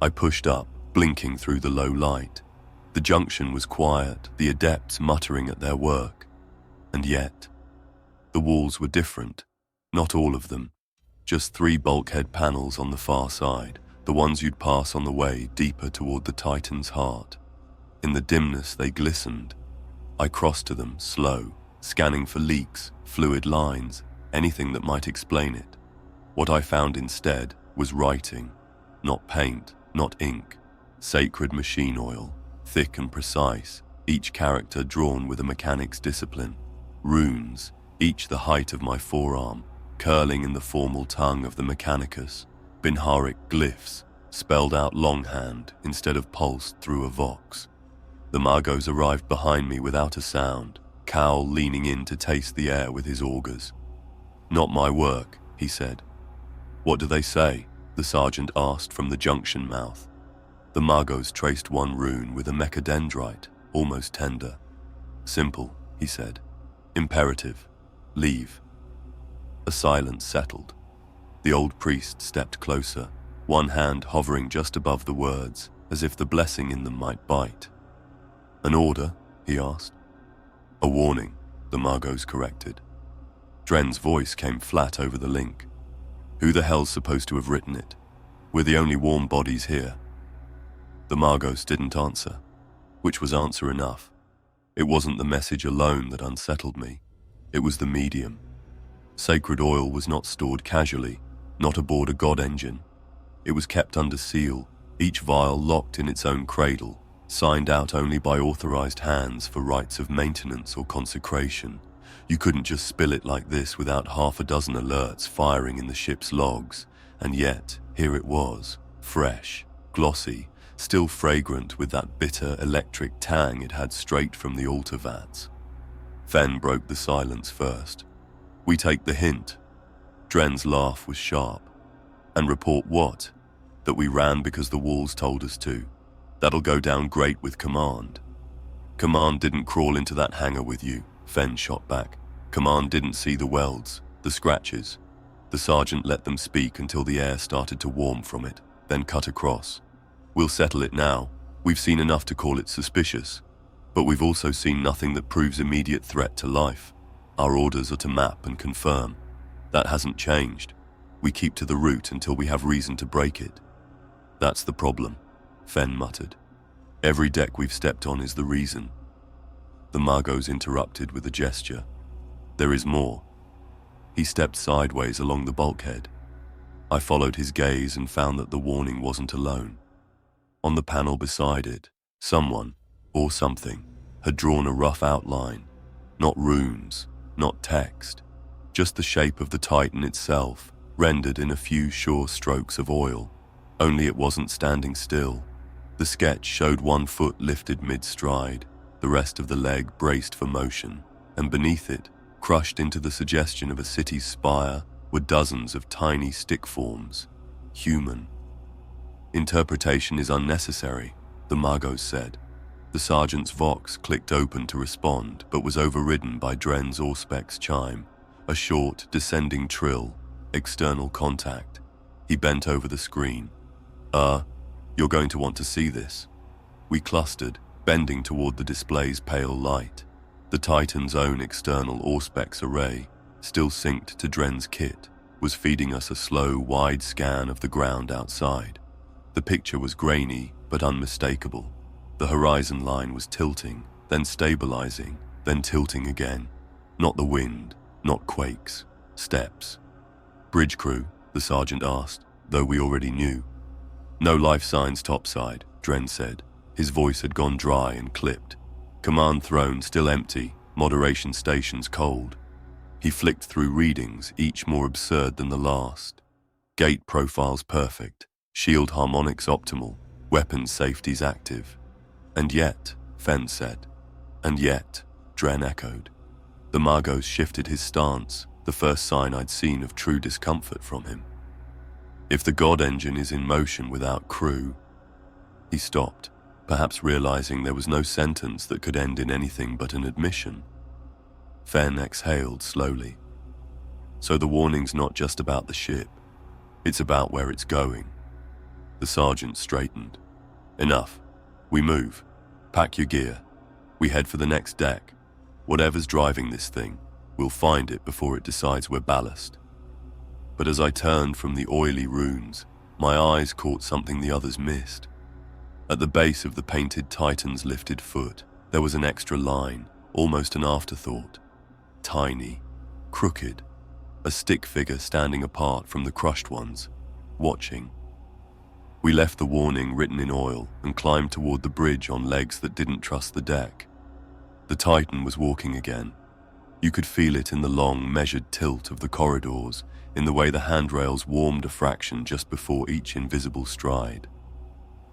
I pushed up, blinking through the low light. The junction was quiet, the adepts muttering at their work. And yet, the walls were different. Not all of them. Just 3 bulkhead panels on the far side, the ones you'd pass on the way deeper toward the Titan's heart. In the dimness they glistened. I crossed to them, slow, scanning for leaks, fluid lines, anything that might explain it. What I found instead was writing. Not paint, not ink. Sacred machine oil, thick and precise, each character drawn with a mechanic's discipline. Runes, each the height of my forearm, curling in the formal tongue of the Mechanicus. Binaric glyphs, spelled out longhand instead of pulsed through a vox. The Magos arrived behind me without a sound, Cal leaning in to taste the air with his augers. "Not my work," he said. "What do they say?" the sergeant asked from the junction mouth. The Magos traced one rune with a mechadendrite, almost tender. "Simple," he said. "Imperative. Leave." A silence settled. The old priest stepped closer, one hand hovering just above the words, as if the blessing in them might bite. "An order?" he asked. "A warning," the Magos corrected. Dren's voice came flat over the link. "Who the hell's supposed to have written it? We're the only warm bodies here." The Magos didn't answer, which was answer enough. It wasn't the message alone that unsettled me. It was the medium. Sacred oil was not stored casually, not aboard a god engine. It was kept under seal, each vial locked in its own cradle, signed out only by authorized hands for rites of maintenance or consecration. You couldn't just spill it like this without 6 alerts firing in the ship's logs, and yet, here it was, fresh, glossy, still fragrant with that bitter electric tang it had straight from the altar vats. Fen broke the silence first. "We take the hint." Dren's laugh was sharp. "And report what? That we ran because the walls told us to. That'll go down great with Command." "Command didn't crawl into that hangar with you," Fen shot back. "Command didn't see the welds, the scratches." The sergeant let them speak until the air started to warm from it, then cut across. "We'll settle it now. We've seen enough to call it suspicious. But we've also seen nothing that proves immediate threat to life. Our orders are to map and confirm. That hasn't changed. We keep to the route until we have reason to break it." "That's the problem," Fen muttered. "Every deck we've stepped on is the reason." The Magos interrupted with a gesture. "There is more." He stepped sideways along the bulkhead. I followed his gaze and found that the warning wasn't alone. On the panel beside it, someone, or something, had drawn a rough outline. Not runes, not text, just the shape of the Titan itself, rendered in a few sure strokes of oil. Only it wasn't standing still. The sketch showed one foot lifted mid-stride, the rest of the leg braced for motion, and beneath it, crushed into the suggestion of a city's spire, were dozens of tiny stick forms. Human. "Interpretation is unnecessary," the Magos said. The sergeant's vox clicked open to respond, but was overridden by Dren's Auspex chime, a short, descending trill, external contact. He bent over the screen. You're going to want to see this." We clustered, bending toward the display's pale light. The Titan's own external Auspex array, still synced to Dren's kit, was feeding us a slow, wide scan of the ground outside. The picture was grainy, but unmistakable. The horizon line was tilting, then stabilizing, then tilting again. Not the wind, not quakes, steps. "Bridge crew?" the sergeant asked, though we already knew. No life signs topside, Dren said. His voice had gone dry and clipped. Command throne still empty, moderation stations cold. He flicked through readings, each more absurd than the last. Gate profiles perfect, shield harmonics optimal, weapons safeties active. And yet, Fen said. And yet, Dren echoed. The Margos shifted his stance, the first sign I'd seen of true discomfort from him. If the God engine is in motion without crew... He stopped, perhaps realizing there was no sentence that could end in anything but an admission. Fen exhaled slowly. So the warning's not just about the ship. It's about where it's going. The sergeant straightened. Enough. We move. Pack your gear. We head for the next deck. Whatever's driving this thing, we'll find it before it decides we're ballast. But as I turned from the oily runes, my eyes caught something the others missed. At the base of the painted Titan's lifted foot, there was an extra line, almost an afterthought. Tiny, crooked, a stick figure standing apart from the crushed ones, watching. We left the warning written in oil and climbed toward the bridge on legs that didn't trust the deck. The Titan was walking again. You could feel it in the long, measured tilt of the corridors, in the way the handrails warmed a fraction just before each invisible stride.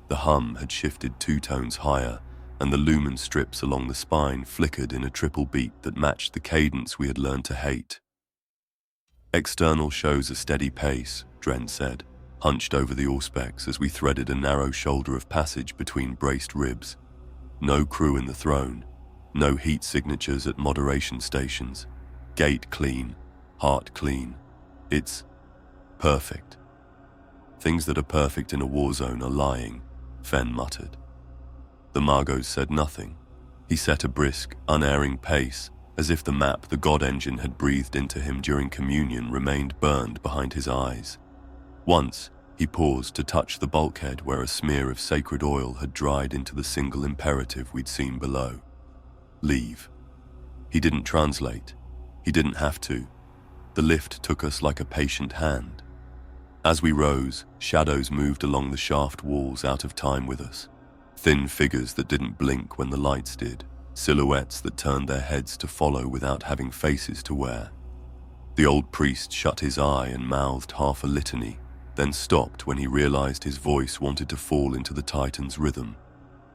The hum had shifted 2 tones higher, and the lumen strips along the spine flickered in a triple beat that matched the cadence we had learned to hate. External shows a steady pace, Dren said, hunched over the auspex as we threaded a narrow shoulder of passage between braced ribs. No crew in the throne. No heat signatures at moderation stations. Gate clean. Heart clean. It's perfect. Things that are perfect in a war zone are lying, Fen muttered. The Margos said nothing. He set a brisk, unerring pace, as if the map the God engine had breathed into him during communion remained burned behind his eyes. Once, he paused to touch the bulkhead where a smear of sacred oil had dried into the single imperative we'd seen below. Leave. He didn't translate. He didn't have to. The lift took us like a patient hand. As we rose, shadows moved along the shaft walls out of time with us. Thin figures that didn't blink when the lights did. Silhouettes that turned their heads to follow without having faces to wear. The old priest shut his eye and mouthed half a litany, then stopped when he realized his voice wanted to fall into the Titan's rhythm.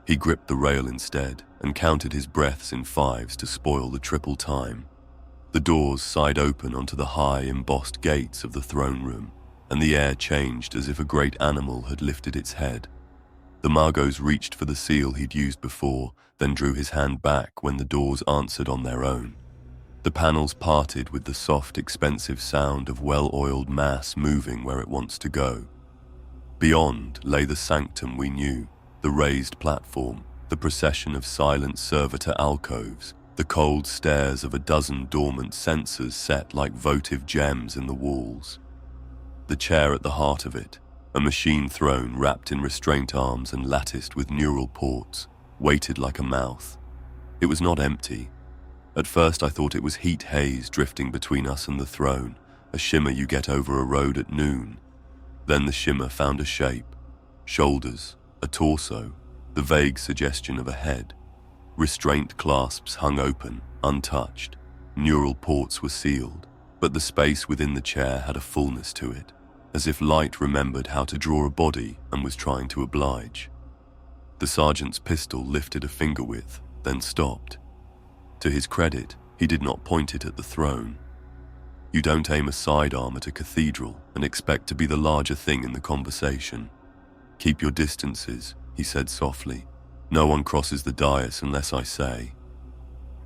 He gripped the rail instead and counted his breaths in 5s to spoil the triple time. The doors sighed open onto the high, embossed gates of the throne room, and the air changed as if a great animal had lifted its head. The Margos reached for the seal he'd used before, then drew his hand back when the doors answered on their own. The panels parted with the soft, expensive sound of well-oiled mass moving where it wants to go. Beyond lay the sanctum we knew, the raised platform, the procession of silent servitor alcoves, the cold stares of a dozen dormant censers set like votive gems in the walls. The chair at the heart of it, a machine throne wrapped in restraint arms and latticed with neural ports, waited like a mouth. It was not empty. At first I thought it was heat haze drifting between us and the throne, a shimmer you get over a road at noon. Then the shimmer found a shape. Shoulders, a torso, the vague suggestion of a head. Restraint clasps hung open, untouched. Neural ports were sealed, but the space within the chair had a fullness to it, as if light remembered how to draw a body and was trying to oblige. The sergeant's pistol lifted a finger width, then stopped. To his credit, he did not point it at the throne. You don't aim a sidearm at a cathedral and expect to be the larger thing in the conversation. Keep your distances, he said softly. No one crosses the dais unless I say.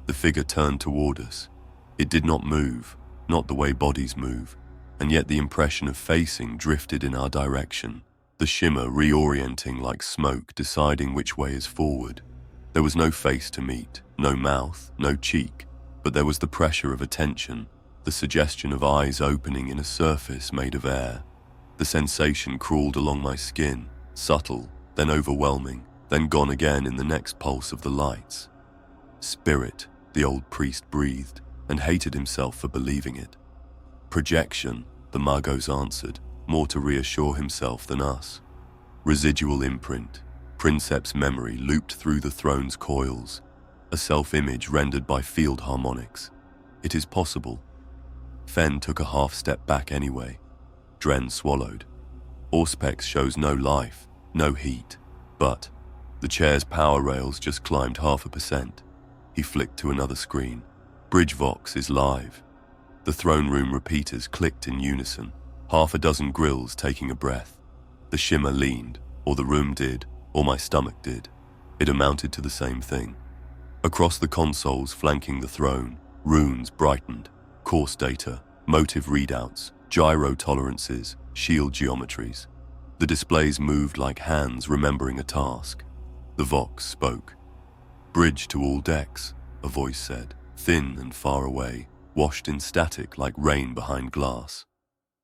The figure turned toward us. It did not move, not the way bodies move, and yet the impression of facing drifted in our direction, the shimmer reorienting like smoke deciding which way is forward. There was no face to meet, no mouth, no cheek, but there was the pressure of attention, the suggestion of eyes opening in a surface made of air. The sensation crawled along my skin, subtle, then overwhelming, then gone again in the next pulse of the lights. Spirit, the old priest breathed, and hated himself for believing it. Projection, the Margos answered, more to reassure himself than us. Residual imprint. Princeps memory looped through the throne's coils. A self-image rendered by field harmonics. It is possible. Fen took a half step back anyway. Dren swallowed. Auspex shows no life, no heat. But the chair's power rails just climbed 0.5%. He flicked to another screen. Bridgevox is live. The throne room repeaters clicked in unison, 6 grills taking a breath. The shimmer leaned, or the room did, or my stomach did. It amounted to the same thing. Across the consoles flanking the throne, runes brightened, course data, motive readouts, gyro tolerances, shield geometries. The displays moved like hands remembering a task. The Vox spoke. "Bridge to all decks," a voice said, thin and far away, washed in static like rain behind glass.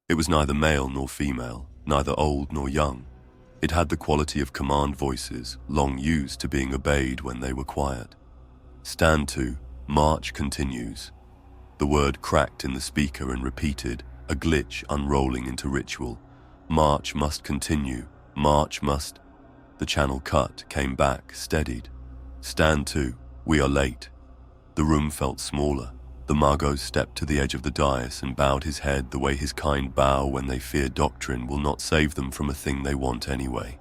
It was neither male nor female, neither old nor young. It had the quality of command voices, long used to being obeyed when they were quiet. "Stand to, march continues." The word cracked in the speaker and repeated, a glitch unrolling into ritual. "March must continue, march must..." The channel cut, came back, steadied. "Stand to, we are late." The room felt smaller. The Magos stepped to the edge of the dais and bowed his head the way his kind bow when they fear doctrine will not save them from a thing they want anyway.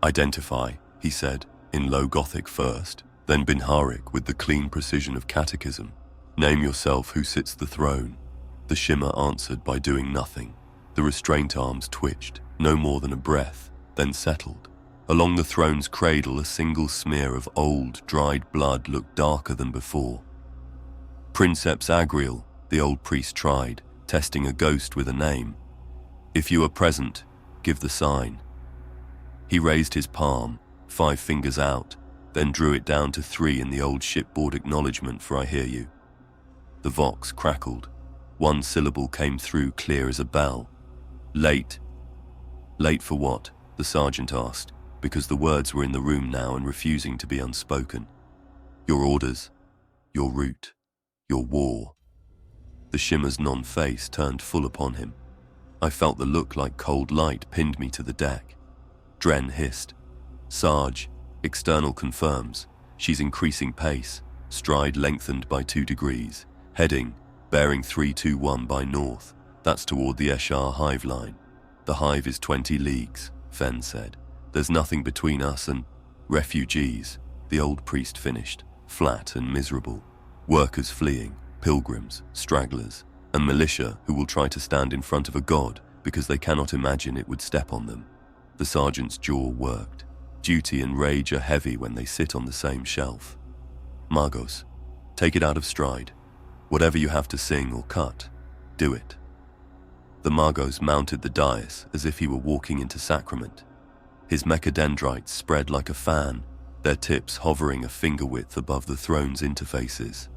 "Identify," he said, in low Gothic first, then Binharic with the clean precision of catechism. "Name yourself who sits the throne." The shimmer answered by doing nothing. The restraint arms twitched, no more than a breath, then settled. Along the throne's cradle, a single smear of old, dried blood looked darker than before. "Princeps Agriel," the old priest tried, testing a ghost with a name. "If you are present, give the sign." He raised his palm, 5 fingers out, then drew it down to 3 in the old shipboard acknowledgement for "I hear you." The Vox crackled. One syllable came through clear as a bell. "Late." "Late for what?" the sergeant asked, because the words were in the room now and refusing to be unspoken. "Your orders, your route, your war." The shimmer's non-face turned full upon him. I felt the look like cold light pinned me to the deck. Dren hissed. "Sarge, external confirms. She's increasing pace, stride lengthened by 2 degrees, heading, bearing 321 by north. That's toward the Eshar hive line. The hive is 20 leagues, Fen said. There's nothing between us and refugees," the old priest finished, flat and miserable. "Workers fleeing, pilgrims, stragglers, and militia who will try to stand in front of a god because they cannot imagine it would step on them." The sergeant's jaw worked. Duty and rage are heavy when they sit on the same shelf. "Magos, take it out of stride. Whatever you have to sing or cut, do it." The Magos mounted the dais as if he were walking into sacrament. His mechadendrites spread like a fan, their tips hovering a finger width above the throne's interfaces.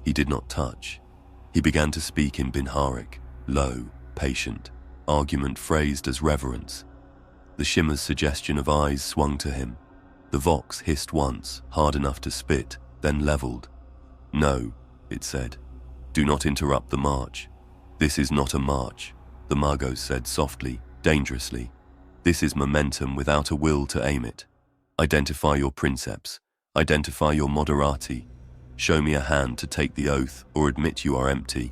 He did not touch. He began to speak in Binharic, low, patient, argument phrased as reverence. The shimmer's suggestion of eyes swung to him. The Vox hissed once, hard enough to spit, then leveled. "No," it said. "Do not interrupt the march. This is not a march," the Magos said softly, dangerously. "This is momentum without a will to aim it. Identify your princeps. Identify your moderati. Show me a hand to take the oath or admit you are empty."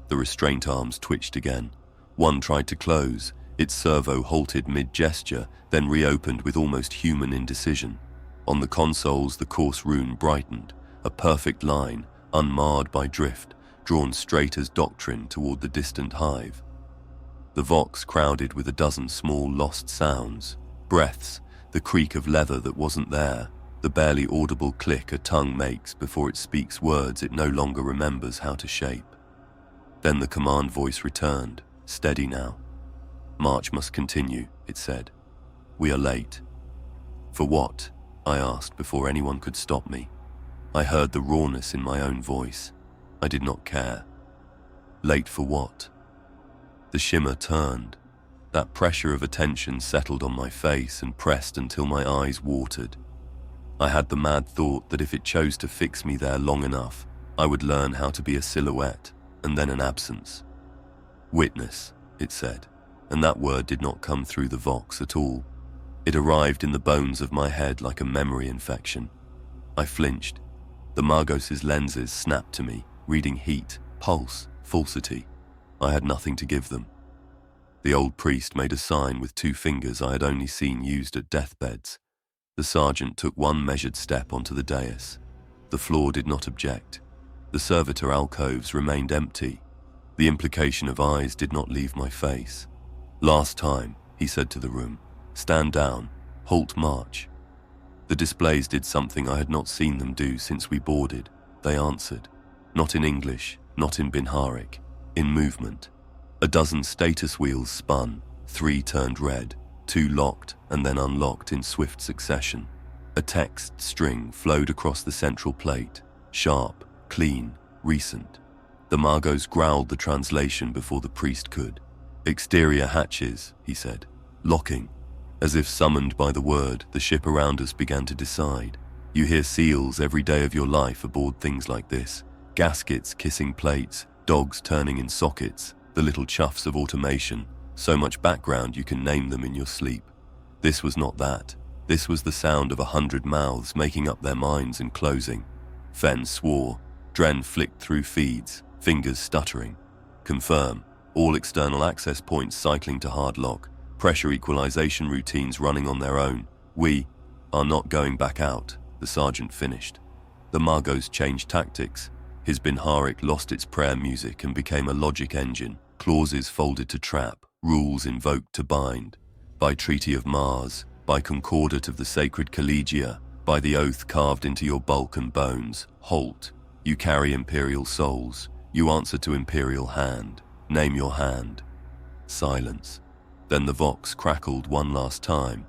The restraint arms twitched again. One tried to close. Its servo halted mid-gesture, then reopened with almost human indecision. On the consoles, the course rune brightened, a perfect line, unmarred by drift, drawn straight as doctrine toward the distant hive. The Vox crowded with a dozen small lost sounds, breaths, the creak of leather that wasn't there, the barely audible click a tongue makes before it speaks words it no longer remembers how to shape. Then the command voice returned, steady now. "March must continue," it said. "We are late." "For what?" I asked before anyone could stop me. I heard the rawness in my own voice. I did not care. Late for what? The shimmer turned. That pressure of attention settled on my face and pressed until my eyes watered. I had the mad thought that if it chose to fix me there long enough, I would learn how to be a silhouette and then an absence. "Witness," it said, and that word did not come through the Vox at all. It arrived in the bones of my head like a memory infection. I flinched. The Margos's lenses snapped to me, reading heat, pulse, falsity. I had nothing to give them. The old priest made a sign with 2 fingers I had only seen used at deathbeds. The sergeant took 1 measured step onto the dais. The floor did not object. The servitor alcoves remained empty. The implication of eyes did not leave my face. "Last time," he said to the room. "Stand down. Halt march." The displays did something I had not seen them do since we boarded. They answered. Not in English, not in Binharic. In movement. A dozen status wheels spun, 3 turned red, 2 locked and then unlocked in swift succession. A text string flowed across the central plate, sharp, clean, recent. The Margos growled the translation before the priest could. "Exterior hatches," he said. "Locking." As if summoned by the word, the ship around us began to decide. You hear seals every day of your life aboard things like this. Gaskets kissing plates, dogs turning in sockets, the little chuffs of automation, so much background you can name them in your sleep. This was not that. This was the sound of 100 mouths making up their minds and closing. Fen swore. Dren flicked through feeds, fingers stuttering. Confirm. All external access points cycling to hard lock. Pressure equalization routines running on their own. We are not going back out, the sergeant finished. The Margos changed tactics. His Binharic lost its prayer music and became a logic engine. Clauses folded to trap, rules invoked to bind. By Treaty of Mars, by Concordat of the Sacred Collegia, by the oath carved into your bulk and bones, halt. You carry Imperial souls. You answer to Imperial hand. Name your hand. Silence. Then the Vox crackled one last time.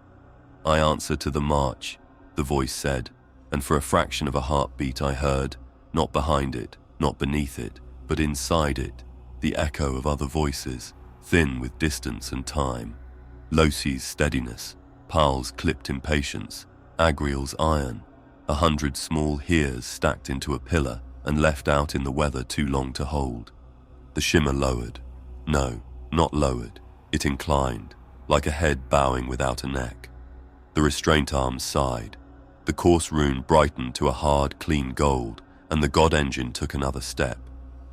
"I answer to the march," the voice said, and for a fraction of a heartbeat I heard, not behind it, not beneath it, but inside it, the echo of other voices, thin with distance and time. Losi's steadiness, Pal's clipped impatience, Agriel's iron, 100 small heres stacked into a pillar and left out in the weather too long to hold. The shimmer lowered. No, not lowered. It inclined, like a head bowing without a neck. The restraint arms sighed. The coarse rune brightened to a hard, clean gold, and the god engine took another step.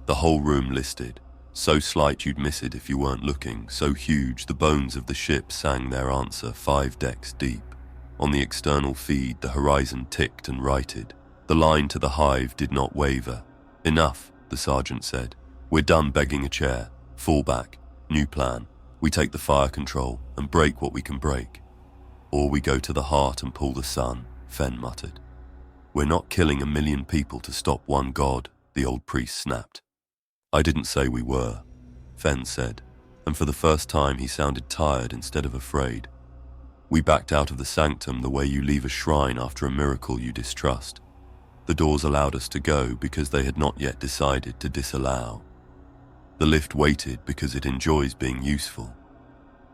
The whole room listed, so slight you'd miss it if you weren't looking, so huge the bones of the ship sang their answer 5 decks deep. On the external feed, the horizon ticked and righted. The line to the hive did not waver. "Enough," the sergeant said. "We're done begging a chair. Fall back. New plan. We take the fire control and break what we can break. Or we go to the heart and pull the sun," Fen muttered. "We're not killing 1,000,000 people to stop one god," the old priest snapped. "I didn't say we were," Fen said, and for the first time he sounded tired instead of afraid. "We backed out of the sanctum the way you leave a shrine after a miracle you distrust. The doors allowed us to go because they had not yet decided to disallow. The lift waited because it enjoys being useful.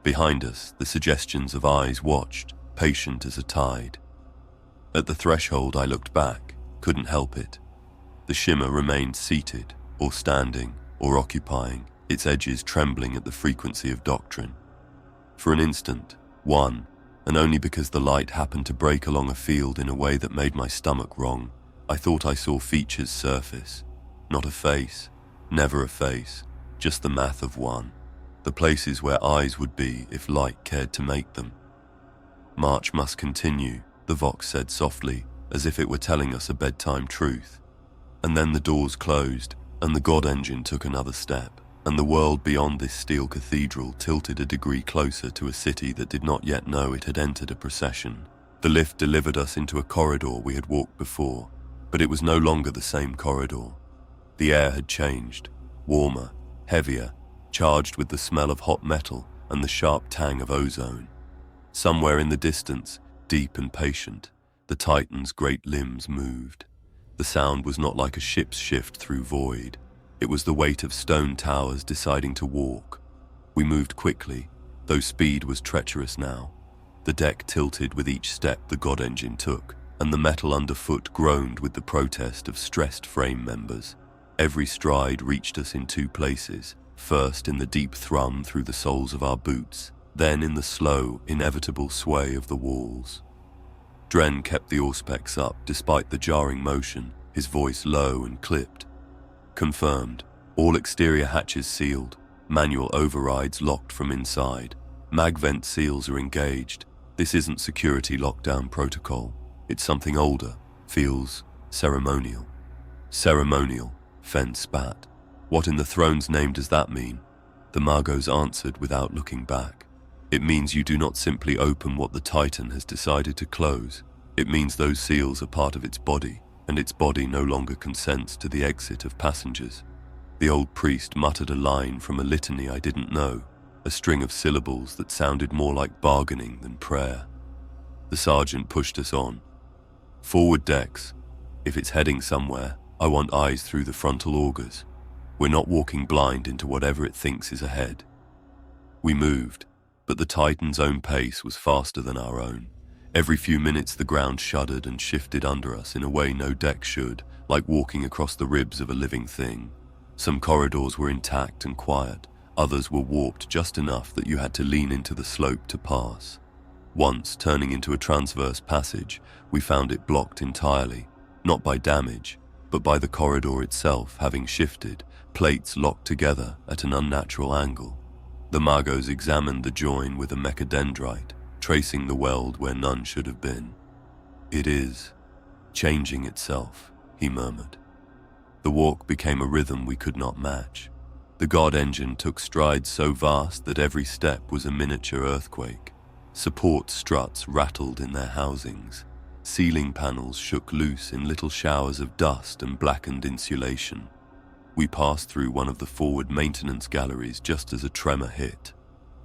Behind us, the suggestions of eyes watched, patient as a tide. At the threshold I looked back, couldn't help it. The shimmer remained seated, or standing, or occupying, its edges trembling at the frequency of doctrine. For an instant, one, and only because the light happened to break along a field in a way that made my stomach wrong, I thought I saw features surface. Not a face, never a face, just the math of one. The places where eyes would be if light cared to make them. "March must continue," the Vox said softly, as if it were telling us a bedtime truth. And then the doors closed, and the God engine took another step, and the world beyond this steel cathedral tilted a degree closer to a city that did not yet know it had entered a procession. The lift delivered us into a corridor we had walked before, but it was no longer the same corridor. The air had changed, warmer, heavier, charged with the smell of hot metal and the sharp tang of ozone. Somewhere in the distance, deep and patient, the Titan's great limbs moved. The sound was not like a ship's shift through void. It was the weight of stone towers deciding to walk. We moved quickly, though speed was treacherous now. The deck tilted with each step the God engine took, and the metal underfoot groaned with the protest of stressed frame members. Every stride reached us in 2 places, first in the deep thrum through the soles of our boots, then in the slow, inevitable sway of the walls. Dren kept the auspex up despite the jarring motion, his voice low and clipped. Confirmed. All exterior hatches sealed. Manual overrides locked from inside. Mag vent seals are engaged. This isn't security lockdown protocol. It's something older. Feels ceremonial. Ceremonial, Fen spat. What in the throne's name does that mean? The Magos answered without looking back. It means you do not simply open what the Titan has decided to close. It means those seals are part of its body, and its body no longer consents to the exit of passengers. The old priest muttered a line from a litany I didn't know, a string of syllables that sounded more like bargaining than prayer. The sergeant pushed us on. Forward decks. If it's heading somewhere, I want eyes through the frontal augers. We're not walking blind into whatever it thinks is ahead. We moved, but the Titan's own pace was faster than our own. Every few minutes the ground shuddered and shifted under us in a way no deck should, like walking across the ribs of a living thing. Some corridors were intact and quiet, others were warped just enough that you had to lean into the slope to pass. Once, turning into a transverse passage, we found it blocked entirely, not by damage, but by the corridor itself having shifted, plates locked together at an unnatural angle. The Magos examined the join with a mechadendrite, tracing the weld where none should have been. It is changing itself, he murmured. The walk became a rhythm we could not match. The god engine took strides so vast that every step was a miniature earthquake. Support struts rattled in their housings. Ceiling panels shook loose in little showers of dust and blackened insulation. We passed through one of the forward maintenance galleries just as a tremor hit.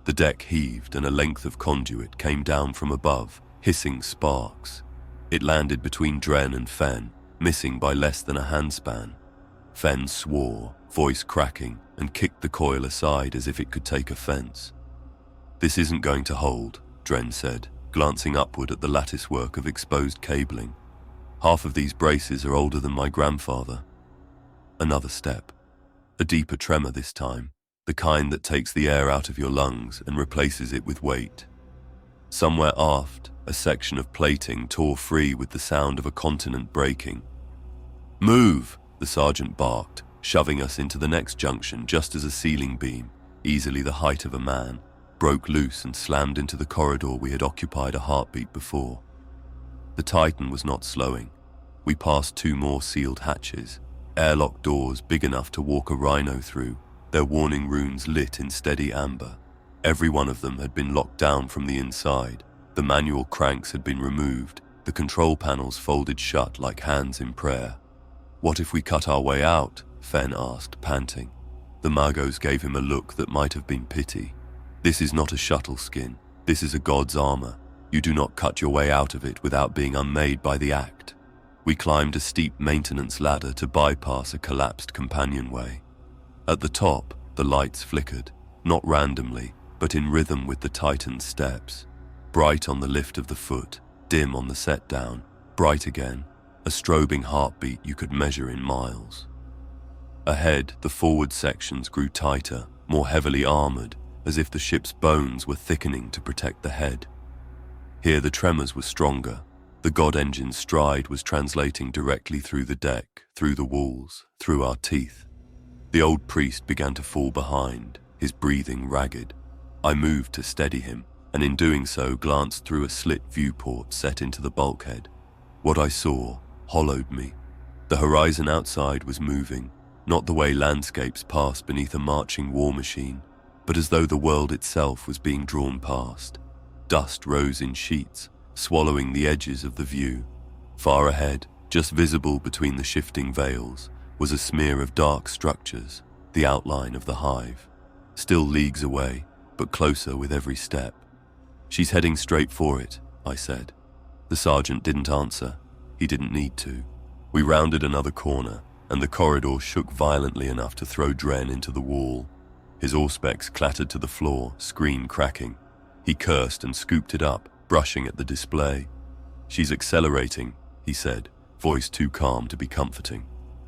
The deck heaved and a length of conduit came down from above, hissing sparks. It landed between Dren and Fen, missing by less than a handspan. Fen swore, voice cracking, and kicked the coil aside as if it could take offense. "This isn't going to hold," Dren said, glancing upward at the latticework of exposed cabling. "Half of these braces are older than my grandfather." Another step. A deeper tremor this time, the kind that takes the air out of your lungs and replaces it with weight. Somewhere aft, a section of plating tore free with the sound of a continent breaking. "Move!" the sergeant barked, shoving us into the next junction just as a ceiling beam, easily the height of a man, broke loose and slammed into the corridor we had occupied a heartbeat before. The Titan was not slowing. We passed 2 more sealed hatches, airlock doors big enough to walk a rhino through, their warning runes lit in steady amber. Every one of them had been locked down from the inside. The manual cranks had been removed, the control panels folded shut like hands in prayer. "What if we cut our way out?" Fen asked, panting. The Magos gave him a look that might have been pity. "This is not a shuttle skin. This is a god's armor. You do not cut your way out of it without being unmade by the act." We climbed a steep maintenance ladder to bypass a collapsed companionway. At the top, the lights flickered, not randomly, but in rhythm with the Titan's steps. Bright on the lift of the foot, dim on the set down, bright again, a strobing heartbeat you could measure in miles. Ahead, the forward sections grew tighter, more heavily armored, as if the ship's bones were thickening to protect the head. Here the tremors were stronger. The god engine's stride was translating directly through the deck, through the walls, through our teeth. The old priest began to fall behind, his breathing ragged. I moved to steady him, and in doing so glanced through a slit viewport set into the bulkhead. What I saw hollowed me. The horizon outside was moving, not the way landscapes pass beneath a marching war machine, but as though the world itself was being drawn past. Dust rose in sheets, swallowing the edges of the view. Far ahead, just visible between the shifting veils, was a smear of dark structures, the outline of the hive. Still leagues away, but closer with every step. "She's heading straight for it," I said. The sergeant didn't answer. He didn't need to. We rounded another corner, and the corridor shook violently enough to throw Dren into the wall. His auspex clattered to the floor, screen cracking. He cursed and scooped it up, brushing at the display. "She's accelerating," he said, voice too calm to be comforting.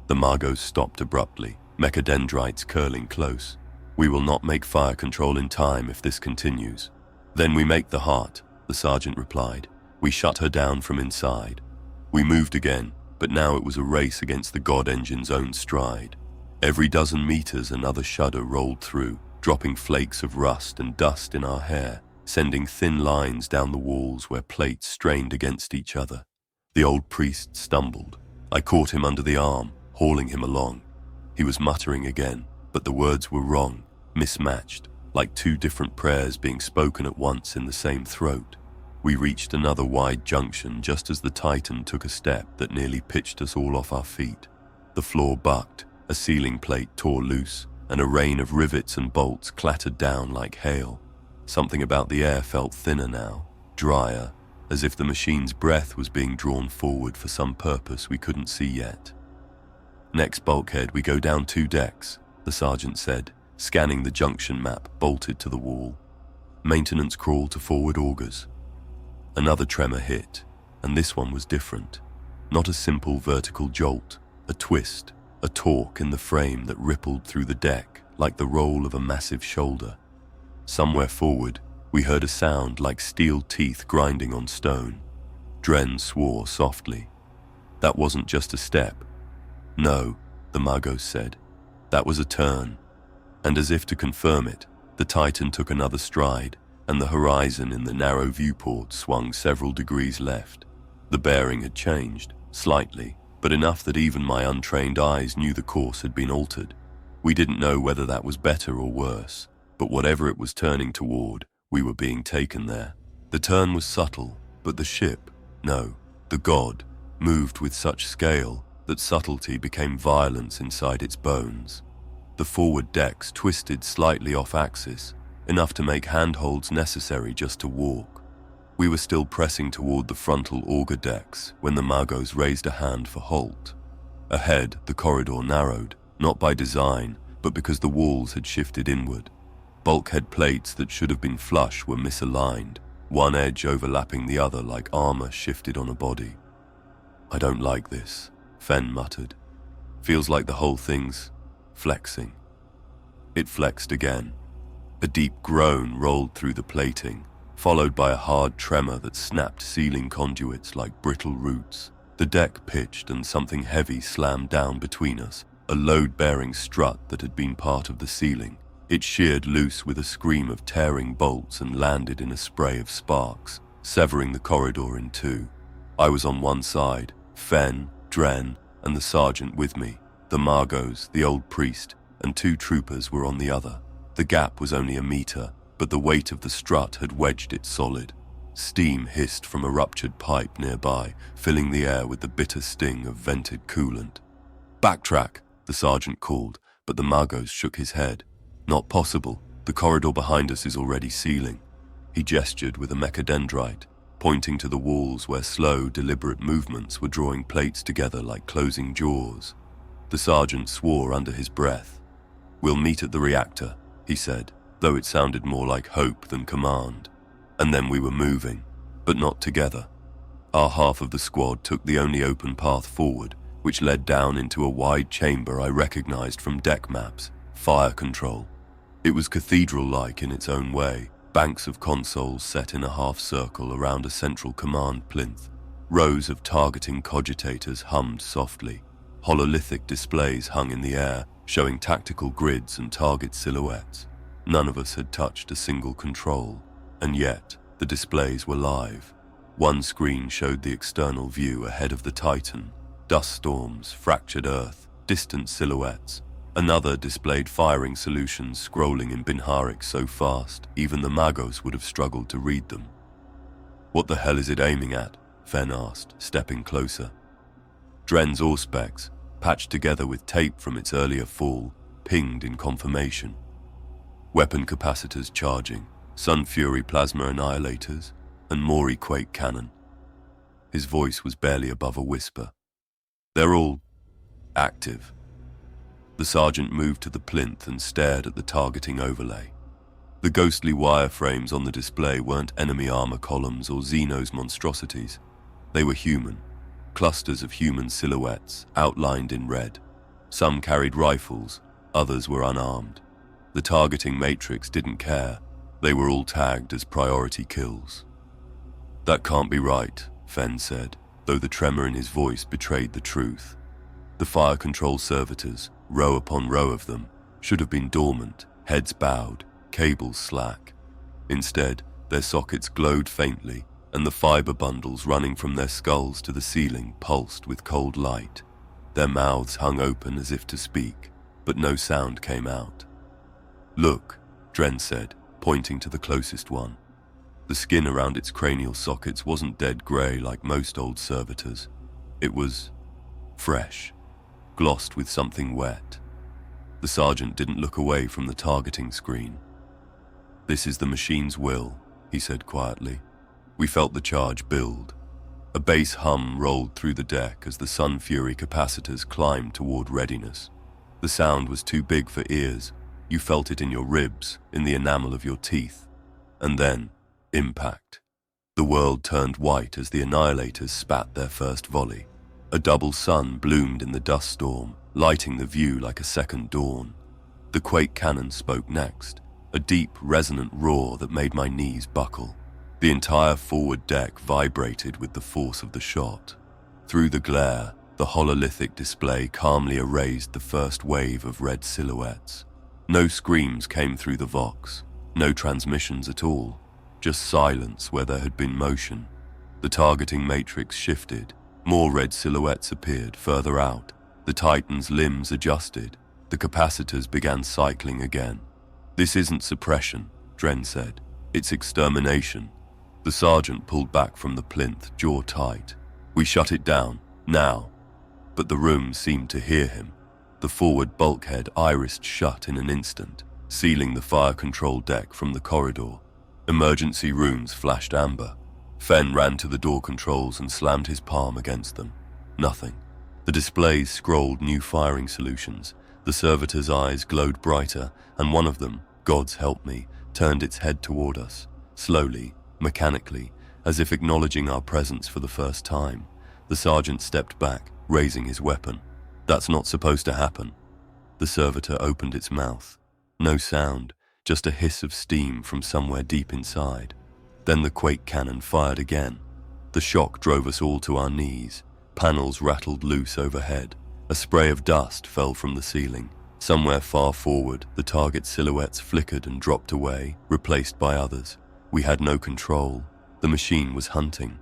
The Magos stopped abruptly, mechadendrites curling close. "We will not make fire control in time if this continues." Then we make the heart, the sergeant replied. We shut her down from inside. We moved again, but now it was a race against the God Engine's own stride. Every dozen meters another shudder rolled through, dropping flakes of rust and dust in our hair, sending thin lines down the walls where plates strained against each other. The old priest stumbled. I caught him under the arm, hauling him along. He was muttering again, but the words were wrong, mismatched, like two different prayers being spoken at once in the same throat. We reached another wide junction just as the Titan took a step that nearly pitched us all off our feet. The floor bucked, a ceiling plate tore loose, and a rain of rivets and bolts clattered down like hail. Something about the air felt thinner now, drier, as if the machine's breath was being drawn forward for some purpose we couldn't see yet. Next bulkhead, we go down 2 decks, the sergeant said, scanning the junction map bolted to the wall. Maintenance crawl to forward augers. Another tremor hit, and this one was different. Not a simple vertical jolt, a twist, a torque in the frame that rippled through the deck like the roll of a massive shoulder. Somewhere forward, we heard a sound like steel teeth grinding on stone. Dren swore softly. That wasn't just a step. No, the Magos said. That was a turn. And as if to confirm it, the Titan took another stride, and the horizon in the narrow viewport swung several degrees left. The bearing had changed, slightly, but enough that even my untrained eyes knew the course had been altered. We didn't know whether that was better or worse, but whatever it was turning toward, we were being taken there. The turn was subtle, but the ship, no, the god, moved with such scale that subtlety became violence inside its bones. The forward decks twisted slightly off axis, enough to make handholds necessary just to walk. We were still pressing toward the frontal auger decks when the Magos raised a hand for halt. Ahead, the corridor narrowed, not by design, but because the walls had shifted inward. Bulkhead plates that should have been flush were misaligned, one edge overlapping the other like armor shifted on a body. I don't like this, Fen muttered. Feels like the whole thing's flexing. It flexed again. A deep groan rolled through the plating, followed by a hard tremor that snapped ceiling conduits like brittle roots. The deck pitched and something heavy slammed down between us, a load-bearing strut that had been part of the ceiling. It sheared loose with a scream of tearing bolts and landed in a spray of sparks, severing the corridor in two. I was on one side, Fen, Dren, and the sergeant with me. The Magos, the old priest, and 2 troopers were on the other. The gap was only a meter, but the weight of the strut had wedged it solid. Steam hissed from a ruptured pipe nearby, filling the air with the bitter sting of vented coolant. Backtrack, the sergeant called, but the Magos shook his head. Not possible. The corridor behind us is already sealing. He gestured with a mechadendrite, pointing to the walls where slow, deliberate movements were drawing plates together like closing jaws. The sergeant swore under his breath. We'll meet at the reactor, he said, though it sounded more like hope than command. And then we were moving, but not together. Our half of the squad took the only open path forward, which led down into a wide chamber I recognized from deck maps, fire control. It was cathedral-like in its own way, banks of consoles set in a half-circle around a central command plinth. Rows of targeting cogitators hummed softly. Hololithic displays hung in the air, showing tactical grids and target silhouettes. None of us had touched a single control, and yet the displays were live. One screen showed the external view ahead of the Titan, dust storms, fractured earth, distant silhouettes. Another displayed firing solutions scrolling in Binharic so fast even the Magos would have struggled to read them. What the hell is it aiming at? Fen asked, stepping closer. Dren's auspex, patched together with tape from its earlier fall, pinged in confirmation. Weapon capacitors charging, Sun Fury plasma annihilators, and Mori quake cannon. His voice was barely above a whisper. They're all active. The sergeant moved to the plinth and stared at the targeting overlay. The ghostly wireframes on the display weren't enemy armor columns or Xenos monstrosities. They were human, clusters of human silhouettes outlined in red. Some carried rifles, others were unarmed. The targeting matrix didn't care. They were all tagged as priority kills. That can't be right, Fenn said, though the tremor in his voice betrayed the truth. The fire control servitors, row upon row of them, should have been dormant, heads bowed, cables slack. Instead, their sockets glowed faintly, and the fiber bundles running from their skulls to the ceiling pulsed with cold light. Their mouths hung open as if to speak, but no sound came out. "Look," Dren said, pointing to the closest one. The skin around its cranial sockets wasn't dead grey like most old servitors. It was fresh, glossed with something wet. The sergeant didn't look away from the targeting screen. "This is the machine's will," he said quietly. We felt the charge build. A bass hum rolled through the deck as the Sun Fury capacitors climbed toward readiness. The sound was too big for ears. You felt it in your ribs, in the enamel of your teeth. And then, impact. The world turned white as the Annihilators spat their first volley. A double sun bloomed in the dust storm, lighting the view like a second dawn. The quake cannon spoke next, a deep, resonant roar that made my knees buckle. The entire forward deck vibrated with the force of the shot. Through the glare, the hololithic display calmly erased the first wave of red silhouettes. No screams came through the Vox, no transmissions at all, just silence where there had been motion. The targeting matrix shifted, more red silhouettes appeared further out. The Titan's limbs adjusted, the capacitors began cycling again. "This isn't suppression," Dren said. "It's extermination." The sergeant pulled back from the plinth, jaw tight. "We shut it down, now." But the room seemed to hear him. The forward bulkhead irised shut in an instant, sealing the fire control deck from the corridor. Emergency rooms flashed amber. Fenn ran to the door controls and slammed his palm against them. Nothing. The displays scrolled new firing solutions. The servitor's eyes glowed brighter, and one of them, God's help me, turned its head toward us, slowly, mechanically, as if acknowledging our presence for the first time. The sergeant stepped back, raising his weapon. "That's not supposed to happen." The servitor opened its mouth. No sound, just a hiss of steam from somewhere deep inside. Then the quake cannon fired again. The shock drove us all to our knees. Panels rattled loose overhead. A spray of dust fell from the ceiling. Somewhere far forward, the target silhouettes flickered and dropped away, replaced by others. We had no control. The machine was hunting.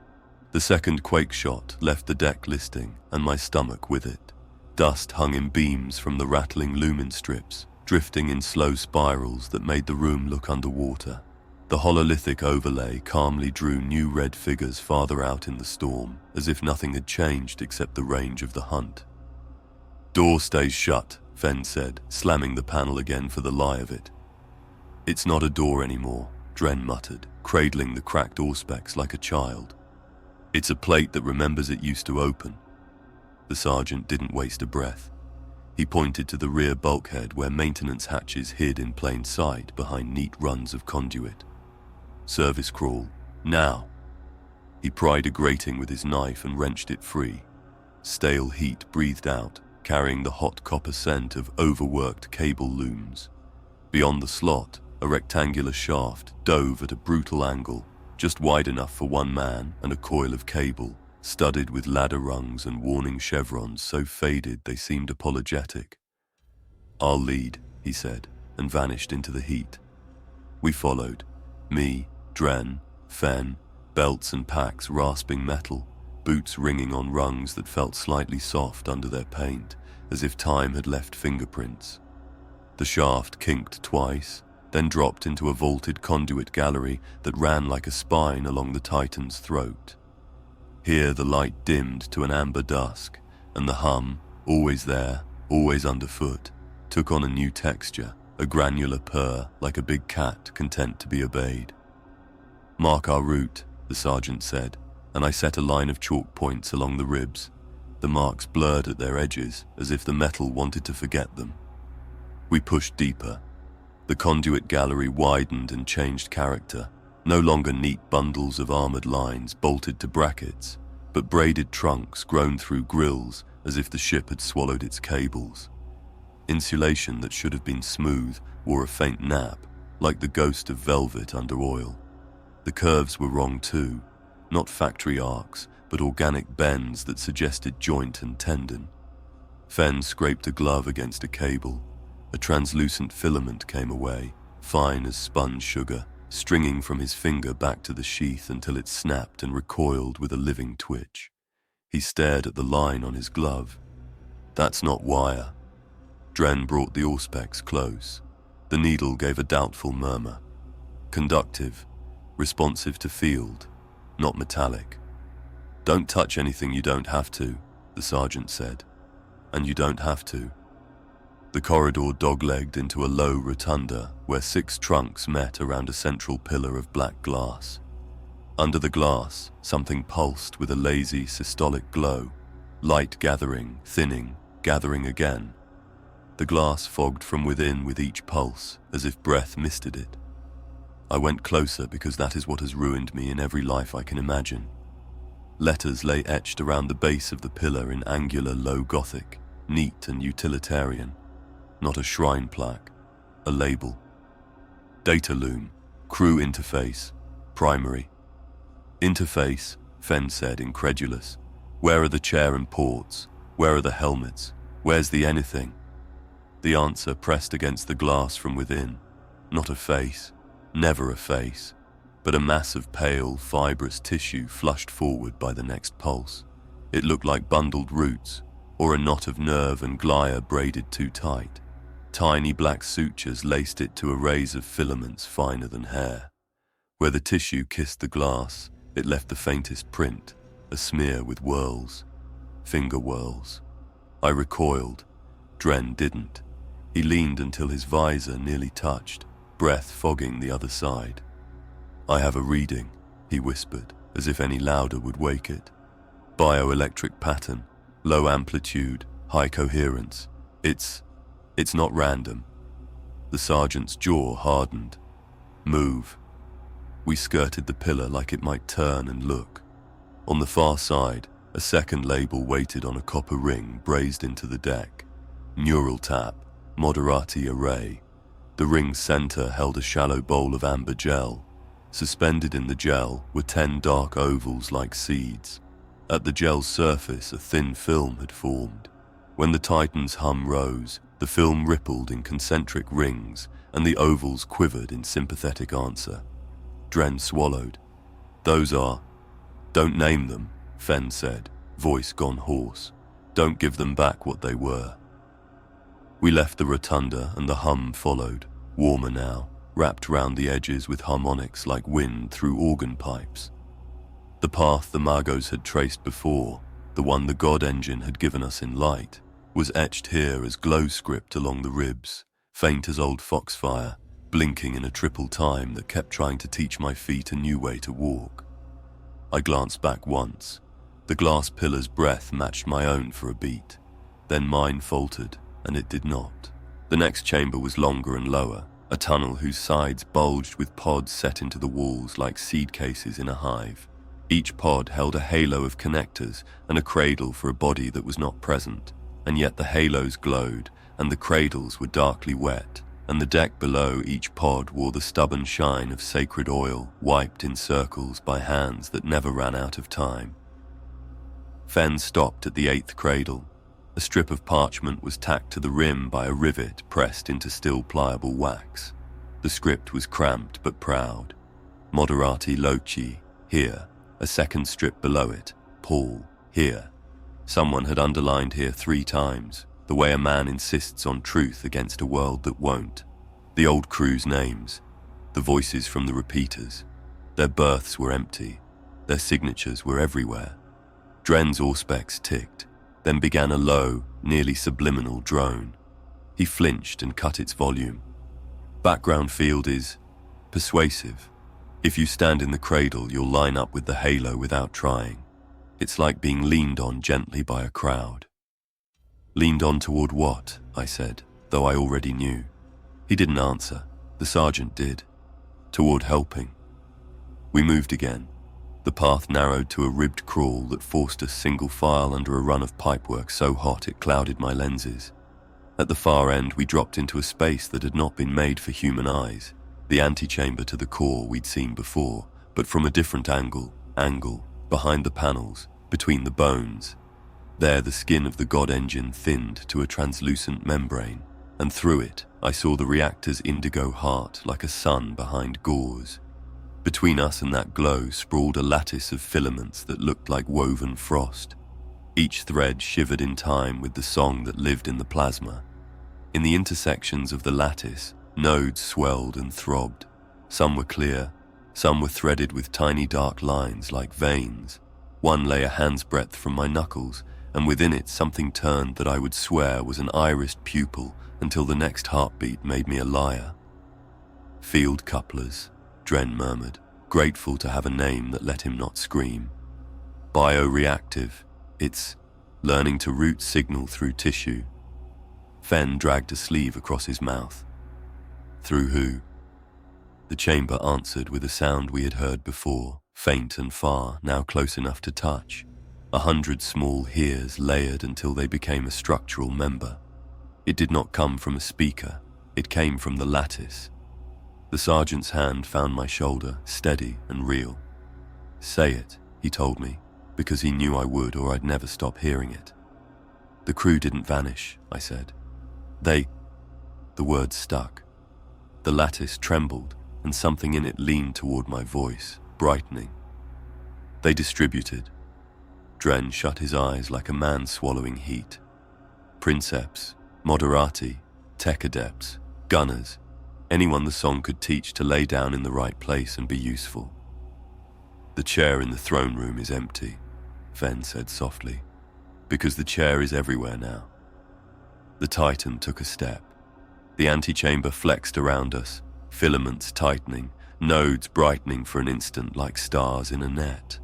The second quake shot left the deck listing, and my stomach with it. Dust hung in beams from the rattling lumen strips, drifting in slow spirals that made the room look underwater. The hololithic overlay calmly drew new red figures farther out in the storm, as if nothing had changed except the range of the hunt. "Door stays shut," Fenn said, slamming the panel again for the lie of it. "It's not a door anymore," Dren muttered, cradling the cracked auspex like a child. "It's a plate that remembers it used to open." The sergeant didn't waste a breath. He pointed to the rear bulkhead where maintenance hatches hid in plain sight behind neat runs of conduit. "Service crawl, now." He pried a grating with his knife and wrenched it free. Stale heat breathed out, carrying the hot copper scent of overworked cable looms. Beyond the slot, a rectangular shaft dove at a brutal angle, just wide enough for one man and a coil of cable, studded with ladder rungs and warning chevrons so faded they seemed apologetic. "I'll lead," he said, and vanished into the heat. We followed. Me, Dren, Fenn, belts and packs rasping metal, boots ringing on rungs that felt slightly soft under their paint, as if time had left fingerprints. The shaft kinked twice, then dropped into a vaulted conduit gallery that ran like a spine along the Titan's throat. Here the light dimmed to an amber dusk, and the hum, always there, always underfoot, took on a new texture, a granular purr like a big cat content to be obeyed. "Mark our route," the sergeant said, and I set a line of chalk points along the ribs. The marks blurred at their edges, as if the metal wanted to forget them. We pushed deeper. The conduit gallery widened and changed character, no longer neat bundles of armored lines bolted to brackets, but braided trunks grown through grills as if the ship had swallowed its cables. Insulation that should have been smooth wore a faint nap, like the ghost of velvet under oil. The curves were wrong too, not factory arcs, but organic bends that suggested joint and tendon. Fen scraped a glove against a cable. A translucent filament came away, fine as spun sugar, stringing from his finger back to the sheath until it snapped and recoiled with a living twitch. He stared at the line on his glove. That's not wire. Dren brought the auspex close. The needle gave a doubtful murmur. Conductive, responsive to field, not metallic. Don't touch anything you don't have to, the sergeant said. And you don't have to. The corridor doglegged into a low rotunda where 6 trunks met around a central pillar of black glass. Under the glass, something pulsed with a lazy, systolic glow, light gathering, thinning, gathering again. The glass fogged from within with each pulse, as if breath misted it. I went closer because that is what has ruined me in every life I can imagine. Letters lay etched around the base of the pillar in angular low Gothic, neat and utilitarian. Not a shrine plaque, a label. Data loom, crew interface, primary. Interface, Fen said, incredulous. Where are the chair and ports? Where are the helmets? Where's the anything? The answer pressed against the glass from within. Not a face, never a face, but a mass of pale, fibrous tissue flushed forward by the next pulse. It looked like bundled roots, or a knot of nerve and glia braided too tight. Tiny black sutures laced it to arrays of filaments finer than hair. Where the tissue kissed the glass, it left the faintest print, a smear with whorls. Finger whorls. I recoiled. Dren didn't. He leaned until his visor nearly touched, breath fogging the other side. I have a reading, he whispered, as if any louder would wake it. Bioelectric pattern, low amplitude, high coherence. It's not random. The sergeant's jaw hardened. Move. We skirted the pillar like it might turn and look. On the far side, a second label waited on a copper ring brazed into the deck. Neural tap, moderati array. The ring's center held a shallow bowl of amber gel. Suspended in the gel were 10 dark ovals like seeds. At the gel's surface, a thin film had formed. When the Titan's hum rose, the film rippled in concentric rings, and the ovals quivered in sympathetic answer. Dren swallowed. Those are... Don't name them, Fen said, voice gone hoarse. Don't give them back what they were. We left the rotunda and the hum followed, warmer now, wrapped round the edges with harmonics like wind through organ pipes. The path the Magos had traced before, the one the God engine had given us in light, was etched here as glow script along the ribs, faint as old foxfire, blinking in a triple time that kept trying to teach my feet a new way to walk. I glanced back once. The glass pillar's breath matched my own for a beat. Then mine faltered, and it did not. The next chamber was longer and lower, a tunnel whose sides bulged with pods set into the walls like seed cases in a hive. Each pod held a halo of connectors and a cradle for a body that was not present, and yet the halos glowed, and the cradles were darkly wet, and the deck below each pod wore the stubborn shine of sacred oil wiped in circles by hands that never ran out of time. Fen stopped at the 8th cradle. A strip of parchment was tacked to the rim by a rivet pressed into still pliable wax. The script was cramped but proud. Moderati loci, here. A second strip below it, Paul, here. Someone had underlined here 3 times, the way a man insists on truth against a world that won't. The old crew's names, the voices from the repeaters. Their berths were empty. Their signatures were everywhere. Dren's auspex ticked, then began a low, nearly subliminal drone. He flinched and cut its volume. Background field is persuasive. If you stand in the cradle, you'll line up with the halo without trying. It's like being leaned on gently by a crowd. Leaned on toward what? I said, though I already knew. He didn't answer. The sergeant did. Toward helping. We moved again. The path narrowed to a ribbed crawl that forced us single file under a run of pipework so hot it clouded my lenses. At the far end, we dropped into a space that had not been made for human eyes. The antechamber to the core we'd seen before, but from a different angle, behind the panels, between the bones. There the skin of the god engine thinned to a translucent membrane, and through it I saw the reactor's indigo heart like a sun behind gauze. Between us and that glow sprawled a lattice of filaments that looked like woven frost. Each thread shivered in time with the song that lived in the plasma. In the intersections of the lattice, nodes swelled and throbbed. Some were clear, some were threaded with tiny dark lines like veins. One lay a hand's breadth from my knuckles, and within it something turned that I would swear was an irised pupil until the next heartbeat made me a liar. Field couplers, Dren murmured, grateful to have a name that let him not scream. Bioreactive, it's learning to route signal through tissue. Fen dragged a sleeve across his mouth. Through who? The chamber answered with a sound we had heard before, faint and far, now close enough to touch. 100 small hears layered until they became a structural member. It did not come from a speaker, it came from the lattice. The sergeant's hand found my shoulder, steady and real. Say it, he told me, because he knew I would or I'd never stop hearing it. The crew didn't vanish, I said. The words stuck. The lattice trembled, and something in it leaned toward my voice, brightening. They distributed. Dren shut his eyes like a man swallowing heat. Princeps, moderati, tech adepts, gunners, anyone the song could teach to lay down in the right place and be useful. The chair in the throne room is empty, Fen said softly, because the chair is everywhere now. The Titan took a step. The antechamber flexed around us, filaments tightening, nodes brightening for an instant like stars in a net.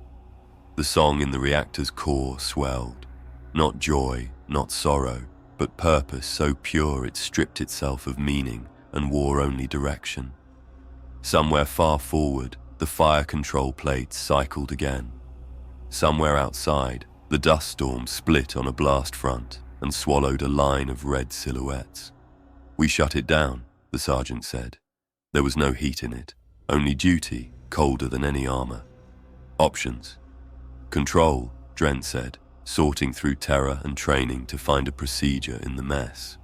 The song in the reactor's core swelled. Not joy, not sorrow, but purpose so pure it stripped itself of meaning and wore only direction. Somewhere far forward, the fire control plates cycled again. Somewhere outside, the dust storm split on a blast front and swallowed a line of red silhouettes. We shut it down, the sergeant said. There was no heat in it, only duty, colder than any armor. Options. Control, Dren said, sorting through terror and training to find a procedure in the mess.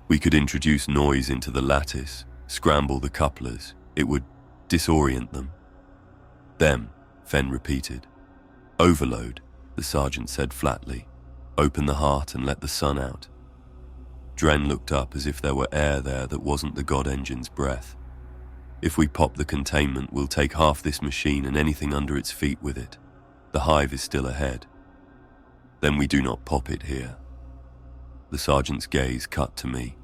We could introduce noise into the lattice, scramble the couplers. It would disorient them. Them, Fen repeated. Overload, the sergeant said flatly. Open the heart and let the sun out. Dren looked up as if there were air there that wasn't the god engine's breath. If we pop the containment, we'll take half this machine and anything under its feet with it. The hive is still ahead. Then we do not pop it here. The sergeant's gaze cut to me.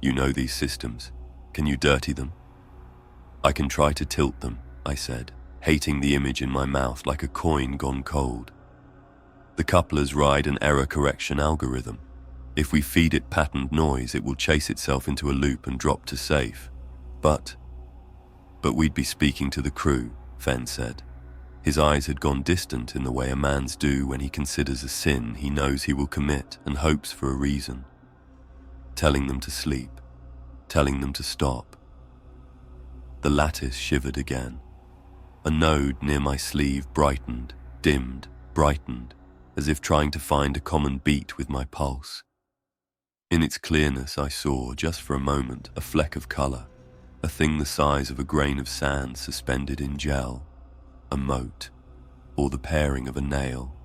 You know these systems. Can you dirty them? I can try to tilt them, I said, hating the image in my mouth like a coin gone cold. The couplers ride an error correction algorithm. If we feed it patterned noise, it will chase itself into a loop and drop to safe. But we'd be speaking to the crew, Fen said. His eyes had gone distant in the way a man's do when he considers a sin he knows he will commit and hopes for a reason. Telling them to sleep, telling them to stop. The lattice shivered again. A node near my sleeve brightened, dimmed, brightened, as if trying to find a common beat with my pulse. In its clearness I saw, just for a moment, a fleck of color, a thing the size of a grain of sand suspended in gel, a mote, or the paring of a nail,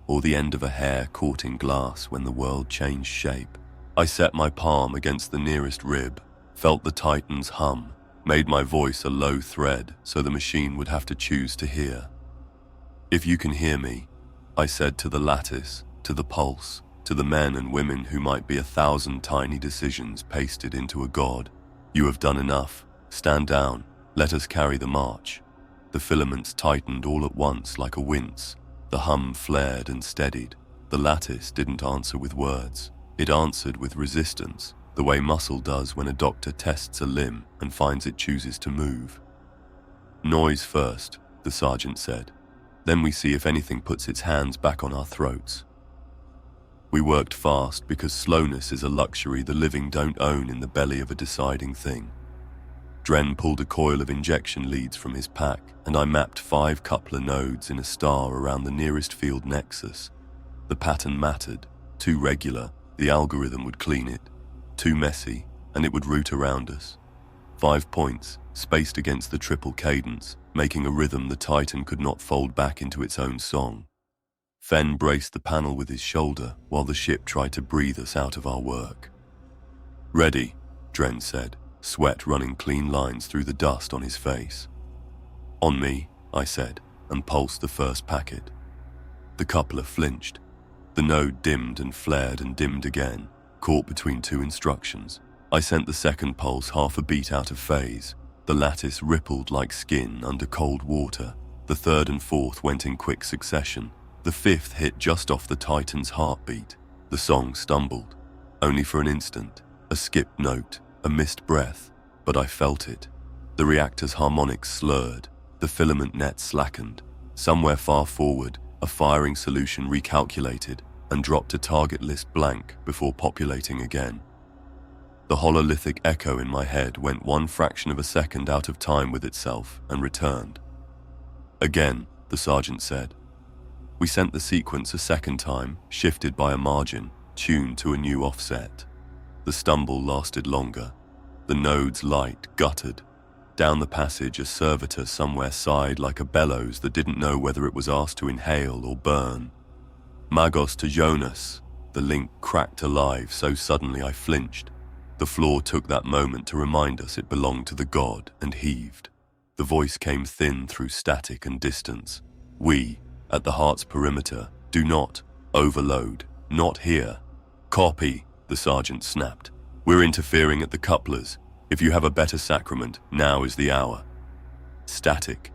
or the end of a hair caught in glass when the world changed shape. I set my palm against the nearest rib, felt the Titan's hum, made my voice a low thread so the machine would have to choose to hear. If you can hear me, I said to the lattice, to the pulse, to the men and women who might be 1,000 tiny decisions pasted into a god. You have done enough. Stand down. Let us carry the march. The filaments tightened all at once like a wince. The hum flared and steadied. The lattice didn't answer with words. It answered with resistance, the way muscle does when a doctor tests a limb and finds it chooses to move. Noise first, the sergeant said. Then we see if anything puts its hands back on our throats. We worked fast because slowness is a luxury the living don't own in the belly of a deciding thing. Dren pulled a coil of injection leads from his pack, and I mapped 5 coupler nodes in a star around the nearest field nexus. The pattern mattered. Too regular, the algorithm would clean it. Too messy, and it would route around us. 5 points, spaced against the triple cadence, making a rhythm the Titan could not fold back into its own song. Fen braced the panel with his shoulder while the ship tried to breathe us out of our work. "Ready," Dren said, sweat running clean lines through the dust on his face. "On me," I said, and pulsed the first packet. The coupler flinched. The node dimmed and flared and dimmed again, caught between 2 instructions. I sent the second pulse half a beat out of phase. The lattice rippled like skin under cold water. The third and fourth went in quick succession. The fifth hit just off the Titan's heartbeat. The song stumbled. Only for an instant. A skipped note, a missed breath. But I felt it. The reactor's harmonics slurred. The filament net slackened. Somewhere far forward, a firing solution recalculated and dropped a target list blank before populating again. The hololithic echo in my head went 1 fraction of a second out of time with itself and returned. "Again," the sergeant said. We sent the sequence a second time, shifted by a margin, tuned to a new offset. The stumble lasted longer. The node's light guttered. Down the passage, a servitor somewhere sighed like a bellows that didn't know whether it was asked to inhale or burn. "Magos to Jonas." The link cracked alive so suddenly I flinched. The floor took that moment to remind us it belonged to the god and heaved. The voice came thin through static and distance. "We, at the heart's perimeter, do not overload. Not here." "Copy," the sergeant snapped. "We're interfering at the couplers. If you have a better sacrament, now is the hour." Static.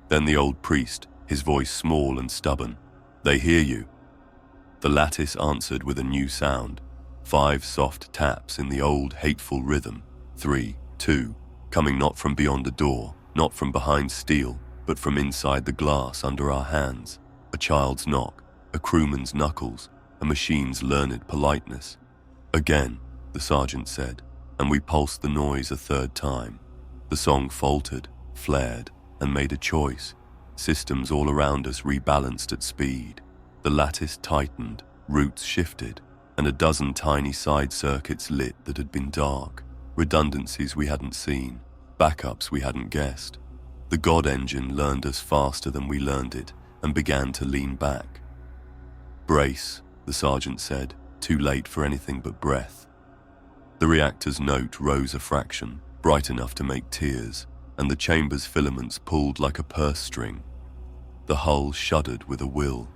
Then the old priest, his voice small and stubborn. "They hear you." The lattice answered with a new sound. 5 soft taps in the old hateful rhythm. 3, 2, coming not from beyond a door, not from behind steel, but from inside the glass under our hands. A child's knock, a crewman's knuckles, a machine's learned politeness. "Again," the sergeant said, and we pulsed the noise a third time. The song faltered, flared, and made a choice. Systems all around us rebalanced at speed. The lattice tightened, routes shifted, and a dozen tiny side circuits lit that had been dark. Redundancies we hadn't seen, backups we hadn't guessed. The God engine learned us faster than we learned it and began to lean back. "Brace," the sergeant said, too late for anything but breath. The reactor's note rose a fraction, bright enough to make tears, and the chamber's filaments pulled like a purse string. The hull shuddered with a will.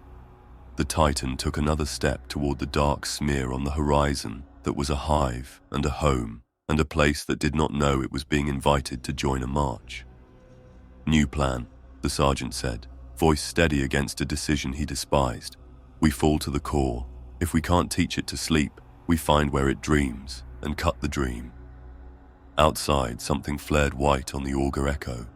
The Titan took another step toward the dark smear on the horizon that was a hive and a home and a place that did not know it was being invited to join a march. "New plan," the sergeant said, voice steady against a decision he despised. "We fall to the core. If we can't teach it to sleep, we find where it dreams and cut the dream." Outside, something flared white on the auger echo.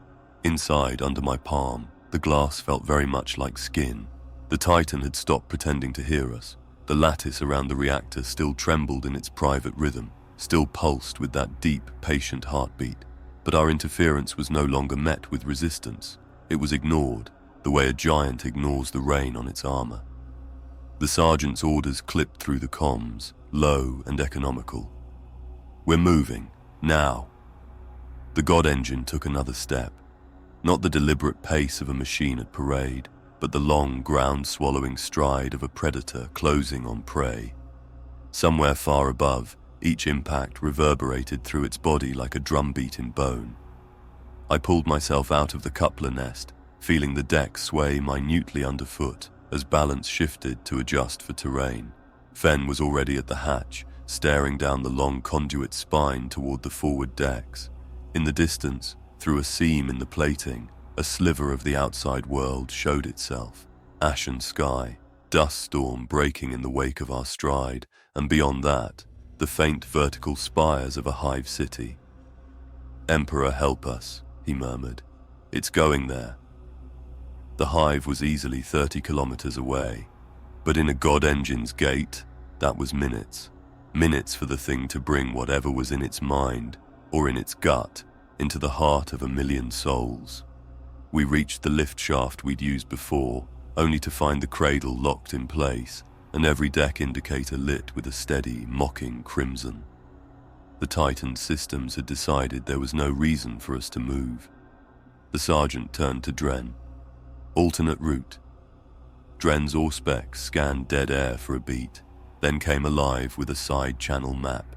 Inside, under my palm, the glass felt very much like skin. The Titan had stopped pretending to hear us. The lattice around the reactor still trembled in its private rhythm, still pulsed with that deep, patient heartbeat. But our interference was no longer met with resistance. It was ignored, the way a giant ignores the rain on its armor. The sergeant's orders clipped through the comms, low and economical. "We're moving, now." The God engine took another step. Not the deliberate pace of a machine at parade, but the long, ground-swallowing stride of a predator closing on prey. Somewhere far above, each impact reverberated through its body like a drumbeat in bone. I pulled myself out of the coupler nest, feeling the deck sway minutely underfoot as balance shifted to adjust for terrain. Fen was already at the hatch, staring down the long conduit spine toward the forward decks. In the distance, through a seam in the plating, a sliver of the outside world showed itself. Ashen sky, dust storm breaking in the wake of our stride, and beyond that, the faint vertical spires of a hive city. "Emperor, help us," he murmured. "It's going there." The hive was easily 30 kilometers away, but in a God engine's gate, that was minutes. Minutes for the thing to bring whatever was in its mind, or in its gut, into the heart of a million souls. We reached the lift shaft we'd used before, only to find the cradle locked in place and every deck indicator lit with a steady, mocking crimson. The Titan's systems had decided there was no reason for us to move. The sergeant turned to Dren. Alternate route. Dren's Auspex scanned dead air for a beat, then came alive with a side channel map.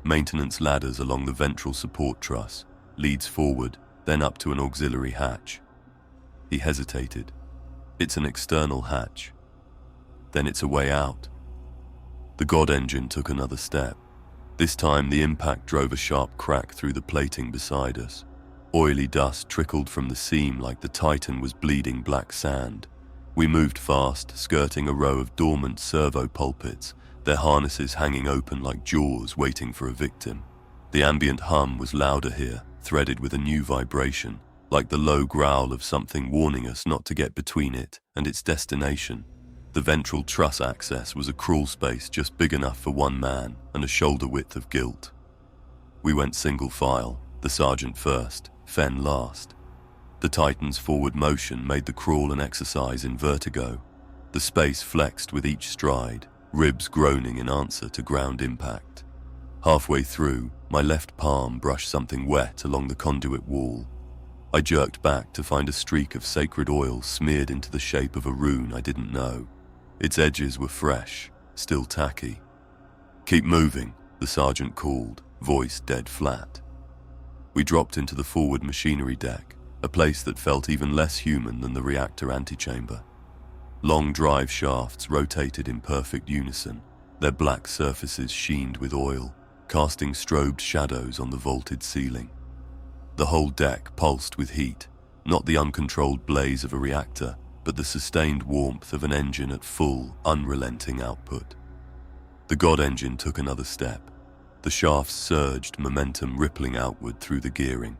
Maintenance ladders along the ventral support truss, leads forward, then up to an auxiliary hatch. He hesitated. It's an external hatch. Then it's a way out. The God engine took another step. This time the impact drove a sharp crack through the plating beside us. Oily dust trickled from the seam like the Titan was bleeding black sand. We moved fast, skirting a row of dormant servo pulpits, their harnesses hanging open like jaws waiting for a victim. The ambient hum was louder here, threaded with a new vibration, like the low growl of something warning us not to get between it and its destination. The ventral truss access was a crawl space just big enough for one man and a shoulder width of gilt. We went single file, the sergeant first, Fen last. The Titan's forward motion made the crawl an exercise in vertigo. The space flexed with each stride, ribs groaning in answer to ground impact. Halfway through, my left palm brushed something wet along the conduit wall. I jerked back to find a streak of sacred oil smeared into the shape of a rune I didn't know. Its edges were fresh, still tacky. "Keep moving," the sergeant called, voice dead flat. We dropped into the forward machinery deck, a place that felt even less human than the reactor antechamber. Long drive shafts rotated in perfect unison, their black surfaces sheened with oil, casting strobed shadows on the vaulted ceiling. The whole deck pulsed with heat, not the uncontrolled blaze of a reactor, but the sustained warmth of an engine at full, unrelenting output. The God engine took another step. The shafts surged, momentum rippling outward through the gearing.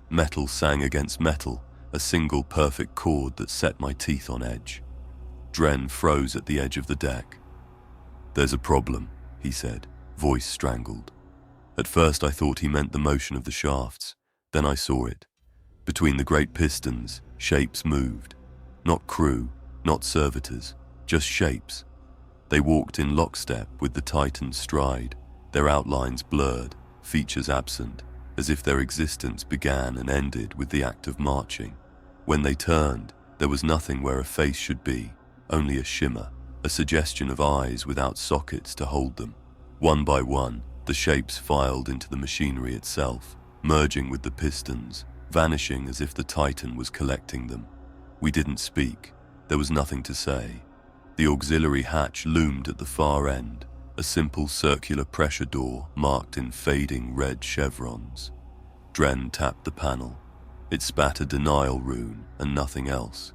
Metal sang against metal, a single perfect chord that set my teeth on edge. Dren froze at the edge of the deck. "There's a problem," he said, voice strangled. At first I thought he meant the motion of the shafts. Then I saw it. Between the great pistons, shapes moved. Not crew, not servitors, just shapes. They walked in lockstep with the Titan's stride, their outlines blurred, features absent, as if their existence began and ended with the act of marching. When they turned, there was nothing where a face should be, only a shimmer, a suggestion of eyes without sockets to hold them. One by one, the shapes filed into the machinery itself, merging with the pistons, vanishing as if the Titan was collecting them. We didn't speak. There was nothing to say. The auxiliary hatch loomed at the far end, a simple circular pressure door marked in fading red chevrons. Dren tapped the panel. It spat a denial rune and nothing else.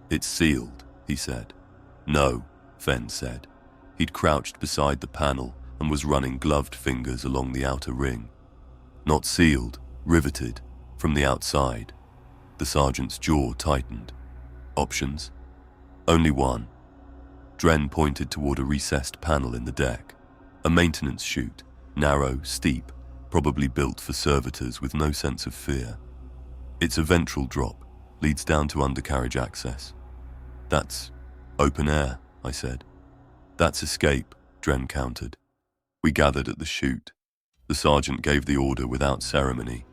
"It's sealed," he said. "No," Fen said. He'd crouched beside the panel and was running gloved fingers along the outer ring. "Not sealed, riveted, from the outside." The sergeant's jaw tightened. "Options?" "Only one." Dren pointed toward a recessed panel in the deck. A maintenance chute, narrow, steep, probably built for servitors with no sense of fear. "It's a ventral drop, leads down to undercarriage access." "That's open air," I said. "That's escape," Dren countered. We gathered at the chute. The sergeant gave the order without ceremony.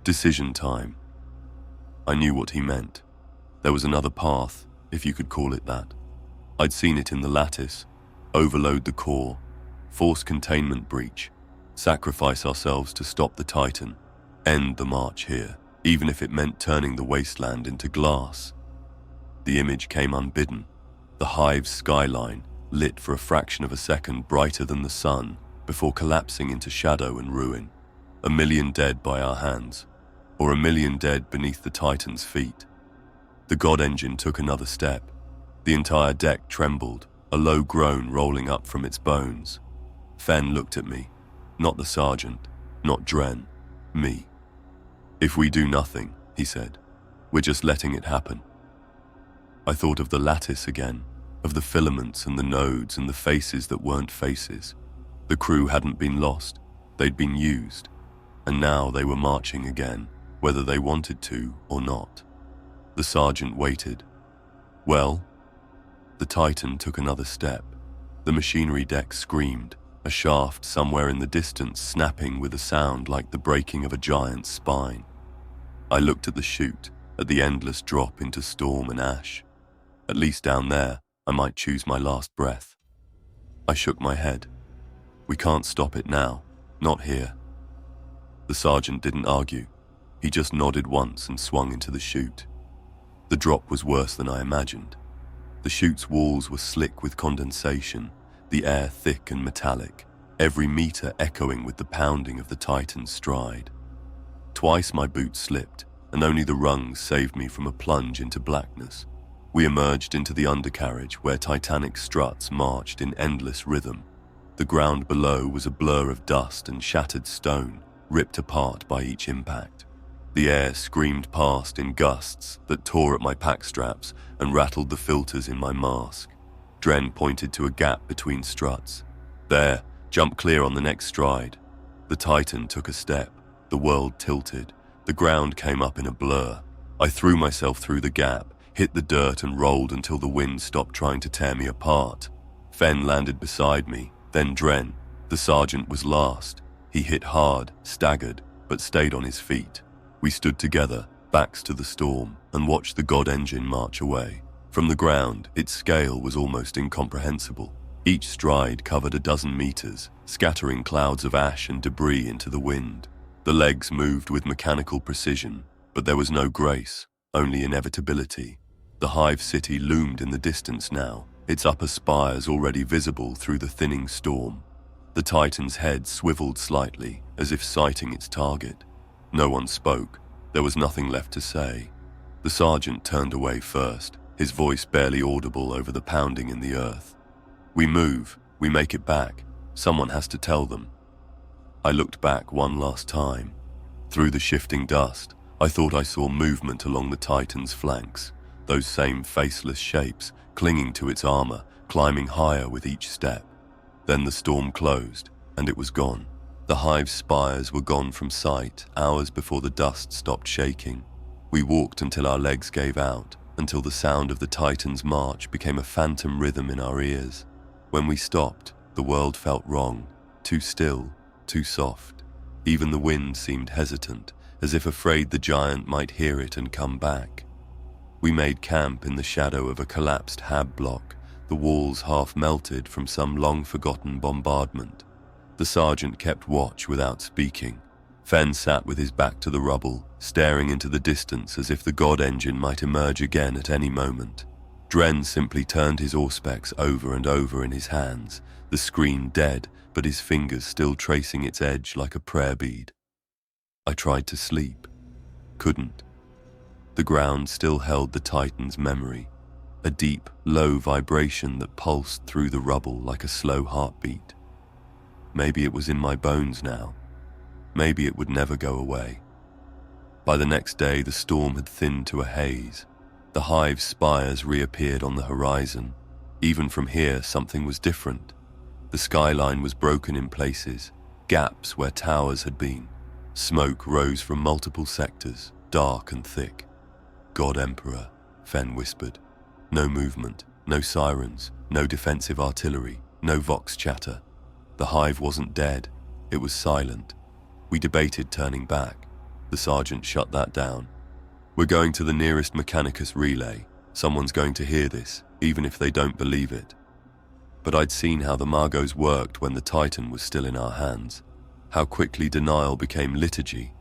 "Decision time." I knew what he meant. There was another path, if you could call it that. I'd seen it in the lattice. Overload the core, force containment breach, sacrifice ourselves to stop the Titan, end the march here, even if it meant turning the wasteland into glass. The image came unbidden. The hive's skyline, lit for a fraction of a second brighter than the sun, before collapsing into shadow and ruin. 1,000,000 dead by our hands, or 1,000,000 dead beneath the Titan's feet. The God engine took another step. The entire deck trembled, a low groan rolling up from its bones. Fen looked at me. Not the sergeant, not Dren, me. "If we do nothing," he said, "we're just letting it happen." I thought of the lattice again, of the filaments and the nodes and the faces that weren't faces. The crew hadn't been lost, they'd been used. and now they were marching again, whether they wanted to or not. The sergeant waited. Well? The Titan took another step. The machinery deck screamed, a shaft somewhere in the distance snapping with a sound like the breaking of a giant's spine. I looked at the chute, at the endless drop into storm and ash. At least down there, I might choose my last breath. I shook my head. We can't stop it now, not here. The sergeant didn't argue. He just nodded once and swung into the chute. The drop was worse than I imagined. The chute's walls were slick with condensation, the air thick and metallic, every meter echoing with the pounding of the Titan's stride. Twice my boots slipped, and only the rungs saved me from a plunge into blackness. We emerged into the undercarriage where titanic struts marched in endless rhythm. The ground below was a blur of dust and shattered stone, ripped apart by each impact. The air screamed past in gusts that tore at my pack straps and rattled the filters in my mask. Dren pointed to a gap between struts. There, jump clear on the next stride. The Titan took a step. The world tilted. The ground came up in a blur. I threw myself through the gap, hit the dirt and rolled until the wind stopped trying to tear me apart. Fen landed beside me, then Dren. The sergeant was last. He hit hard, staggered, but stayed on his feet. We stood together, backs to the storm, and watched the God engine march away. From the ground, its scale was almost incomprehensible. Each stride covered a dozen meters, scattering clouds of ash and debris into the wind. The legs moved with mechanical precision, but there was no grace, only inevitability. The hive city loomed in the distance now, its upper spires already visible through the thinning storm. The Titan's head swiveled slightly, as if sighting its target. No one spoke. There was nothing left to say. The sergeant turned away first, his voice barely audible over the pounding in the earth. We move, we make it back. Someone has to tell them. I looked back one last time. Through the shifting dust, I thought I saw movement along the Titan's flanks, those same faceless shapes clinging to its armor, climbing higher with each step. Then the storm closed, and it was gone. The hive's spires were gone from sight hours before the dust stopped shaking. We walked until our legs gave out, until the sound of the Titan's march became a phantom rhythm in our ears. When we stopped, the world felt wrong, too still, too soft. Even the wind seemed hesitant, as if afraid the giant might hear it and come back. We made camp in the shadow of a collapsed hab block, the walls half melted from some long-forgotten bombardment. The sergeant kept watch without speaking. Fen sat with his back to the rubble, staring into the distance as if the God engine might emerge again at any moment. Dren simply turned his auspex over and over in his hands, the screen dead, but his fingers still tracing its edge like a prayer bead. I tried to sleep. Couldn't. The ground still held the Titan's memory, a deep, low vibration that pulsed through the rubble like a slow heartbeat. Maybe it was in my bones now. Maybe it would never go away. By the next day, the storm had thinned to a haze. The hive's spires reappeared on the horizon. Even from here, something was different. The skyline was broken in places, gaps where towers had been. Smoke rose from multiple sectors, dark and thick. God Emperor, Fen whispered. No movement, no sirens, no defensive artillery, no vox chatter. The hive wasn't dead, it was silent. We debated turning back. The sergeant shut that down. We're going to the nearest Mechanicus relay. Someone's going to hear this, even if they don't believe it. But I'd seen how the Margos worked when the Titan was still in our hands, how quickly denial became liturgy,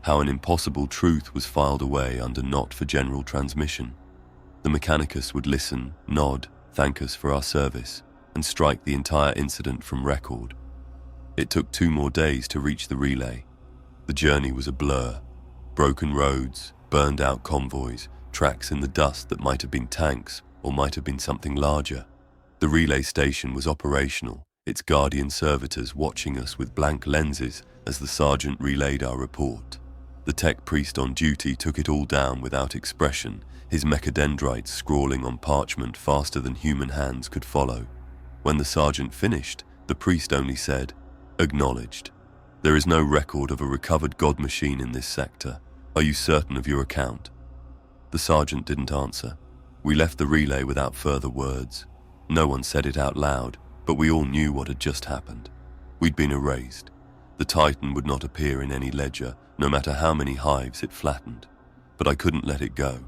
how an impossible truth was filed away under not for general transmission. The Mechanicus would listen, nod, thank us for our service, and strike the entire incident from record. It took 2 more days to reach the relay. The journey was a blur. Broken roads, burned out convoys, tracks in the dust that might have been tanks or might have been something larger. The relay station was operational, its guardian servitors watching us with blank lenses as the sergeant relayed our report. The tech priest on duty took it all down without expression, his mechadendrites scrawling on parchment faster than human hands could follow. When the sergeant finished, the priest only said, "Acknowledged." There is no record of a recovered god machine in this sector. Are you certain of your account? The sergeant didn't answer. We left the relay without further words. No one said it out loud, but we all knew what had just happened. We'd been erased. The Titan would not appear in any ledger, no matter how many hives it flattened. But I couldn't let it go.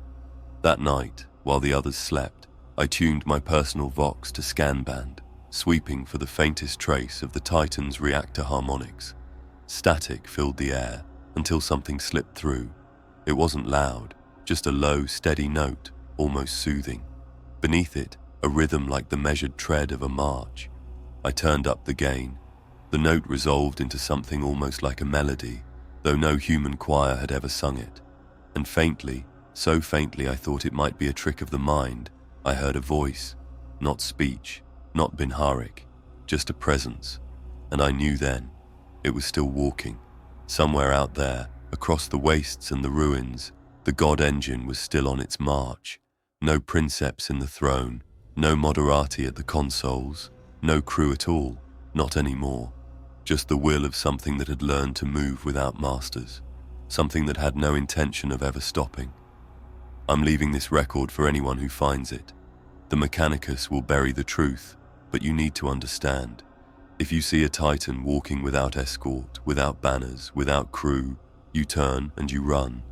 That night, while the others slept, I tuned my personal Vox to scan band, sweeping for the faintest trace of the Titan's reactor harmonics. Static filled the air until something slipped through. It wasn't loud, just a low, steady note, almost soothing. Beneath it, a rhythm like the measured tread of a march. I turned up the gain. The note resolved into something almost like a melody, though no human choir had ever sung it. And faintly, so faintly I thought it might be a trick of the mind, I heard a voice, not speech, not Binharik, just a presence. And I knew then, it was still walking. Somewhere out there, across the wastes and the ruins, the god engine was still on its march. No princeps in the throne, no moderati at the consoles, no crew at all, not anymore. Just the will of something that had learned to move without masters, something that had no intention of ever stopping. I'm leaving this record for anyone who finds it. The Mechanicus will bury the truth, but you need to understand. If you see a Titan walking without escort, without banners, without crew, you turn and you run.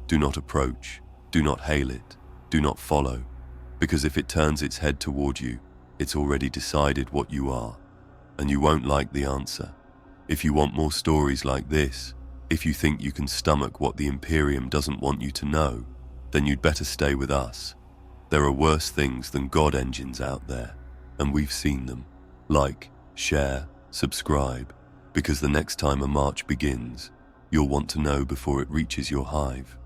Do not approach, do not hail it, do not follow, because if it turns its head toward you, it's already decided what you are, and you won't like the answer. If you want more stories like this, if you think you can stomach what the Imperium doesn't want you to know, then you'd better stay with us. There are worse things than god engines out there, and we've seen them. Like, share, subscribe, because the next time a march begins, you'll want to know before it reaches your hive.